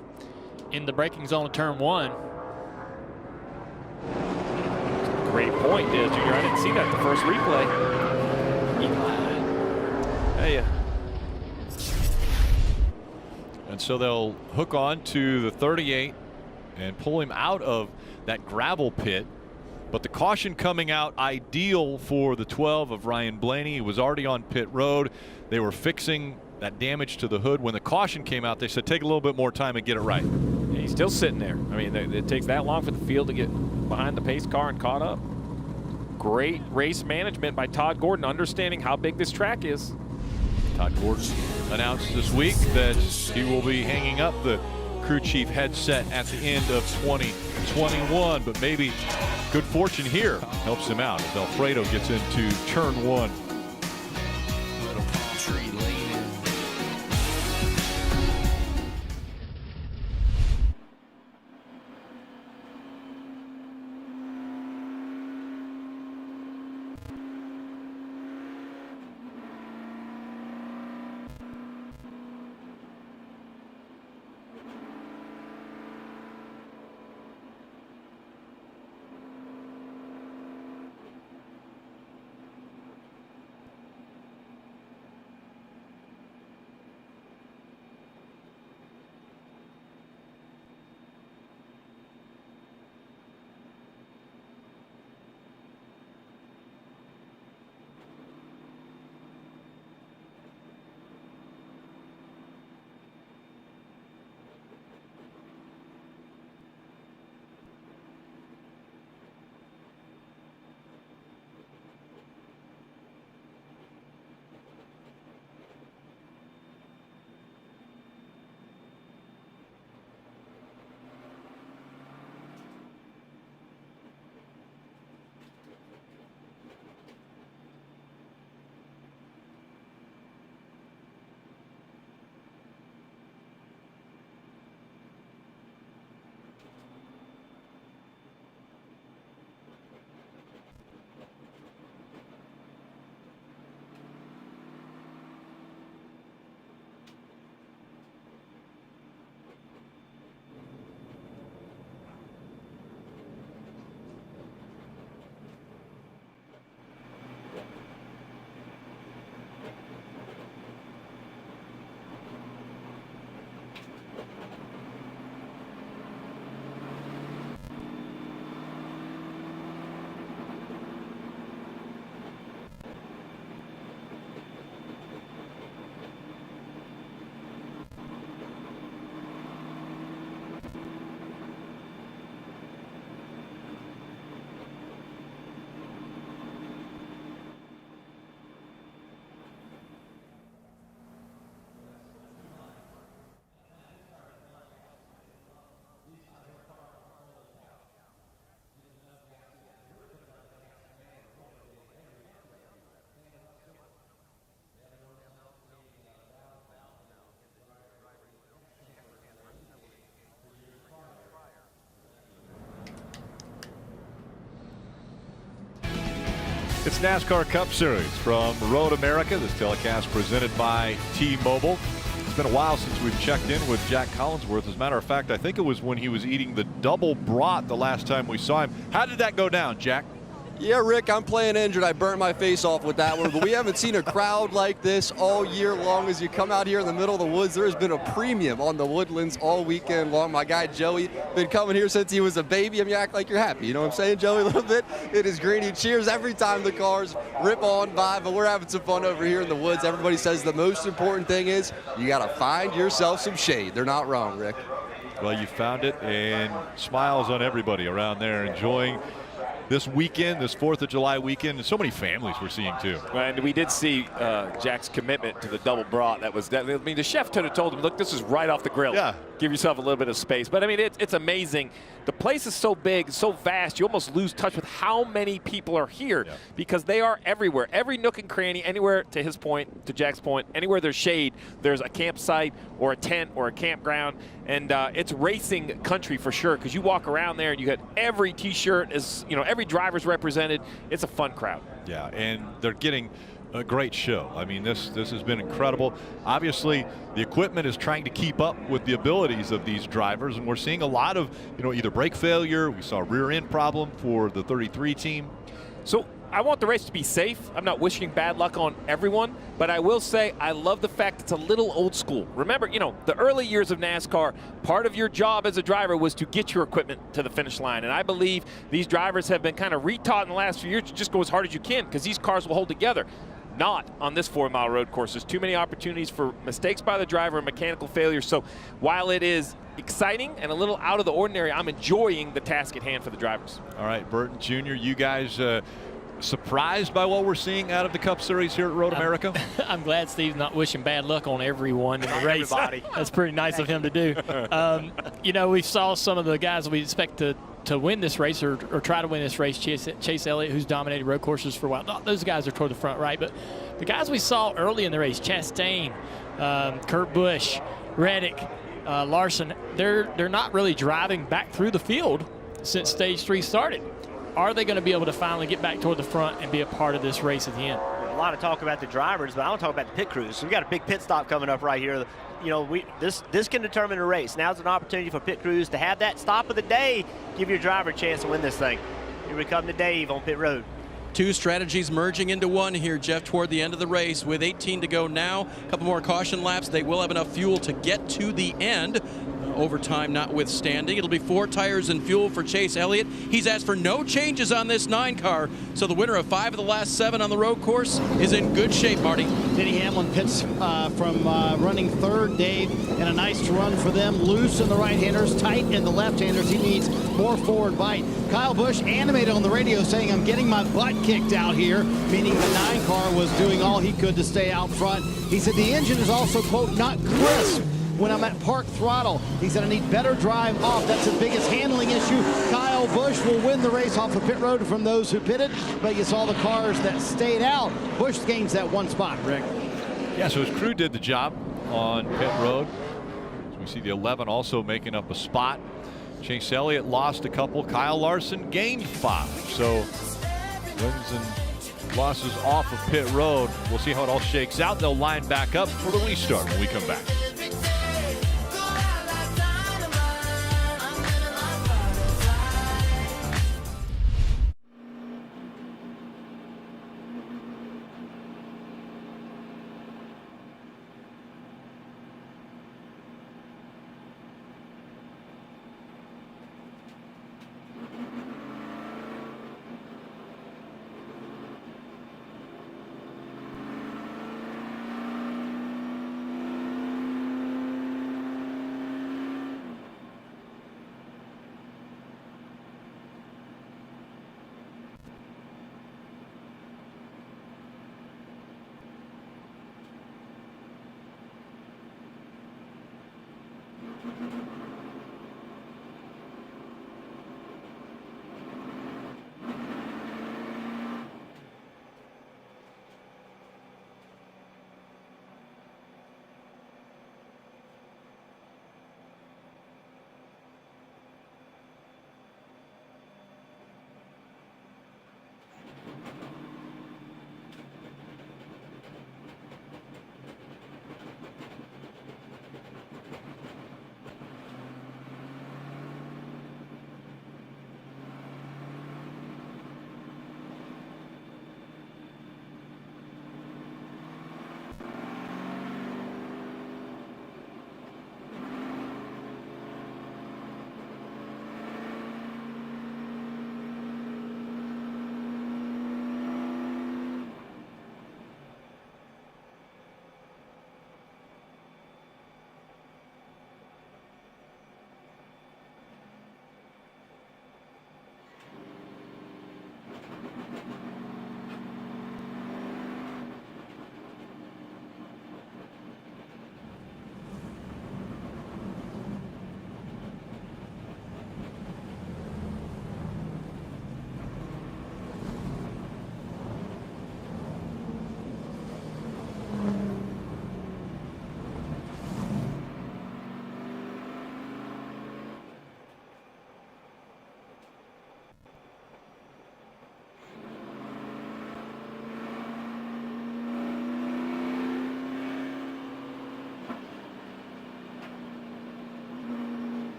in the braking zone of turn 1. Great point, Junior. I didn't see that the first replay. Hey. And so they'll hook on to the 38 and pull him out of that gravel pit. But the caution coming out ideal for the 12 of Ryan Blaney. He was already on pit road. They were fixing that damage to the hood. When the caution came out, they said take a little bit more time and get it right. And he's still sitting there. I mean, it takes that long for the field to get behind the pace car and caught up. Great race management by Todd Gordon, understanding how big this track is. Todd Gordon announced this week that he will be hanging up the crew chief headset at the end of 2021, but maybe good fortune here helps him out as Alfredo gets into turn 1. It's NASCAR Cup Series from Road America. This telecast presented by T-Mobile. It's been a while since we've checked in with Jack Collinsworth. As a matter of fact, I think it was when he was eating the double brat the last time we saw him. How did that go down, Jack? Yeah, Rick, I'm playing injured. I burnt my face off with that one, but we haven't seen a crowd like this all year long. As you come out here in the middle of the woods, there has been a premium on the woodlands all weekend long. My guy Joey been coming here since he was a baby. I mean, you act like you're happy. You know what I'm saying, Joey, a little bit? It is green. He cheers every time the cars rip on by, but we're having some fun over here in the woods. Everybody says the most important thing is you got to find yourself some shade. They're not wrong, Rick. Well, you found it, and smiles on everybody around there enjoying this weekend, this 4th of July weekend, and so many families we're seeing too. And we did see Jack's commitment to the double brat. I mean, the chef could have told him, look, this is right off the grill. Yeah. Give yourself a little bit of space. But I mean, it's amazing. The place is so big, so vast, you almost lose touch with how many people are here because they are everywhere. Every nook and cranny, anywhere, to his point, to Jack's point, anywhere there's shade, there's a campsite or a tent or a campground. And it's racing country for sure, because you walk around there and you got every T-shirt, every driver's represented. It's a fun crowd. Yeah, and they're getting a great show. I mean, this has been incredible. Obviously, the equipment is trying to keep up with the abilities of these drivers, and we're seeing a lot of, either brake failure. We saw a rear end problem for the 33 team. So I want the race to be safe. I'm not wishing bad luck on everyone, but I will say I love the fact it's a little old school. Remember, the early years of NASCAR, part of your job as a driver was to get your equipment to the finish line. And I believe these drivers have been kind of retaught in the last few years to just go as hard as you can, because these cars will hold together. Not on this 4-mile road course. There's too many opportunities for mistakes by the driver and mechanical failure. So while it is exciting and a little out of the ordinary, I'm enjoying the task at hand for the drivers. All right, Burton Jr., you guys surprised by what we're seeing out of the Cup Series here at Road America? I'm glad Steve's not wishing bad luck on everyone in the race. That's pretty nice of him to do. We saw some of the guys we expect to win this race or try to win this race. Chase Elliott, who's dominated road courses for a while. Those guys are toward the front, right? But the guys we saw early in the race, Chastain, Kurt Busch, Reddick, Larson, they're not really driving back through the field since Stage 3 started. Are they going to be able to finally get back toward the front and be a part of this race at the end? A lot of talk about the drivers, but I want to talk about the pit crews. So we got a big pit stop coming up right here. This can determine the race. Now's an opportunity for pit crews to have that stop of the day, give your driver a chance to win this thing. Here we come to Dave on pit road. Two strategies merging into one here, Jeff, toward the end of the race. With 18 to go now, a couple more caution laps. They will have enough fuel to get to the end. Overtime notwithstanding. It'll be 4 tires and fuel for Chase Elliott. He's asked for no changes on this 9 car, so the winner of 5 of the last 7 on the road course is in good shape, Marty. Denny Hamlin pits from running 3rd, Dave, and a nice run for them. Loose in the right-handers, tight in the left-handers. He needs more forward bite. Kyle Busch animated on the radio saying, "I'm getting my butt kicked out here," meaning the 9 car was doing all he could to stay out front. He said the engine is also, quote, "not crisp when I'm at park throttle." He said, "I need better drive off." That's the biggest handling issue. Kyle Busch will win the race off the pit road from those who pitted, but you saw the cars that stayed out. Busch gains that 1 spot, Rick. Yeah, so his crew did the job on pit road. So we see the 11 also making up a spot. Chase Elliott lost a couple. Kyle Larson gained 5. So wins and losses off of pit road. We'll see how it all shakes out. They'll line back up for the restart when we come back.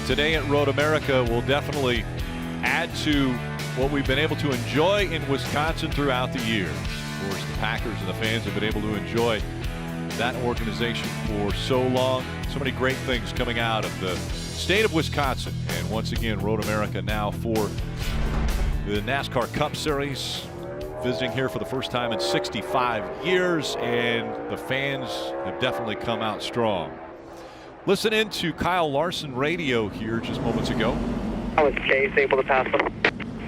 today at Road America will definitely add to what we've been able to enjoy in Wisconsin throughout the year. Of course, the Packers and the fans have been able to enjoy that organization for so long. So many great things coming out of the state of Wisconsin. And once again, Road America now for the NASCAR Cup Series, visiting here for the first time in 65 years, and the fans have definitely come out strong. Listen in to Kyle Larson radio here just moments ago. How was Chase able to pass them?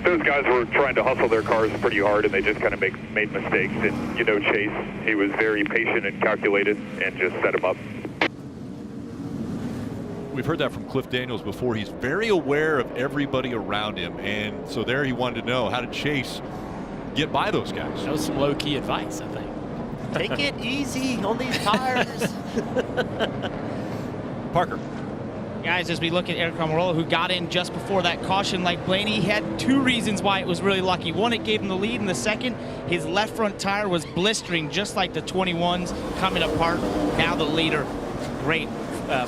Those guys were trying to hustle their cars pretty hard, and they just kind of made mistakes. And you know, Chase, he was very patient and calculated, and just set him up. We've heard that from Cliff Daniels before. He's very aware of everybody around him, and so there he wanted to know, how did Chase get by those guys? That was some low-key advice, I think. Take it easy on these tires. Parker. Guys, as we look at Aric Almirola, who got in just before that caution like Blaney, he had two reasons why it was really lucky. One, it gave him the lead, and the second, his left front tire was blistering just like the 21s coming apart. Now the leader. Great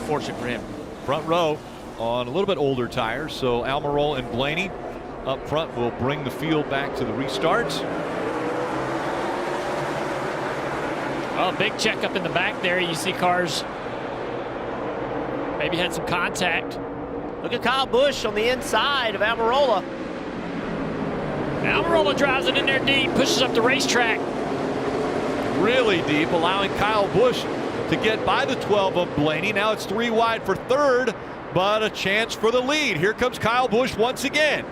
fortune for him. Front row on a little bit older tires, so Almirola and Blaney up front will bring the field back to the restart. Oh, big check up in the back there. You see cars maybe had some contact. Look at Kyle Busch on the inside of Almirola. Almirola drives it in there deep, pushes up the racetrack. Really deep, allowing Kyle Busch to get by the 12 of Blaney. Now it's 3 wide for third, but a chance for the lead. Here comes Kyle Busch once again.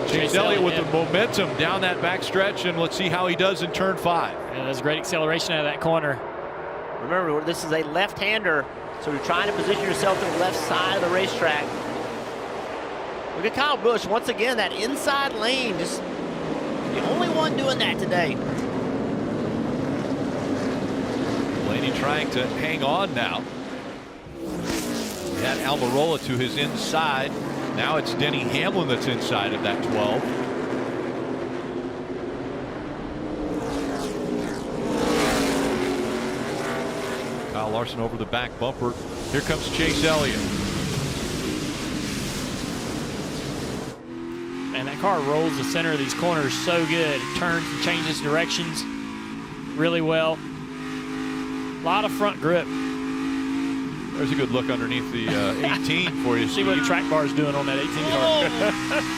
Chase Elliott with the momentum down that back stretch, and let's see how he does in turn 5. Yeah, that's great acceleration out of that corner. Remember, this is a left-hander, so you're trying to position yourself to the left side of the racetrack. Look at Kyle Busch once again, that inside lane, just the only one doing that today. Blaney trying to hang on now. He had Almirola to his inside. Now it's Denny Hamlin that's inside of that 12. Kyle Larson over the back bumper. Here comes Chase Elliott. And that car rolls the center of these corners so good. It turns and changes directions really well. A lot of front grip. There's a good look underneath the 18 for you. See what the track bar is doing on that 18 car.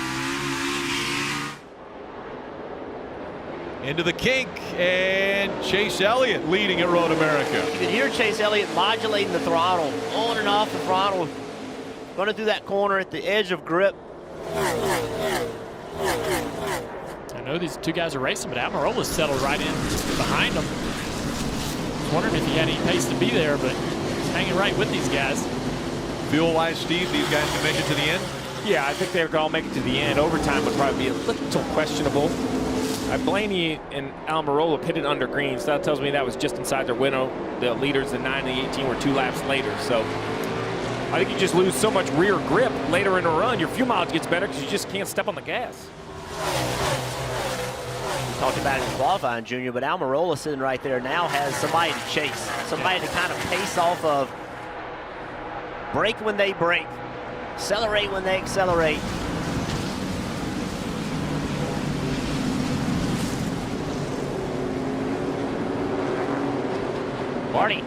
Into the kink, and Chase Elliott leading at Road America. You can hear Chase Elliott modulating the throttle, on and off the throttle. Going through that corner at the edge of grip. I know these two guys are racing, but Almirola's settled right in behind them. Wondering if he had any pace to be there, but he's hanging right with these guys. Fuel-wise, Steve, these guys can make it to the end? Yeah, I think they're going to all make it to the end. Overtime would probably be a little questionable. Blaney and Almirola pitted under green, so that tells me that was just inside their window. The leaders, the 9 and the 18, were 2 laps later. So I think you just lose so much rear grip later in a run. Your fuel mileage gets better because you just can't step on the gas. We talked about it in qualifying, Junior, but Almirola sitting right there now has somebody to chase, somebody to kind of pace off of. Brake when they brake, accelerate when they accelerate. Marty.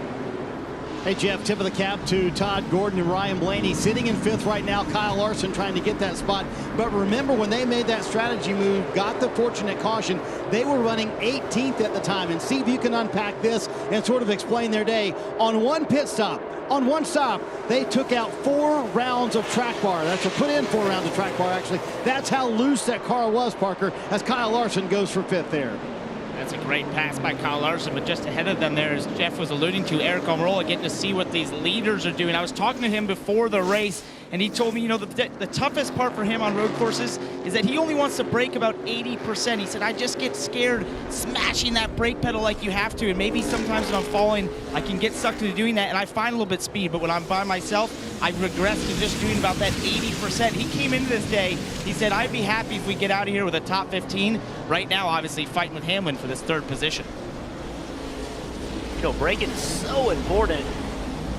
Hey, Jeff, tip of the cap to Todd Gordon and Ryan Blaney. Sitting in 5th right now, Kyle Larson trying to get that spot. But remember, when they made that strategy move, got the fortunate caution, they were running 18th at the time. And see if you can unpack this and sort of explain their day. On one pit stop, on one stop, they took out 4 rounds of track bar. That's what put in 4 rounds of track bar, actually. That's how loose that car was, Parker, as Kyle Larson goes for 5th there. That's a great pass by Kyle Larson, but just ahead of them there, as Jeff was alluding to, Aric Almirola getting to see what these leaders are doing. I was talking to him before the race, and he told me, you know, the toughest part for him on road courses is that he only wants to brake about 80%. He said, I just get scared smashing that brake pedal like you have to, and maybe sometimes when I'm falling, I can get sucked into doing that, and I find a little bit of speed, but when I'm by myself, I regress to just doing about that 80%. He came into this day, he said, I'd be happy if we get out of here with a top 15. Right now, obviously, fighting with Hamlin for this 3rd position. You know, braking is so important.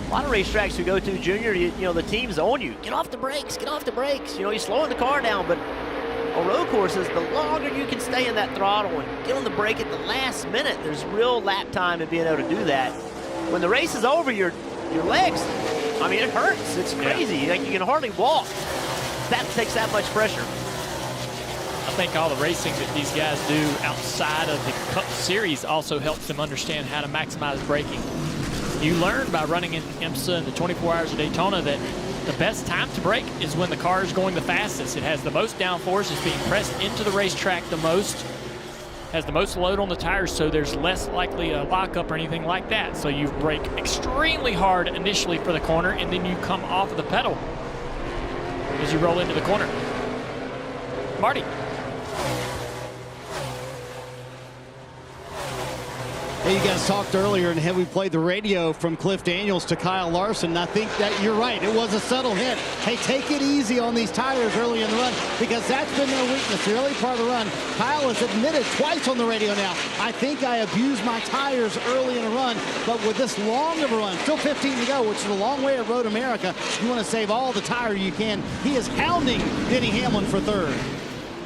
A lot of racetracks we go to, Junior, you know, the teams own you. Get off the brakes, get off the brakes. You know, you're slowing the car down, but on road courses, the longer you can stay in that throttle and get on the brake at the last minute, there's real lap time in being able to do that. When the race is over, your legs, I mean, it hurts. It's crazy. Like, you can hardly walk. That takes that much pressure. I think all the racing that these guys do outside of the Cup Series also helps them understand how to maximize braking. You learn by running in IMSA and the 24 Hours of Daytona that the best time to brake is when the car is going the fastest. It has the most downforce, it's being pressed into the racetrack the most, has the most load on the tires, so there's less likely a lockup or anything like that. So you brake extremely hard initially for the corner, and then you come off of the pedal as you roll into the corner. Marty. Hey, you guys talked earlier and we played the radio from Cliff Daniels to Kyle Larson. And I think that you're right. It was a subtle hint. Hey, take it easy on these tires early in the run, because that's been their weakness. The early part of the run, Kyle has admitted twice on the radio now, I think I abused my tires early in the run, but with this long of a run, still 15 to go, which is a long way at Road America, you want to save all the tire you can. He is hounding Denny Hamlin for third.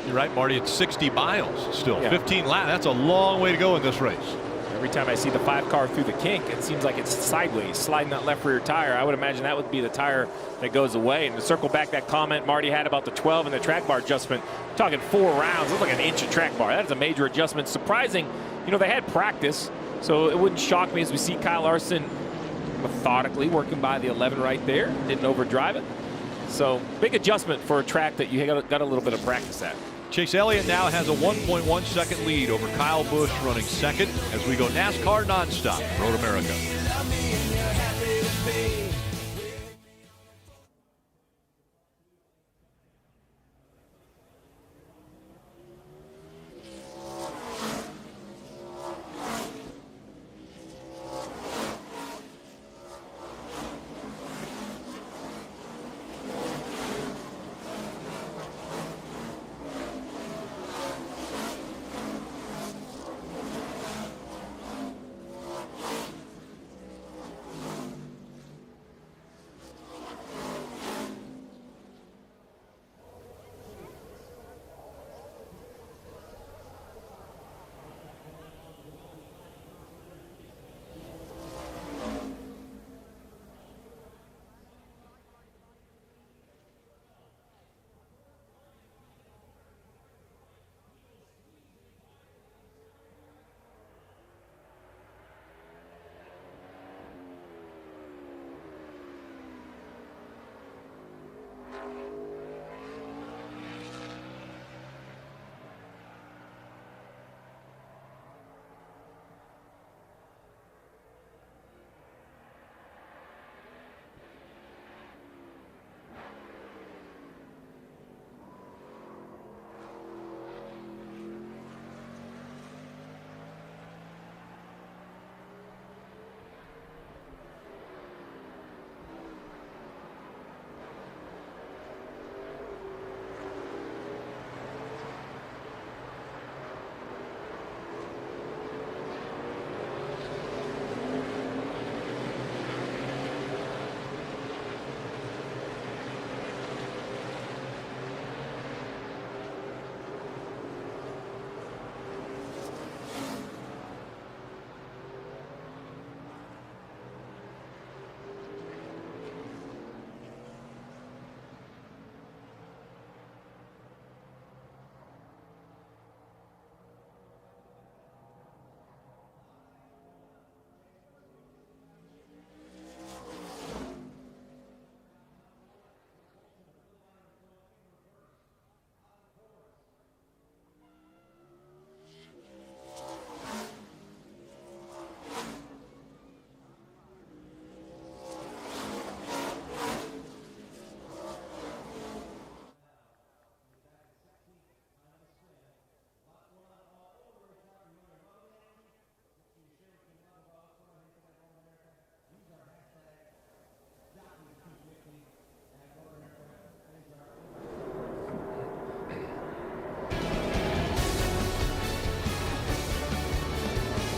You're right, Marty. It's 60 miles still. Yeah. 15 laps. That's a long way to go in this race. Every time I see the 5 car through the kink, it seems like it's sideways, sliding that left rear tire. I would imagine that would be the tire that goes away. And to circle back that comment Marty had about the 12 and the track bar adjustment, talking 4 rounds, looks like an inch of track bar. That's a major adjustment. Surprising, you know, they had practice, so it wouldn't shock me as we see Kyle Larson methodically working by the 11 right there. Didn't overdrive it. So big adjustment for a track that you got a little bit of practice at. Chase Elliott now has a 1.1 second lead over Kyle Busch, running second as we go NASCAR nonstop, Road America.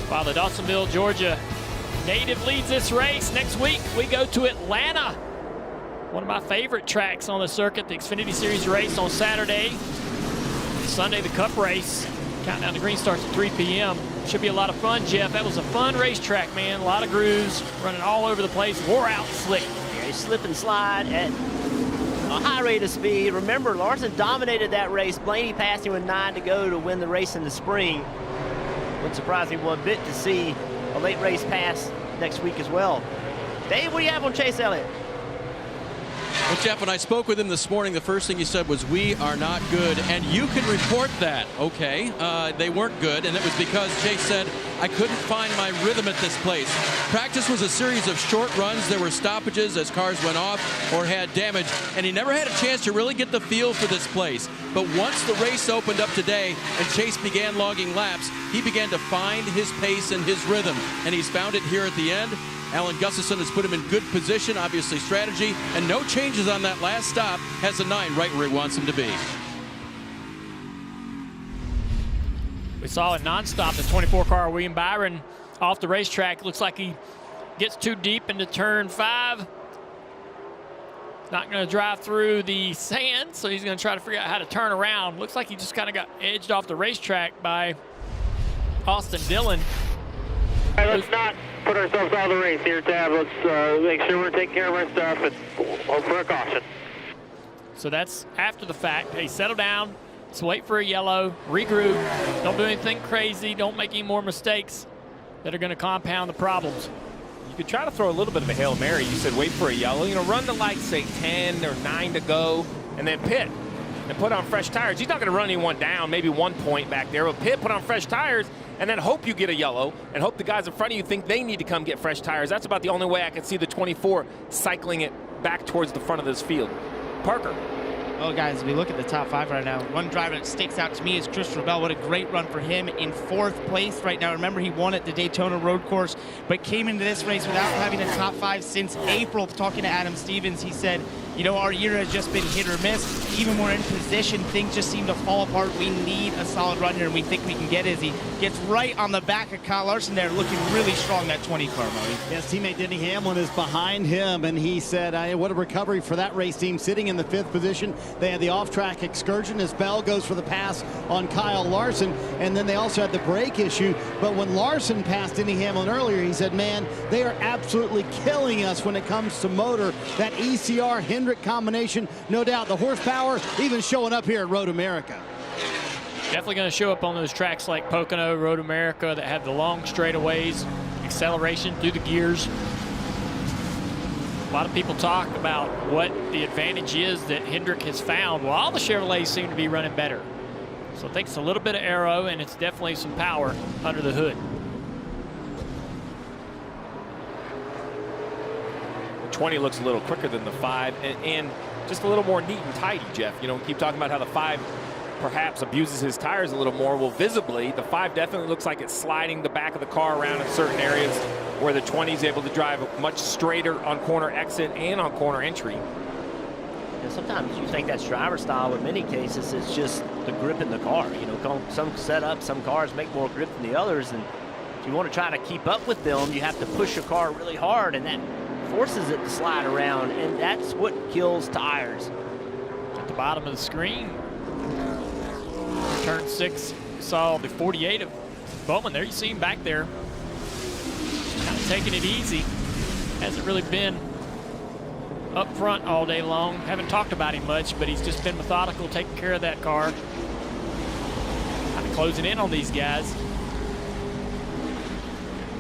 While the Dawsonville, Georgia Native leads this race. Next week, we go to Atlanta. One of my favorite tracks on the circuit, the Xfinity Series race on Saturday. Sunday, the Cup race. Countdown to Green starts at 3 p.m. Should be a lot of fun, Jeff. That was a fun racetrack, man. A lot of grooves, running all over the place, wore out slick. Yeah, slip and slide at a high rate of speed. Remember, Larson dominated that race. Blaney passed him with 9 to go to win the race in the spring. Wouldn't surprise me one bit to see a late race pass next week as well. Dave, what do you have on Chase Elliott? Well, Jeff, when I spoke with him this morning, the first thing he said was, we are not good, and you can report that. Okay, they weren't good, and it was because Chase said, I couldn't find my rhythm at this place. Practice was a series of short runs. There were stoppages as cars went off or had damage, and he never had a chance to really get the feel for this place. But once the race opened up today and Chase began logging laps, he began to find his pace and his rhythm, and he's found it here at the end. Alan Gustafson has put him in good position, obviously strategy, and no changes on that last stop. Has a 9 right where he wants him to be. We saw it nonstop, the 24 car William Byron off the racetrack. Looks like he gets too deep into turn 5. Not going to drive through the sand, so he's going to try to figure out how to turn around. Looks like he just kind of got edged off the racetrack by Austin Dillon. All right, let's not put ourselves out of the race here, Tab. Let's make sure we're taking care of our stuff and hope for a caution. So that's after the fact. Hey, settle down. Let's wait for a yellow. Regroup. Don't do anything crazy. Don't make any more mistakes that are going to compound the problems. You could try to throw a little bit of a Hail Mary. You said wait for a yellow. You know, run to like, say, 10 or 9 to go, and then pit and put on fresh tires. He's not going to run anyone down, maybe 1 point back there. But pit, put on fresh tires, and then hope you get a yellow and hope the guys in front of you think they need to come get fresh tires. That's about the only way I can see the 24 cycling it back towards the front of this field. Parker. Well, guys, if we look at the top 5 right now, one driver that sticks out to me is Christopher Bell. What a great run for him in 4th place right now. Remember, he won at the Daytona Road Course, but came into this race without having a top 5 since April. Talking to Adam Stevens, he said, you know, our year has just been hit or miss. Even when we're in position, things just seem to fall apart. We need a solid run here, and we think we can get it as he gets right on the back of Kyle Larson there, looking really strong, that 20 car, Murray. Yes, teammate Denny Hamlin is behind him, and he said, what a recovery for that race team, sitting in the 5th position. They had the off-track excursion as Bell goes for the pass on Kyle Larson, and then they also had the brake issue. But when Larson passed Denny Hamlin earlier, he said, man, they are absolutely killing us when it comes to motor. That ECR Hendrick combination, no doubt the horsepower even showing up here at Road America. Definitely going to show up on those tracks like Pocono, Road America that have the long straightaways, acceleration through the gears. A lot of people talk about what the advantage is that Hendrick has found. Well, all the Chevrolets seem to be running better. So I think it's a little bit of aero, and it's definitely some power under the hood. 20 looks a little quicker than the 5 and just a little more neat and tidy, Jeff. You know, we keep talking about how the 5 perhaps abuses his tires a little more. Well, visibly, the 5 definitely looks like it's sliding the back of the car around in certain areas where the 20 is able to drive much straighter on corner exit and on corner entry. And sometimes you think that's driver style, but in many cases it's just the grip in the car. You know, some setups, some cars make more grip than the others, and if you want to try to keep up with them, you have to push your car really hard, and that forces it to slide around, and that's what kills tires. At the bottom of the screen, turn 6, saw the 48 of Bowman there. You see him back there, kind of taking it easy. Hasn't really been up front all day long. Haven't talked about him much, but he's just been methodical, taking care of that car. Kind of closing in on these guys.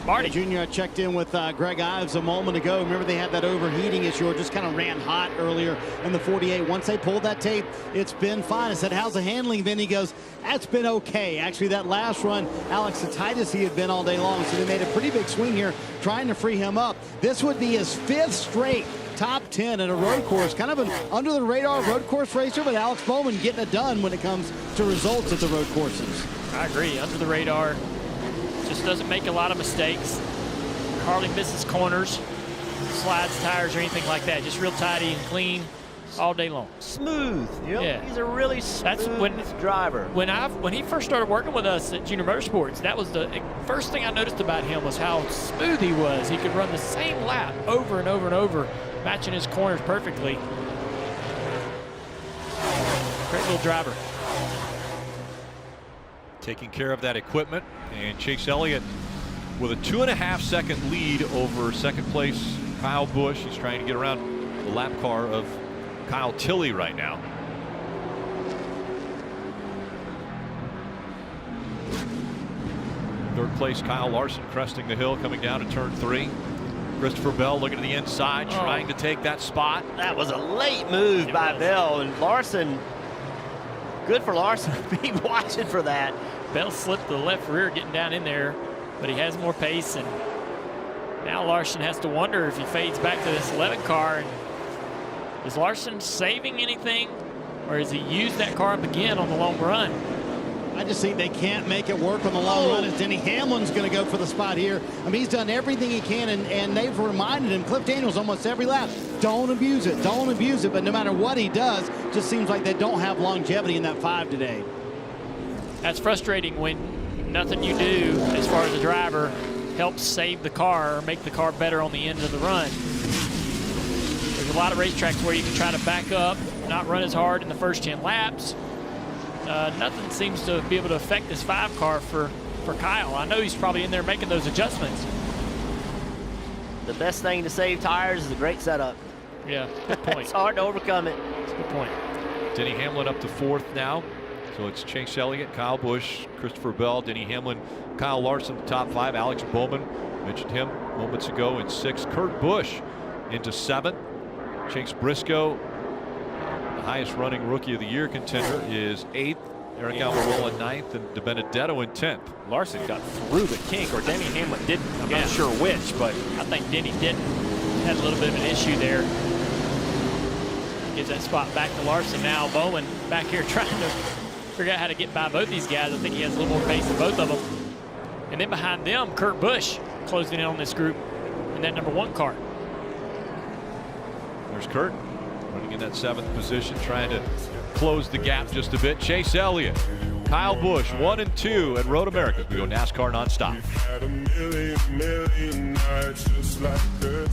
Marty Jr. I checked in with Greg Ives a moment ago. Remember, they had that overheating issue, or just kind of ran hot earlier in the 48. Once they pulled that tape, it's been fine. I said, how's the handling been? He goes, that's been okay. Actually, that last run, Alex, the tightest he had been all day long. So they made a pretty big swing here, trying to free him up. This would be his 5th straight top 10 at a road course. Kind of an under-the-radar road course racer, but Alex Bowman getting it done when it comes to results at the road courses. I agree, under the radar. Just doesn't make a lot of mistakes. Hardly misses corners, slides tires or anything like that. Just real tidy and clean. all day long. Smooth. You know? Yeah. He's a really smooth driver. When he first started working with us at Junior Motorsports, that was the first thing I noticed about him was how smooth he was. He could run the same lap over and over and over, matching his corners perfectly. Great little driver. Taking care of that equipment, and Chase Elliott with a 2.5 second lead over second place Kyle Busch. He's trying to get around the lap car of Kyle Tilley right now. Third place Kyle Larson cresting the hill coming down to turn 3. Christopher Bell looking to the inside, trying to take that spot. That was a late move by Bell, and Larson, good for Larson to be watching for that. Bell slipped to the left rear getting down in there, but he has more pace, and now Larson has to wonder if he fades back to this 11 car. And is Larson saving anything, or has he used that car up again on the long run? I just think they can't make it work on the long run as Denny Hamlin's going to go for the spot here. I mean, he's done everything he can, and they've reminded him, Cliff Daniels almost every lap, don't abuse it, don't abuse it. But no matter what he does, just seems like they don't have longevity in that 5 today. That's frustrating when nothing you do as far as a driver helps save the car or make the car better on the end of the run. There's a lot of racetracks where you can try to back up, not run as hard in the first 10 laps. Nothing seems to be able to affect this 5 car for Kyle. I know he's probably in there making those adjustments. The best thing to save tires is a great setup. Yeah, good point. It's hard to overcome it. That's a good point. Denny Hamlin up to 4th now. So it's Chase Elliott, Kyle Busch, Christopher Bell, Denny Hamlin, Kyle Larson, the top 5. Alex Bowman, mentioned him moments ago, in 6th. Kurt Busch into 7th. Chase Briscoe, the highest running rookie of the year contender, is 8th. Eric Almirola 9th, and DiBenedetto in 10th. Larson got through the kink, or Denny Hamlin didn't. I'm not sure which, but I think Denny didn't. Had a little bit of an issue there. Gives that spot back to Larson now. Bowman back here trying to figure out how to get by both these guys. I think he has a little more pace than both of them. And then behind them, Kurt Busch closing in on this group in that number 1 car. There's Kurt running in that 7th position, trying to close the gap just a bit. Chase Elliott, Kyle Busch, 1 and 2 at Road America. We go NASCAR nonstop. Had a million nights just like this.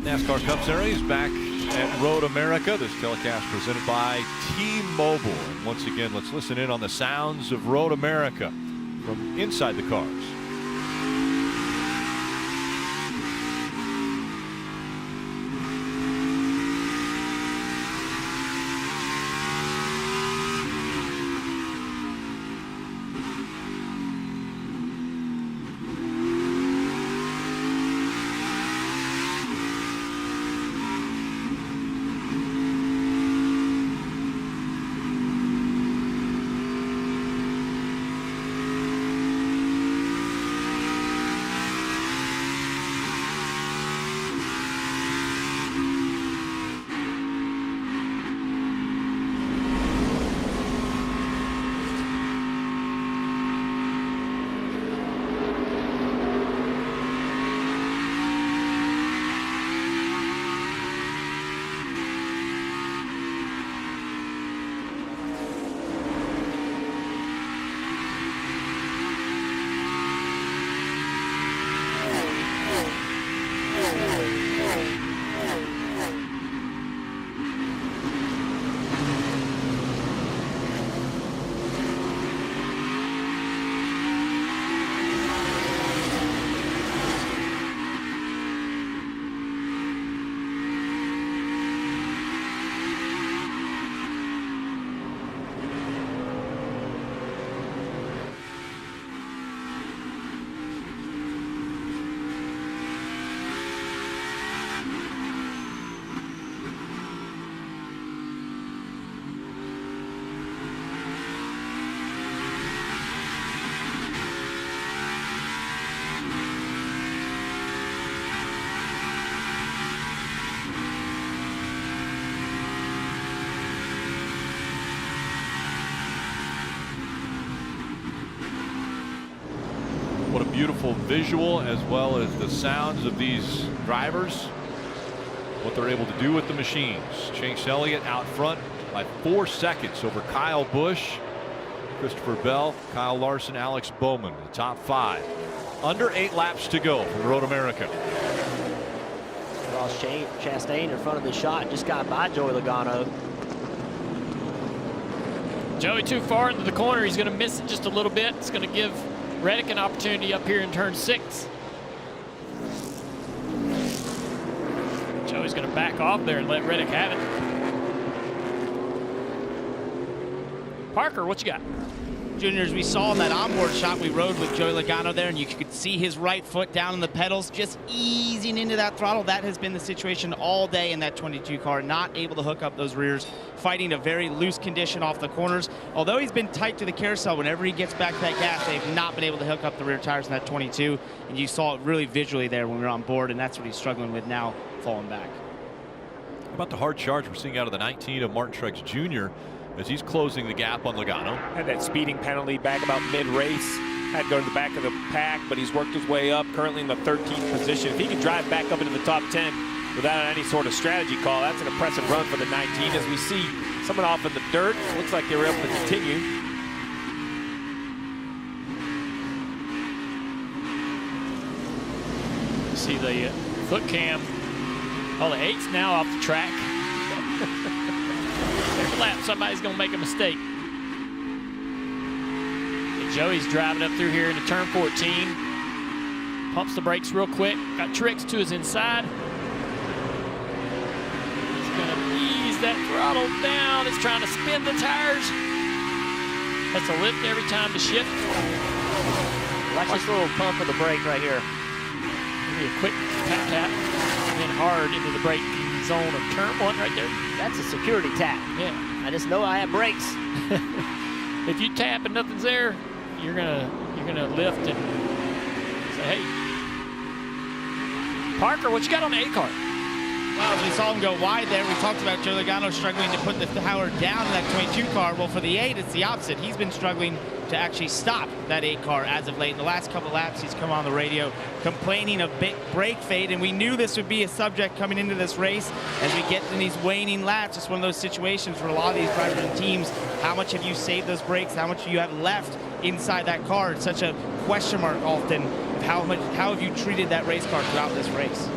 NASCAR Cup Series back at Road America. This telecast presented by T-Mobile. And once again, let's listen in on the sounds of Road America from inside the cars. What a beautiful visual, as well as the sounds of these drivers, what they're able to do with the machines. Chase Elliott out front by 4 seconds over Kyle Busch, Christopher Bell, Kyle Larson, Alex Bowman, the top 5. Under 8 laps to go from Road America. Ross Chastain in front of the shot, just got by Joey Logano. Joey too far into the corner. He's going to miss it just a little bit. It's going to give Reddick an opportunity up here in turn 6. Joey's going to back off there and let Reddick have it. Parker, what you got? Juniors, we saw in that onboard shot we rode with Joey Logano there, and you could see his right foot down on the pedals, just easing into that throttle. That has been the situation all day in that 22 car, not able to hook up those rears, fighting a very loose condition off the corners. Although he's been tight to the carousel, whenever he gets back to that gas, they've not been able to hook up the rear tires in that 22, and you saw it really visually there when we were on board, and that's what he's struggling with now, falling back. How about the hard charge we're seeing out of the 19 of Martin Truex Jr. as he's closing the gap on Logano. Had that speeding penalty back about mid-race. Had to go to the back of the pack, but he's worked his way up, currently in the 13th position. If he can drive back up into the top 10 without any sort of strategy call, that's an impressive run for the 19. As we see someone off in the dirt, looks like they were able to continue. See the foot cam. Oh, the 8's now off the track. Every lap, somebody's going to make a mistake. And Joey's driving up through here into turn 14. Pumps the brakes real quick. Got Truex to his inside. He's going to ease that throttle down. It's trying to spin the tires. That's a lift every time to shift. Watch this little pump of the brake right here. Maybe a quick tap and hard into the brake zone of turn 1 right there. That's a security tap. Yeah. I just know I have brakes. If you tap and nothing's there, you're gonna lift and say, hey. Parker, what you got on the 8 car? Well, as we saw him go wide there, we talked about Joey Logano struggling to put the power down in that 22 car. Well, for the 8, it's the opposite. He's been struggling to actually stop that 8 car as of late. In the last couple laps, he's come on the radio complaining of big brake fade, and we knew this would be a subject coming into this race as we get in these waning laps. It's one of those situations for a lot of these drivers and teams. How much have you saved those brakes? How much do you have left inside that car? It's such a question mark often of how have you treated that race car throughout this race.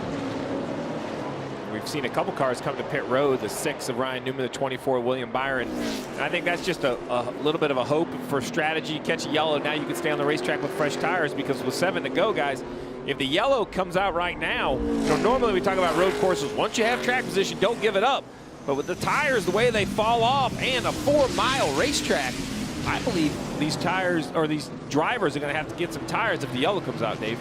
We've seen a couple cars come to pit road, the 6 of Ryan Newman, the 24 William Byron. And I think that's just a little bit of a hope for strategy. Catch a yellow, now you can stay on the racetrack with fresh tires, because with 7 to go, guys, if the yellow comes out right now, normally we talk about road courses, once you have track position, don't give it up. But with the tires, the way they fall off, and a 4-mile racetrack, I believe these tires, or these drivers, are going to have to get some tires if the yellow comes out, Dave.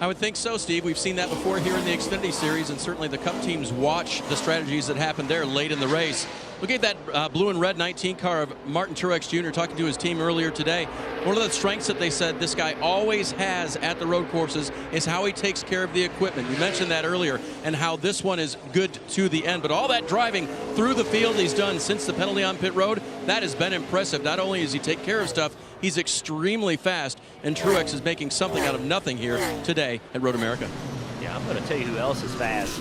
I would think so, Steve. We've seen that before here in the Xfinity Series, and certainly the Cup teams watch the strategies that happen there late in the race. Look at that blue and red 19 car of Martin Truex Jr. talking to his team earlier today. One of the strengths that they said this guy always has at the road courses is how he takes care of the equipment. You mentioned that earlier, and how this one is good to the end. But all that driving through the field he's done since the penalty on pit road, that has been impressive. Not only does he take care of stuff, he's extremely fast, and Truex is making something out of nothing here today at Road America. Yeah, I'm going to tell you who else is fast.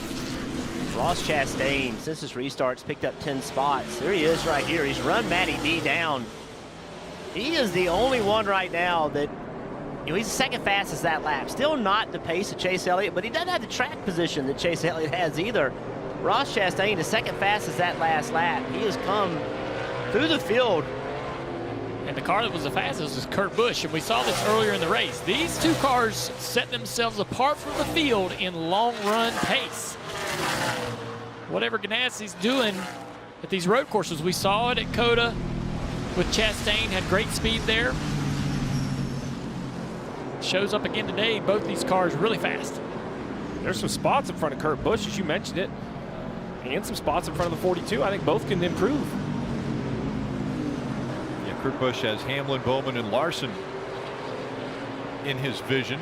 Ross Chastain, since his restarts, picked up 10 spots. There he is right here. He's run Matty D down. He is the only one right now that, he's the second fastest that lap. Still not the pace of Chase Elliott, but he doesn't have the track position that Chase Elliott has either. Ross Chastain, the second fastest that last lap. He has come through the field. And the car that was the fastest was Kurt Busch, and we saw this earlier in the race. These two cars set themselves apart from the field in long-run pace. Whatever Ganassi's doing at these road courses, we saw it at Coda with Chastain, had great speed there. Shows up again today, both these cars really fast. There's some spots in front of Kurt Busch, as you mentioned it, and some spots in front of the 42. I think both can improve. Yeah, Kurt Busch has Hamlin, Bowman, and Larson in his vision.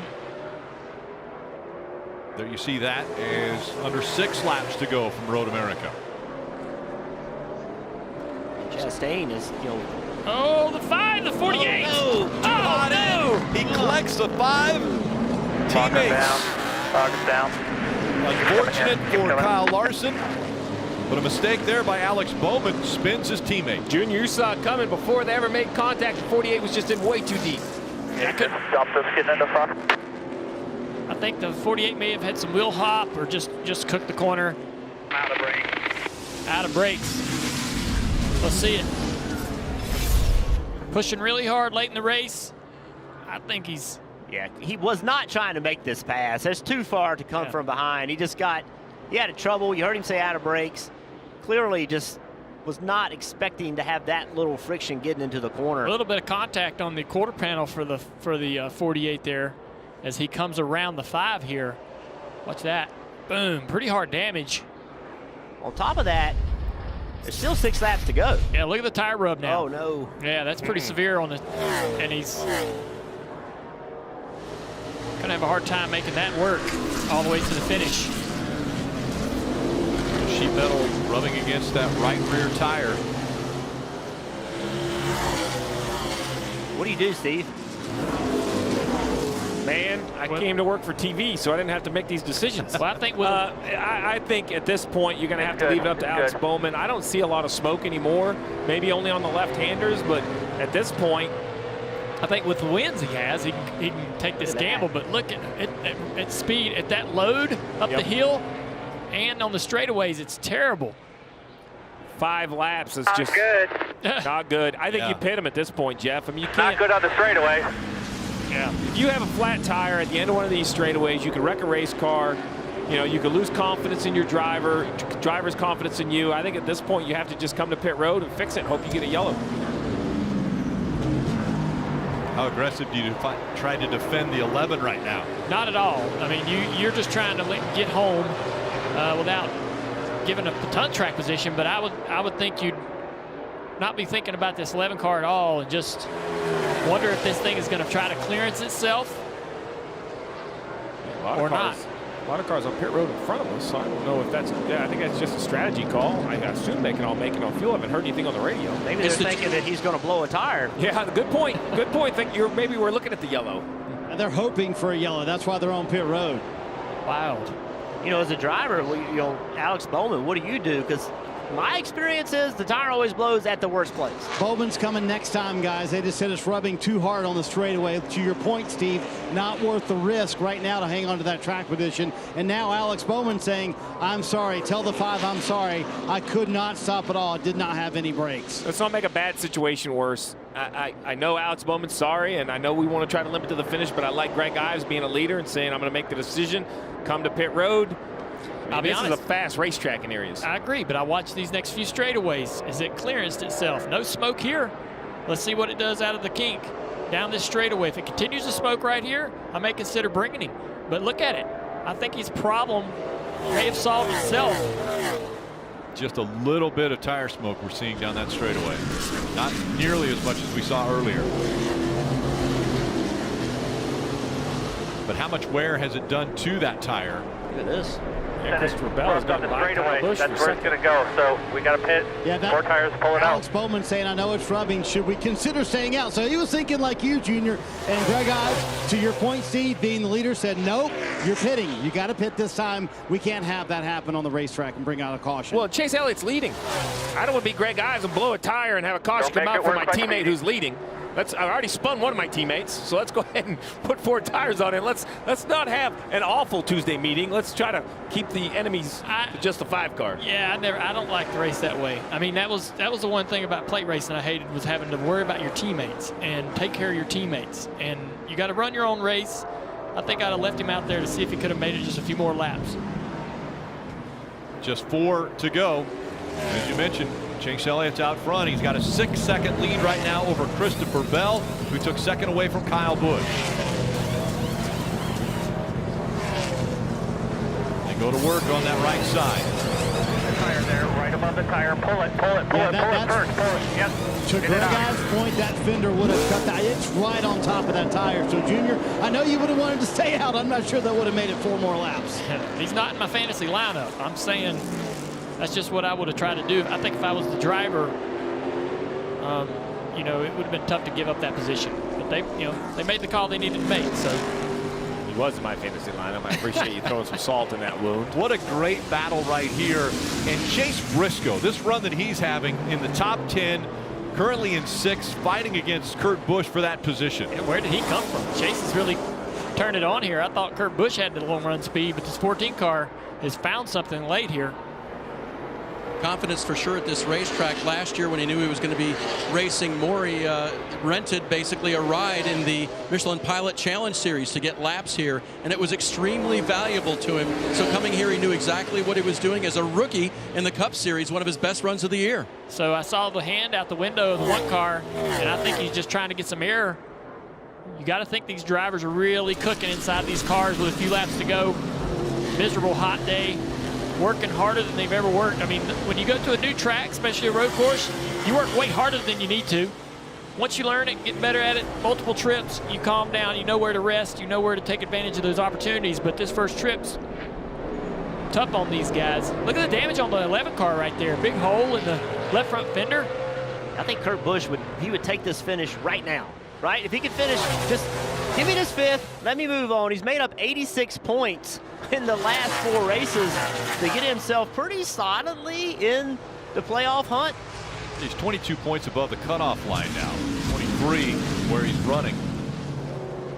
There you see that is under 6 laps to go from Road America. Chastain is, Oh, the 5, the 48. Oh, no. He collects the 5. Teammates. Down. Unfortunate for Kyle Larson, but a mistake there by Alex Bowman spins his teammate. Junior, you saw it coming before they ever made contact. The 48 was just in way too deep. Stop this getting in the front. I think the 48 may have had some wheel hop or just cooked the corner. Out of brakes. Out of brakes. Let's see it. Pushing really hard late in the race. I think he's... Yeah, he was not trying to make this pass. That's too far to come from behind. He had trouble. You heard him say out of brakes. Clearly just was not expecting to have that little friction getting into the corner. A little bit of contact on the quarter panel for the 48 there as he comes around the 5 here. Watch that. Boom. Pretty hard damage. On top of that, there's still 6 laps to go. Yeah, look at the tire rub now. Oh, no. Yeah, that's pretty severe on the... And he's going to have a hard time making that work all the way to the finish. Sheet metal rubbing against that right rear tire. What do you do, Steve? Man, I came to work for TV, so I didn't have to make these decisions. Well, I think I think at this point you're going to have to leave it up to Alex Bowman. I don't see a lot of smoke anymore. Maybe only on the left-handers, but at this point, I think with the wins he has, he can take this gamble. But look at speed at that load up the hill and on the straightaways, it's terrible. 5 laps is just good. Not good. I think you pit him at this point, Jeff. I mean, you can't. Not good on the straightaway. Yeah. If you have a flat tire at the end of one of these straightaways, you could wreck a race car. You could lose confidence in your driver's confidence in you. I think at this point you have to just come to pit road and fix it and hope you get a yellow. How aggressive do you try to defend the 11 right now? Not at all. I mean, you're just trying to get home without giving up a ton of track position, but I would think you'd not be thinking about this 11 car at all and just wonder if this thing is going to try to clearance itself or not. A lot of cars on pit road in front of us, so I don't know if that's... Yeah, I think that's just a strategy call. I assume they can all make it on fuel. I haven't heard anything on the radio. Maybe they're thinking that he's going to blow a tire. Yeah, good point. Good point. Maybe we're looking at the yellow. And they're hoping for a yellow. That's why they're on pit road. Wild. As a driver, Alex Bowman, what do you do? Because My experience is the tire always blows at the worst place. Bowman's coming next time, guys. They just said it's rubbing too hard on the straightaway. To your point, Steve, not worth the risk right now to hang on to that track position. And now Alex Bowman saying, I'm sorry. Tell the 5 I'm sorry. I could not stop at all. I did not have any brakes. Let's not make a bad situation worse. I know Alex Bowman's sorry, and I know we want to try to limit to the finish, but I like Greg Ives being a leader and saying, I'm going to make the decision, come to pit road. I'll be honest. This is a fast racetrack in areas. I agree, but I watched these next few straightaways. Is it clearanced itself? No smoke here. Let's see what it does out of the kink down this straightaway. If it continues to smoke right here, I may consider bringing him. But look at it. I think his problem may have solved itself. Just a little bit of tire smoke we're seeing down that straightaway. Not nearly as much as we saw earlier. But how much wear has it done to that tire? Look at this. Yeah, Christopher Bell has got the by straightaway. Busch That's for where it's going to go. So we got to pit. Yeah, that, 4 tires, pull it Alex out. Bowman saying, I know it's rubbing. Should we consider staying out? So he was thinking like you, Junior. And Greg Ives, to your point, Steve, being the leader, said, nope, you're pitting. You got to pit this time. We can't have that happen on the racetrack and bring out a caution. Well, Chase Elliott's leading. I don't want to be Greg Ives and blow a tire and have a caution come out for my teammate who's leading. I already spun one of my teammates, so let's go ahead and put 4 tires on it. Let's not have an awful Tuesday meeting. Let's try to keep the enemies to just the 5 car. Yeah, I don't like to race that way. I mean, that was the one thing about plate racing I hated, was having to worry about your teammates and take care of your teammates. And you got to run your own race. I think I'd have left him out there to see if he could have made it just a few more laps. Just 4 to go. As you mentioned, Chase Elliott's out front. He's got a 6-second lead right now over Christopher Bell, who took 2nd away from Kyle Busch. They go to work on that right side. The tire there, right above the tire. Pull it first. Pull it. Yep. To Greg Ives' point, that fender would have cut that. It's right on top of that tire. So, Junior, I know you would have wanted to stay out. I'm not sure that would have made it 4 more laps. He's not in my fantasy lineup. I'm saying that's just what I would have tried to do. I think if I was the driver, you know, it would have been tough to give up that position. But they made the call they needed to make. So he was in my fantasy lineup. I appreciate you throwing some salt in that wound. What a great battle right here. And Chase Briscoe, this run that he's having in the top 10, currently in 6th, fighting against Kurt Busch for that position. Yeah, where did he come from? Chase has really turned it on here. I thought Kurt Busch had the long run speed, but this 14 car has found something late here. Confidence for sure at this racetrack. Last year when he knew he was going to be racing more, he rented basically a ride in the Michelin Pilot Challenge Series to get laps here, and it was extremely valuable to him. So coming here, he knew exactly what he was doing as a rookie in the Cup Series, one of his best runs of the year. So I saw the hand out the window of the 1 car, and I think he's just trying to get some air. You got to think these drivers are really cooking inside these cars with a few laps to go. Miserable hot day. Working harder than they've ever worked. I mean, when you go to a new track, especially a road course, you work way harder than you need to. Once you learn it, get better at it, multiple trips, you calm down, you know where to rest, you know where to take advantage of those opportunities. But this first trip's tough on these guys. Look at the damage on the 11 car right there. Big hole in the left front fender. I think Kurt Busch would take this finish right now, right? If he could finish, just give me this 5th, let me move on. He's made up 86 points in the last 4 races to get himself pretty solidly in the playoff hunt. He's 22 points above the cutoff line now. 23 where he's running.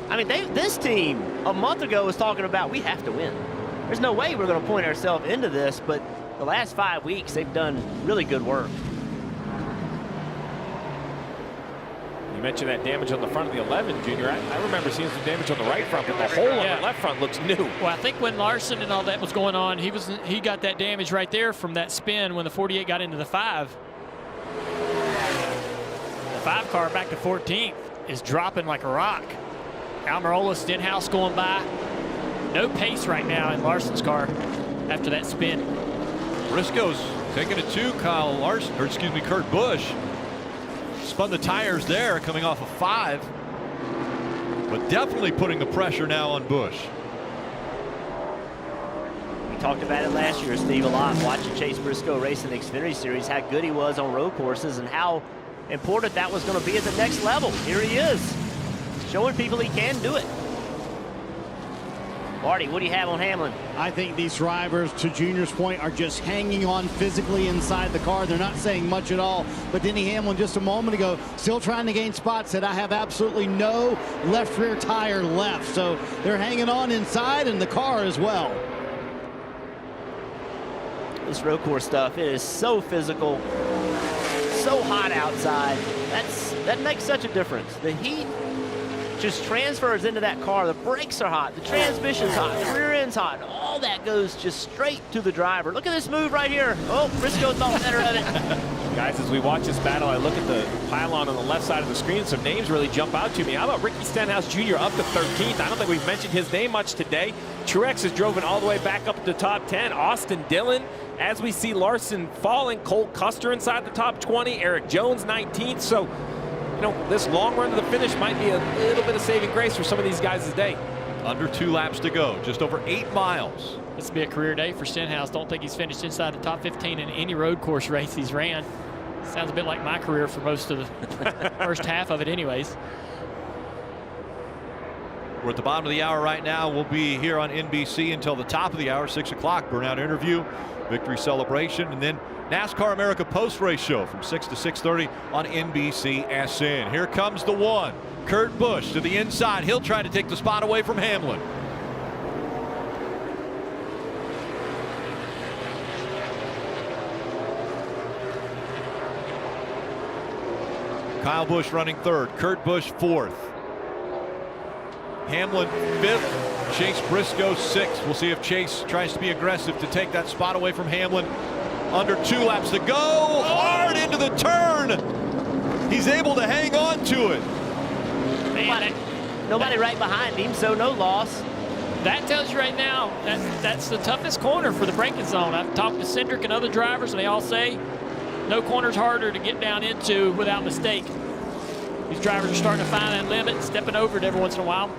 I mean, this team a month ago was talking about we have to win. There's no way we're going to point ourselves into this, but the last 5 weeks they've done really good work. You mentioned that damage on the front of the 11, Junior. I remember seeing some damage on the right front, but the hole on the left front looks new. Well, I think when Larson and all that was going on, he got that damage right there from that spin when the 48 got into the 5. The 5 car back to 14th is dropping like a rock. Almirola, Stenhouse going by. No pace right now in Larson's car after that spin. Briscoe's taking it to Kurt Busch. Spun the tires there coming off of 5, but definitely putting the pressure now on Busch. We talked about it last year, Steve, a lot, watching Chase Briscoe race in the Xfinity Series, how good he was on road courses and how important that was going to be at the next level. Here he is, showing people he can do it. Marty, what do you have on Hamlin? I think these drivers, to Junior's point, are just hanging on physically inside the car. They're not saying much at all. But Denny Hamlin just a moment ago, still trying to gain spots, said, I have absolutely no left rear tire left. So they're hanging on inside and the car as well. This road course stuff, it is so physical, so hot outside. That makes such a difference. The heat just transfers into that car. The brakes are hot, the transmission's hot, the rear end's hot. All that goes just straight to the driver. Look at this move right here. Oh, Briscoe thought better of it. Guys, as we watch this battle, I look at the pylon on the left side of the screen. Some names really jump out to me. How about Ricky Stenhouse Jr. up to 13th? I don't think we've mentioned his name much today. Truex has driven all the way back up to the top 10. Austin Dillon, as we see Larson falling. Cole Custer inside the top 20. Eric Jones 19th. So, you know, this long run to the finish might be a little bit of saving grace for some of these guys today. Under 2 laps to go, just over 8 miles. This will be a career day for Stenhouse. Don't think he's finished inside the top 15 in any road course race he's ran. Sounds a bit like my career for most of the first half of it anyways. We're at the bottom of the hour right now. We'll be here on NBC until the top of the hour, 6 o'clock. Burnout interview, victory celebration, and then NASCAR America post-race show from 6 to 6:30 on NBCSN. Here comes the one. Kurt Busch to the inside. He'll try to take the spot away from Hamlin. Kyle Busch running third. Kurt Busch fourth. Hamlin fifth. Chase Briscoe sixth. We'll see if Chase tries to be aggressive to take that spot away from Hamlin. Under 2 laps to go. Hard into the turn. He's able to hang on to it. Nobody right behind him, so no loss. That tells you right now that's the toughest corner for the braking zone. I've talked to Cindric and other drivers, and they all say no corner's harder to get down into without mistake. These drivers are starting to find that limit, stepping over it every once in a while.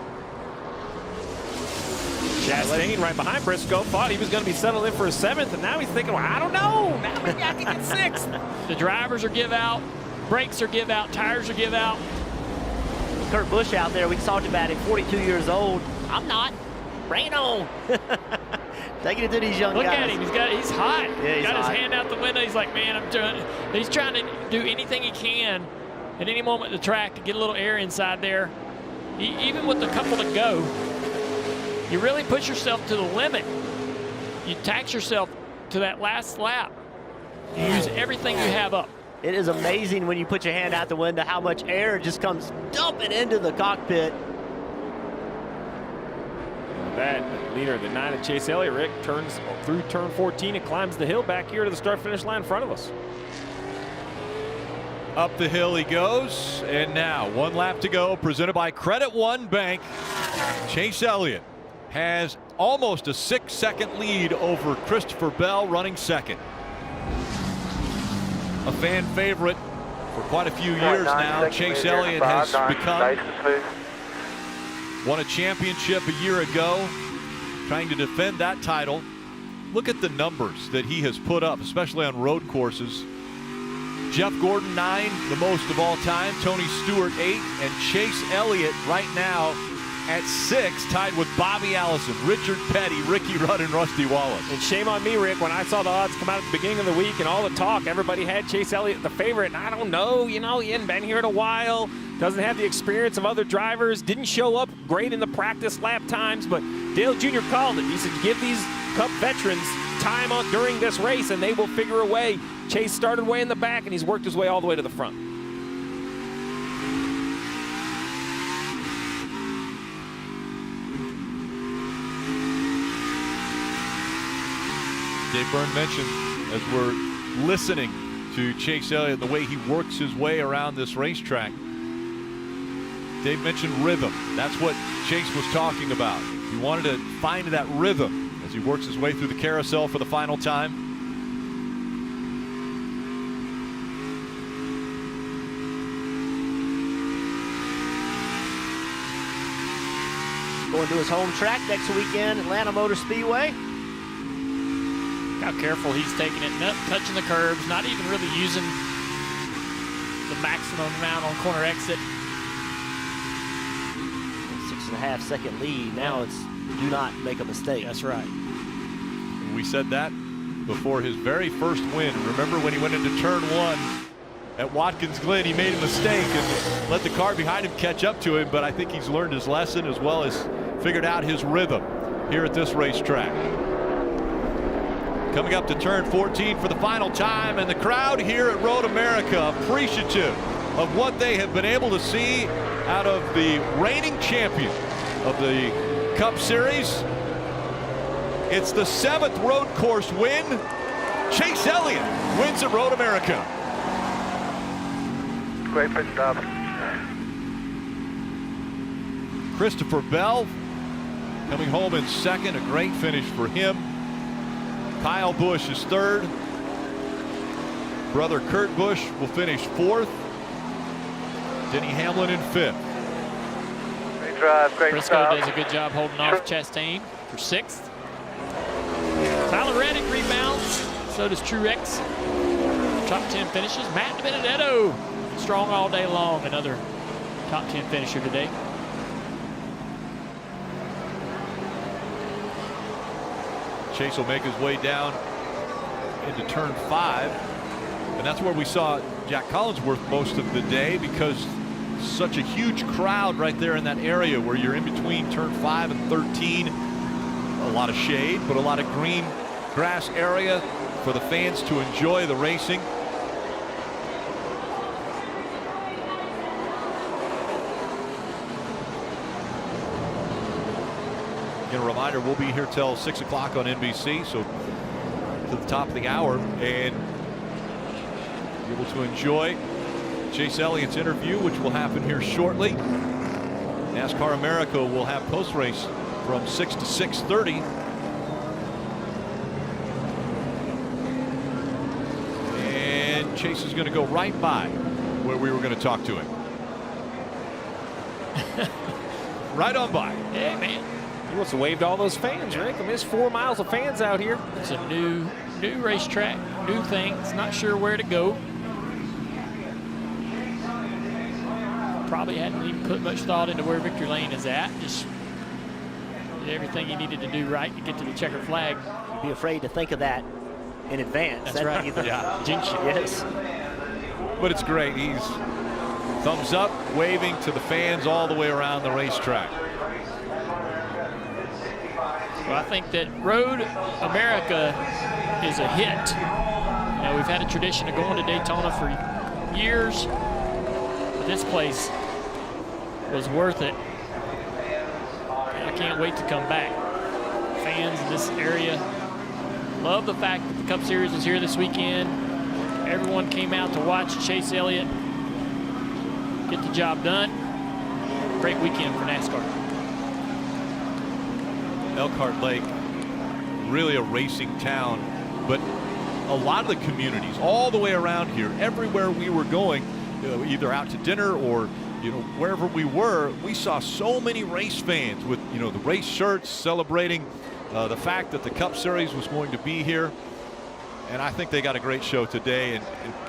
Chastain right behind Briscoe, thought he was going to be settled in for a 7th, and now he's thinking, well, I don't know. Now maybe I can get 6th. The drivers are give out, brakes are give out, tires are give out. Kurt Busch out there, we talked about him, 42 years old. I'm not. Bring it on. Taking it to these young guys. Look at him. He's hot. Yeah, he's got hot. his hand out the window. He's like, man, he's trying to do anything he can at any moment at the track to get a little air inside there. Even with a couple to go, you really push yourself to the limit. You tax yourself to that last lap. You use everything you have up. It is amazing when you put your hand out the window how much air just comes dumping into the cockpit. That leader, the 9 of Chase Elliott, Rick, turns through turn 14 and climbs the hill back here to the start-finish line in front of us. Up the hill he goes, and now 1 lap to go, presented by Credit One Bank. Chase Elliott has almost a 6-second lead over Christopher Bell, running second. A fan favorite for quite a few years now. Chase Elliott has become, won a championship a year ago, trying to defend that title. Look at the numbers that he has put up, especially on road courses. Jeff Gordon 9, the most of all time. Tony Stewart 8, and Chase Elliott right now at 6, tied with Bobby Allison, Richard Petty, Ricky Rudd, and Rusty Wallace. And shame on me, Rick, when I saw the odds come out at the beginning of the week and all the talk, everybody had Chase Elliott the favorite, and I don't know, you know, he hadn't been here in a while, doesn't have the experience of other drivers, didn't show up great in the practice lap times, but Dale Jr. called it. He said, give these Cup veterans time on during this race and they will figure a way. Chase started way in the back and he's worked his way all the way to the front. Dave Byrne mentioned, as we're listening to Chase Elliott, the way he works his way around this racetrack, Dave mentioned rhythm. That's what Chase was talking about. He wanted to find that rhythm as he works his way through the carousel for the final time. Going to his home track next weekend, Atlanta Motor Speedway. How careful he's taking it, not touching the curbs, not even really using the maximum amount on corner exit. 6.5 second lead. Now it's do not make a mistake. That's right. We said that before his very first win. Remember when he went into turn 1 at Watkins Glen, he made a mistake and let the car behind him catch up to him, but I think he's learned his lesson as well as figured out his rhythm here at this racetrack. Coming up to turn 14 for the final time, and the crowd here at Road America appreciative of what they have been able to see out of the reigning champion of the Cup Series. It's the 7th road course win. Chase Elliott wins at Road America. Great pit stop. Christopher Bell coming home in second, a great finish for him. Kyle Busch is third. Brother Kurt Busch will finish fourth. Denny Hamlin in fifth. Great drive, great Briscoe stop. does a good job holding off Chastain for sixth. Tyler Reddick rebounds. So does Truex. Top 10 finishes. Matt Benedetto, strong all day long. Another top 10 finisher today. Chase will make his way down into turn 5. And that's where we saw Jack Collinsworth most of the day, because such a huge crowd right there in that area where you're in between turn 5 and 13. A lot of shade, but a lot of green grass area for the fans to enjoy the racing. Again, a reminder, we'll be here till 6 o'clock on NBC, so to the top of the hour, and be able to enjoy Chase Elliott's interview, which will happen here shortly. NASCAR America will have post-race from 6 to 6:30. And Chase is going to go right by where we were going to talk to him. Right on by. Yeah, man. He wants to wave to all those fans, Rick. I mean, there's 4 miles of fans out here. It's a new racetrack, new things. Not sure where to go. Probably hadn't even put much thought into where Victory Lane is at. Just did everything he needed to do right to get to the checkered flag. Be afraid to think of that in advance. That's right. Yeah. Jinx you. Yes. But it's great. He's thumbs up, waving to the fans all the way around the racetrack. Well, I think that Road America is a hit. You know, we've had a tradition of going to Daytona for years. But this place was worth it. And I can't wait to come back. Fans in this area love the fact that the Cup Series is here this weekend. Everyone came out to watch Chase Elliott get the job done. Great weekend for NASCAR. Elkhart Lake, really a racing town, but a lot of the communities all the way around here, everywhere we were going, either out to dinner or wherever we were, we saw so many race fans with the race shirts celebrating the fact that the Cup Series was going to be here. And I think they got a great show today, and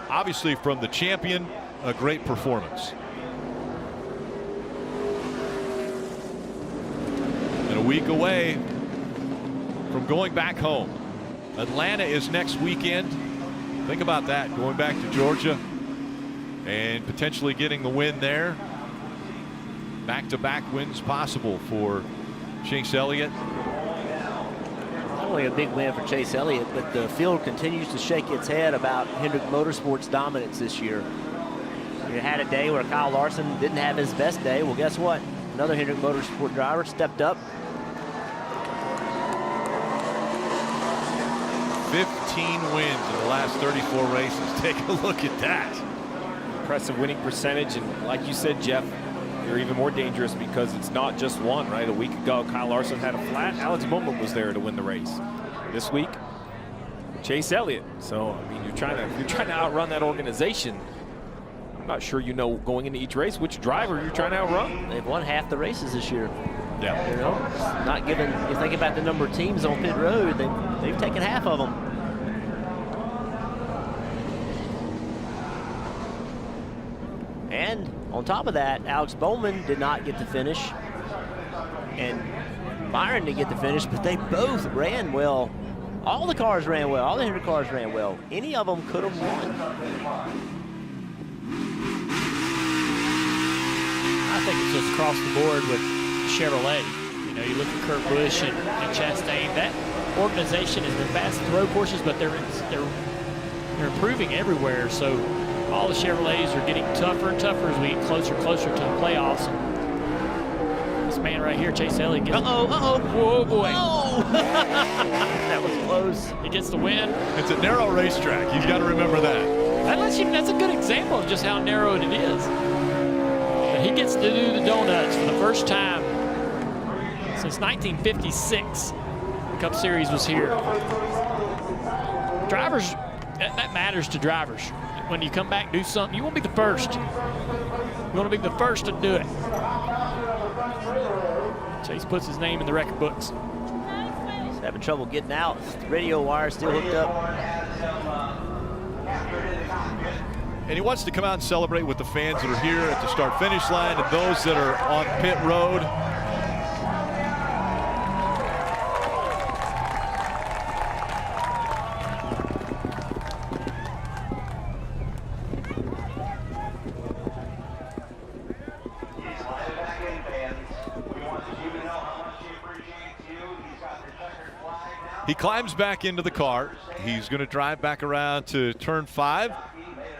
obviously from the champion, a great performance. And a week away from going back home. Atlanta is next weekend. Think about that, going back to Georgia and potentially getting the win there. Back-to-back wins possible for Chase Elliott. Not only a big win for Chase Elliott, but the field continues to shake its head about Hendrick Motorsports' dominance this year. You had a day where Kyle Larson didn't have his best day. Well, guess what? Another Hendrick Motorsport driver stepped up. 15 wins in the last 34 races. Take a look at that. Impressive winning percentage, and like you said, Jeff, you're even more dangerous because it's not just one, right? A week ago, Kyle Larson had a flat. Alex Bowman was there to win the race. This week, Chase Elliott. So I mean, you're trying to outrun that organization. I'm not sure going into each race which driver you're trying to outrun. They've won half the races this year. Yeah. Not given. You think about the number of teams on pit road, they've taken half of them. And on top of that, Alex Bowman did not get to finish. And Byron to get the finish, but they both ran well. All the cars ran well. All the Hendrick cars ran well. Any of them could have won. I think it's just across the board with Chevrolet. You know, you look at Kurt Busch and Chastain. That organization has been fast to road courses, but they're improving everywhere. So all the Chevrolets are getting tougher and tougher as we get closer and closer to the playoffs. And this man right here, Chase Elliott, gets whoa, boy. Oh. That was close. He gets the win. It's a narrow racetrack. You've got to remember that. That's a good example of just how narrow it is. But he gets to do the donuts for the first time since 1956. The Cup Series was here. Drivers, that matters to drivers. When you come back and do something, you want to be the first. You want to be the first to do it. Chase puts his name in the record books. He's having trouble getting out. The radio wire still hooked up. And he wants to come out and celebrate with the fans that are here at the start-finish line and those that are on pit road. He climbs back into the car. He's going to drive back around to turn 5.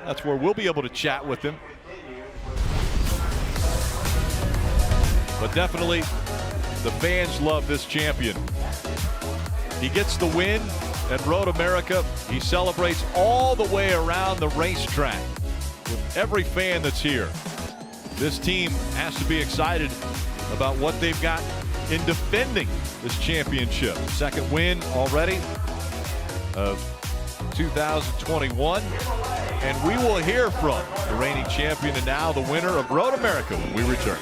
That's where we'll be able to chat with him. But definitely, the fans love this champion. He gets the win at Road America. He celebrates all the way around the racetrack with every fan that's here. This team has to be excited about what they've got in defending this championship. Second win already of 2021. And we will hear from the reigning champion and now the winner of Road America when we return.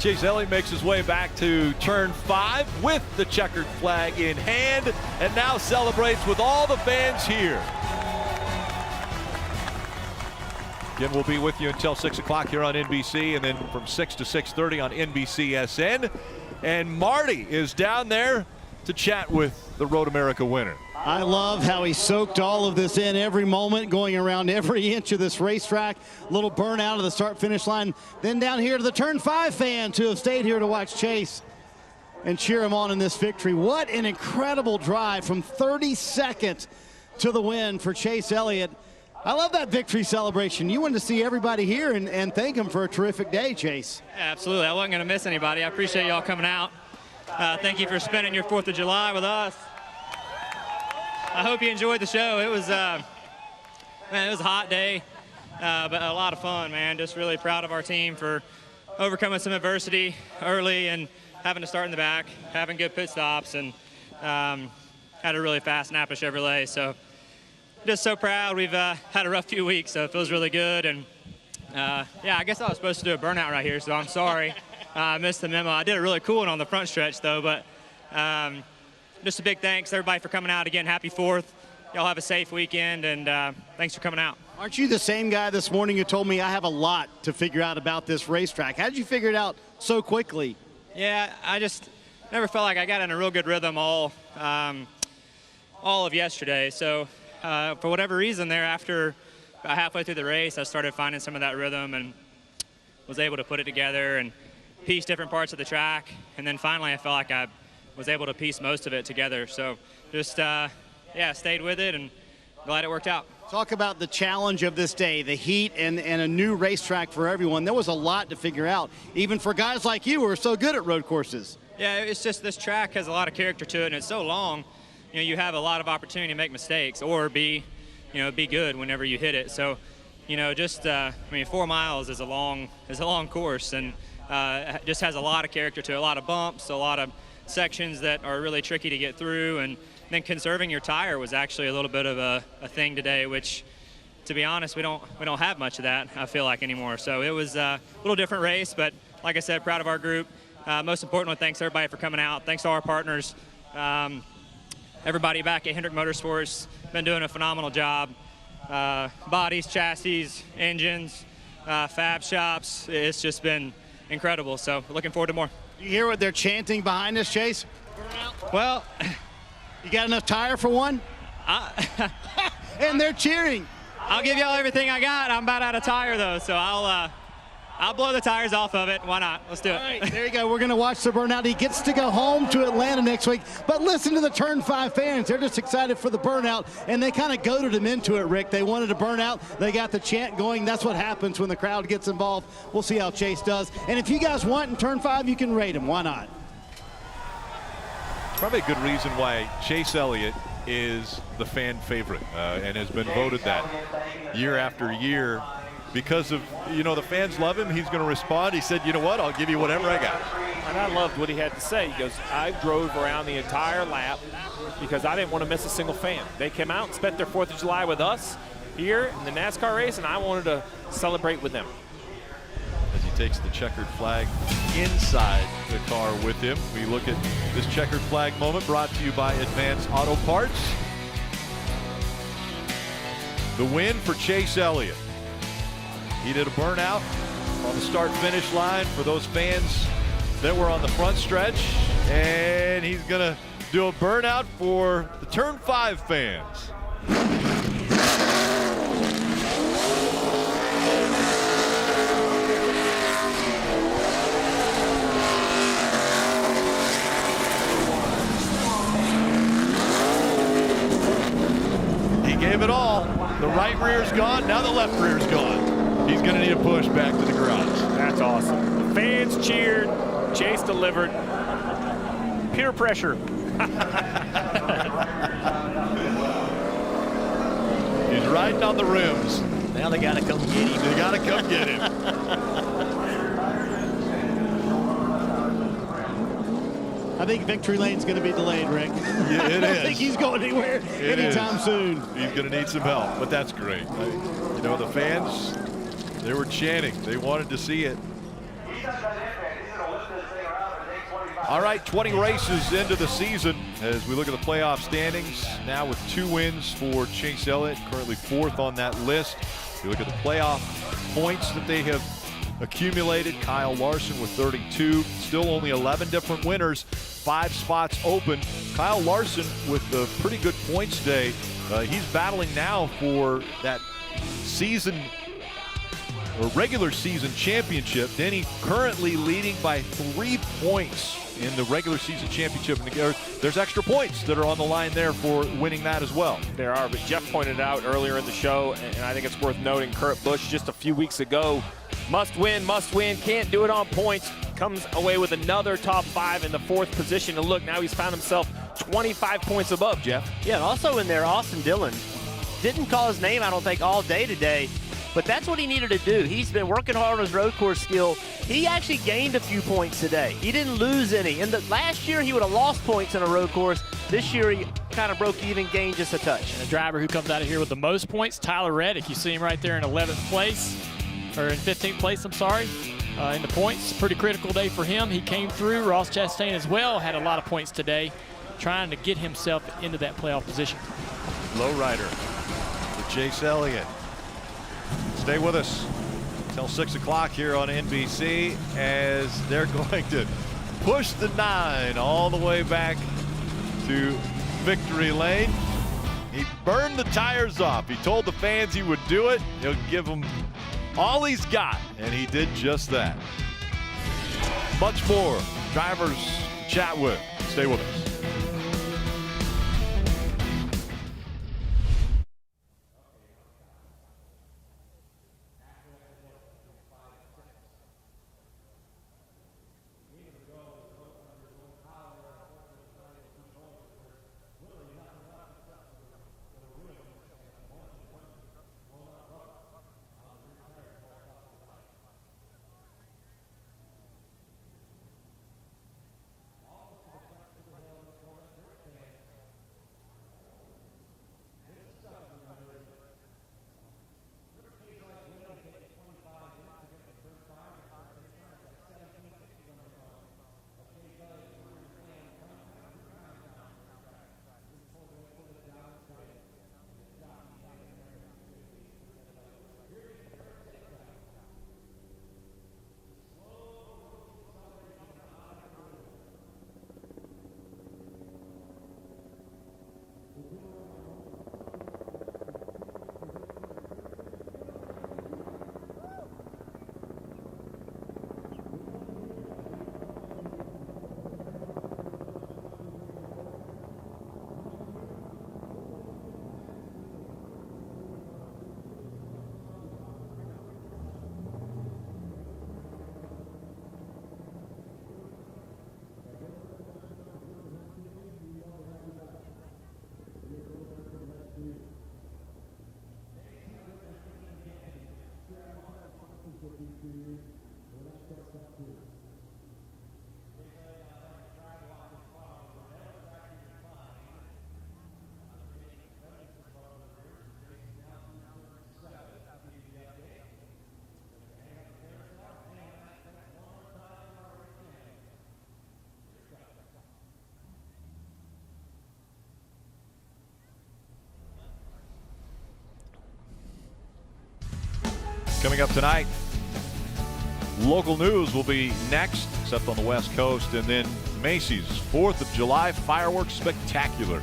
Chase Elliott makes his way back to turn 5 with the checkered flag in hand and now celebrates with all the fans here. Again, we'll be with you until 6 o'clock here on NBC and then from 6 to 6:30 on NBCSN. And Marty is down there to chat with the Road America winner. I love how he soaked all of this in every moment, going around every inch of this racetrack. A little burnout of the start-finish line. Then down here to the Turn 5 fans who have stayed here to watch Chase and cheer him on in this victory. What an incredible drive from 32nd to the win for Chase Elliott. I love that victory celebration. You wanted to see everybody here and thank him for a terrific day, Chase. Yeah, absolutely. I wasn't going to miss anybody. I appreciate y'all coming out. Thank you for spending your 4th of July with us. I hope you enjoyed the show. It was, man, it was a hot day, but a lot of fun, man. Just really proud of our team for overcoming some adversity early and having to start in the back, having good pit stops, and had a really fast Napa Chevrolet. So just so proud. We've had a rough few weeks, so it feels really good. And yeah, I guess I was supposed to do a burnout right here, so I'm sorry. I missed the memo. I did a really cool one on the front stretch, though, but just a big thanks, everybody, for coming out. Again, happy 4th. Y'all have a safe weekend, and thanks for coming out. Aren't you the same guy this morning who told me I have a lot to figure out about this racetrack? How did you figure it out so quickly? Yeah, I just never felt like I got in a real good rhythm all of yesterday. So for whatever reason there, after about halfway through the race, I started finding some of that rhythm and was able to put it together and piece different parts of the track. And then finally I felt like I was able to piece most of it together. So just, yeah, stayed with it and glad it worked out. Talk about the challenge of this day, the heat and a new racetrack for everyone. There was a lot to figure out, even for guys like you who are so good at road courses. Yeah, it's just this track has a lot of character to it, and it's so long. You know, you have a lot of opportunity to make mistakes or be good whenever you hit it. So, you know, just I mean, 4 miles is a long course, and just has a lot of character to it, a lot of bumps, a lot of sections that are really tricky to get through, and then conserving your tire was actually a little bit of a thing today, which, to be honest, we don't have much of that, I feel like, anymore. So it was a little different race, but like I said, proud of our group. Most importantly, thanks everybody for coming out. Thanks to our partners. Everybody back at Hendrick Motorsports been doing a phenomenal job. Bodies, chassis, engines, fab shops. It's just been incredible. So looking forward to more. You hear what they're chanting behind us, Chase? Well, you got enough tire for one? And they're cheering. I'll give y'all everything I got. I'm about out of tire though, so I'll blow the tires off of it. Why not? Let's do it. All right, there you go. We're going to watch the burnout. He gets to go home to Atlanta next week. But listen to the Turn 5 fans. They're just excited for the burnout, and they kind of goaded him into it, Rick. They wanted to burn out. They got the chant going. That's what happens when the crowd gets involved. We'll see how Chase does. And if you guys want in Turn 5, you can rate him. Why not? Probably a good reason why Chase Elliott is the fan favorite and has been voted that year after year. Because of, you know, the fans love him, he's going to respond. He said, you know what, I'll give you whatever I got. And I loved what he had to say. He goes, I drove around the entire lap because I didn't want to miss a single fan. They came out and spent their 4th of July with us here in the NASCAR race, and I wanted to celebrate with them. As he takes the checkered flag inside the car with him, we look at this checkered flag moment brought to you by Advanced Auto Parts. The win for Chase Elliott. He did a burnout on the start-finish line for those fans that were on the front stretch, and he's going to do a burnout for the Turn 5 fans. He gave it all. The right rear's gone, now the left rear's gone. He's going to need a push back to the garage. That's awesome. The fans cheered. Chase delivered. Peer pressure. He's riding on the rims. Now they got to come get him. They got to come get him. I think victory lane's going to be delayed, Rick. Yeah, it I don't is. think he's going anywhere anytime soon. He's going to need some help, but that's great. You know, the fans, they were chanting. They wanted to see it. All right, 20 races into the season as we look at the playoff standings. Now with 2 wins for Chase Elliott, currently 4th on that list. If you look at the playoff points that they have accumulated, Kyle Larson with 32, still only 11 different winners, 5 spots open. Kyle Larson with a pretty good points day. He's battling now for that season or regular season championship. Denny currently leading by 3 points in the regular season championship. There's extra points that are on the line there for winning that as well. There are, but Jeff pointed out earlier in the show, and I think it's worth noting, Kurt Busch just a few weeks ago, must win, can't do it on points, comes away with another top 5 in the 4th position. And look, now he's found himself 25 points above, Jeff. Yeah, and also in there, Austin Dillon didn't call his name, I don't think, all day today. But that's what he needed to do. He's been working hard on his road course skill. He actually gained a few points today. He didn't lose any. And last year, he would have lost points in a road course. This year, he kind of broke even, gained just a touch. And the driver who comes out of here with the most points, Tyler Reddick. You see him right there in 11th place, or in 15th place, I'm sorry, in the points. Pretty critical day for him. He came through. Ross Chastain as well had a lot of points today, trying to get himself into that playoff position. Low rider for Chase Elliott. Stay with us until 6 o'clock here on NBC as they're going to push the 9 all the way back to victory lane. He burned the tires off. He told the fans he would do it. He'll give them all he's got, and he did just that. Much more drivers to chat with. Stay with us. Coming up tonight, local news will be next, except on the West Coast, and then Macy's 4th of July Fireworks Spectacular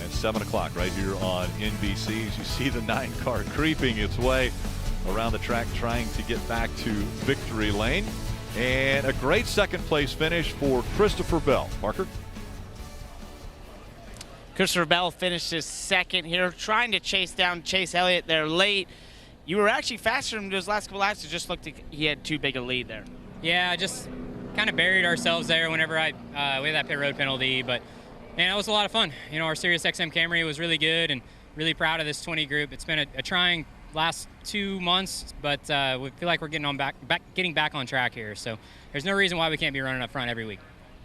at 7 o'clock right here on NBC. As you see the 9 car creeping its way around the track trying to get back to victory lane. And a great second place finish for Christopher Bell. Parker? Christopher Bell finishes second here, trying to chase down Chase Elliott there late. You were actually faster than those last couple laps. It just looked like he had too big a lead there. Yeah, just kind of buried ourselves there whenever we had that pit road penalty. But, man, it was a lot of fun. You know, our Sirius XM Camry was really good and really proud of this 20 group. It's been a trying last 2 months, but we feel like we're getting back on track here. So there's no reason why we can't be running up front every week.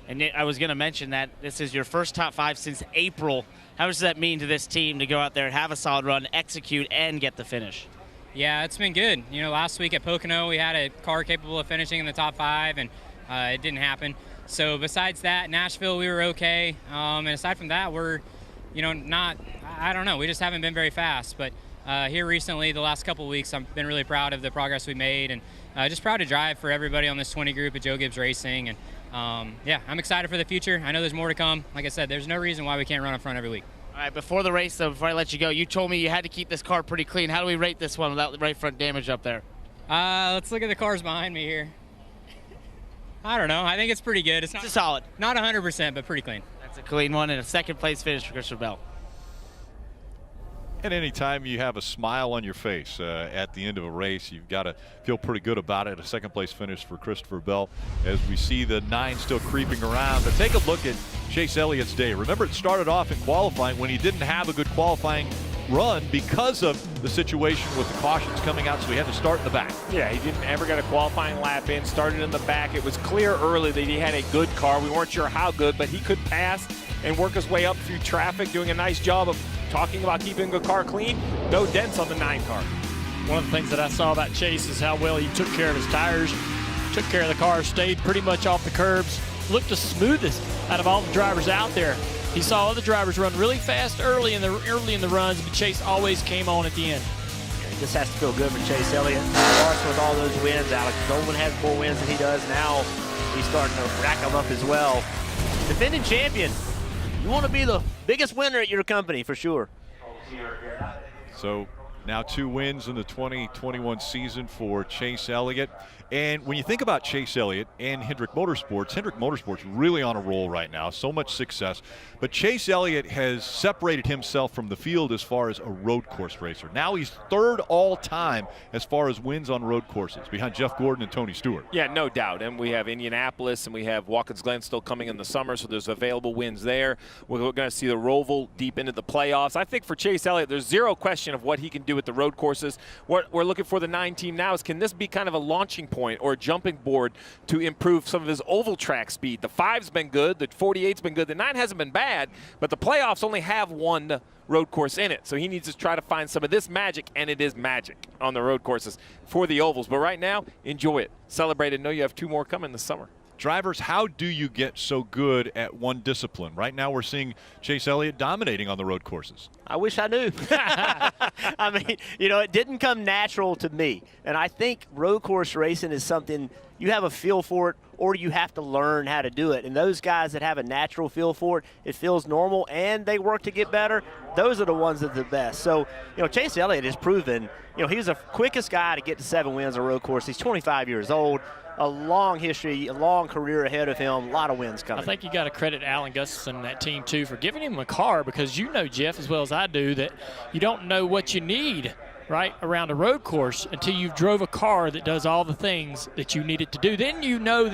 And I was going to mention that this is your first top 5 since April. How does that mean to this team to go out there and have a solid run, execute, and get the finish? Yeah, it's been good. You know, last week at Pocono, we had a car capable of finishing in the top 5, and it didn't happen. So besides that, Nashville, we were okay. And aside from that, we're, you know, I don't know. We just haven't been very fast. But here recently, the last couple of weeks, I've been really proud of the progress we made, and just proud to drive for everybody on this 20 group at Joe Gibbs Racing. And yeah, I'm excited for the future. I know there's more to come. Like I said, there's no reason why we can't run up front every week. All right, before the race, though, before I let you go, you told me you had to keep this car pretty clean. How do we rate this one without the right front damage up there? Let's look at the cars behind me here. I don't know. I think it's pretty good. It's solid. Not 100%, but pretty clean. That's a clean one and a second place finish for Christopher Bell. And anytime you have a smile on your face at the end of a race, you've got to feel pretty good about it. A second place finish for Christopher Bell as we see the 9 still creeping around. But take a look at Chase Elliott's day. Remember, it started off in qualifying when he didn't have a good qualifying run because of the situation with the cautions coming out, so he had to start in the back. Yeah, he didn't ever get a qualifying lap in, started in the back. It was clear early that he had a good car. We weren't sure how good, but he could pass and work his way up through traffic, doing a nice job of talking about keeping the car clean. No dents on the 9 car. One of the things that I saw about Chase is how well he took care of his tires, took care of the car, stayed pretty much off the curbs, looked the smoothest out of all the drivers out there. He saw other drivers run really fast early in the runs, but Chase always came on at the end. this has to feel good for Chase Elliott. Larson with all those wins. Alex Bowman has more wins than he does now. He's starting to rack them up as well. Defending champion. You want to be the biggest winner at your company for sure. So now 2 wins in the 2021 season for Chase Elliott. And when you think about Chase Elliott and Hendrick Motorsports really on a roll right now, so much success. But Chase Elliott has separated himself from the field as far as a road course racer. Now he's 3rd all time as far as wins on road courses, behind Jeff Gordon and Tony Stewart. Yeah, no doubt. And we have Indianapolis and we have Watkins Glen still coming in the summer, so there's available wins there. We're going to see the Roval deep into the playoffs. I think for Chase Elliott, there's zero question of what he can do with the road courses. What we're looking for the 9 team now is, can this be kind of a launching point or a jumping board to improve some of his oval track speed? The 5's been good, the 48's been good, the 9 hasn't been bad, but the playoffs only have 1 road course in it. So he needs to try to find some of this magic, and it is magic on the road courses for the ovals. But right now, enjoy it. Celebrate it. Know you have 2 more coming this summer. Drivers, how do you get so good at one discipline? Right now we're seeing Chase Elliott dominating on the road courses. I wish I knew. I mean, you know, it didn't come natural to me. And I think road course racing is something you have a feel for it, or you have to learn how to do it. And those guys that have a natural feel for it, it feels normal, and they work to get better, those are the ones that are the best. So, you know, Chase Elliott has proven, you know, he was the quickest guy to get to 7 wins on a road course. He's 25 years old. A long history, a long career ahead of him, a lot of wins coming. I think you got to credit Alan Gustafson and that team, too, for giving him a car, because you know, Jeff, as well as I do, that you don't know what you need, right, around a road course until you've drove a car that does all the things that you need it to do. Then you know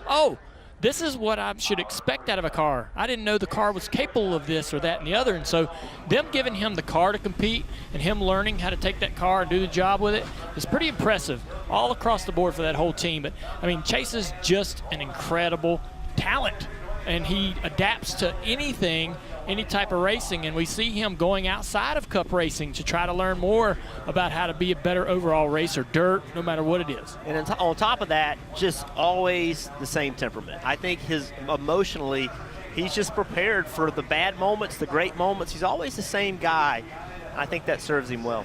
oh, this is what I should expect out of a car. I didn't know the car was capable of this or that and the other. And so them giving him the car to compete and him learning how to take that car and do the job with it is pretty impressive all across the board for that whole team. But, I mean, Chase is just an incredible talent, and he adapts to anything, any type of racing, and we see him going outside of Cup racing to try to learn more about how to be a better overall racer, dirt, no matter what it is. And on top of that, just always the same temperament. I think emotionally, he's just prepared for the bad moments, the great moments. He's always the same guy. I think that serves him well.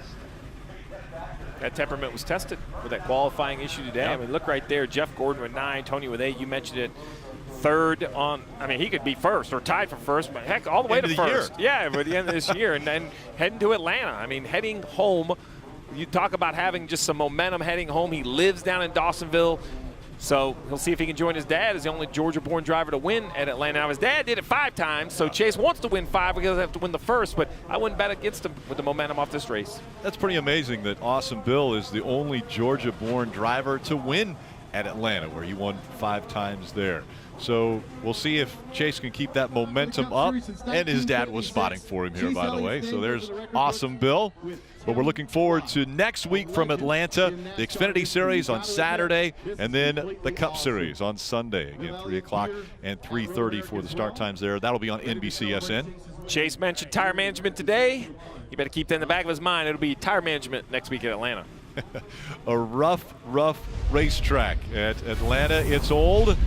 That temperament was tested with that qualifying issue today. I mean, look right there, Jeff Gordon with 9, Tony with 8. You mentioned it. 3rd on, I mean, he could be 1st or tied for 1st, but heck, all the way to 1st. Yeah, by the end of this year. And then heading to Atlanta. I mean, heading home, you talk about having just some momentum heading home. He lives down in Dawsonville, so he'll see if he can join his dad as the only Georgia-born driver to win at Atlanta. Now, his dad did it 5 times, so Chase wants to win 5 because he'll have to win the 1st, but I wouldn't bet against him with the momentum off this race. That's pretty amazing that Awesome Bill is the only Georgia-born driver to win at Atlanta, where he won 5 times there. So we'll see if Chase can keep that momentum up. And his dad was spotting for him here, by the way. So there's Awesome Bill. But we're looking forward to next week from Atlanta, the Xfinity Series on Saturday, and then the Cup Series on Sunday. Again, 3 o'clock and 3:30 for the start times there. That'll be on NBCSN. Chase mentioned tire management today. You better keep that in the back of his mind. It'll be tire management next week at Atlanta. A rough racetrack at Atlanta. It's old,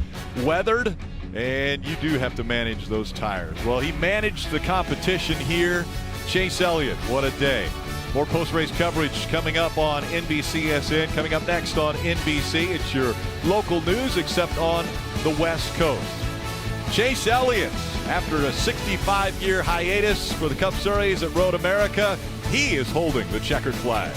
weathered, and you do have to manage those tires. Well, he managed the competition here. Chase Elliott, what a day. More post-race coverage coming up on NBCSN. Coming up next on NBC, it's your local news except on the West Coast. Chase Elliott, after a 65-year hiatus for the Cup Series at Road America, he is holding the checkered flag.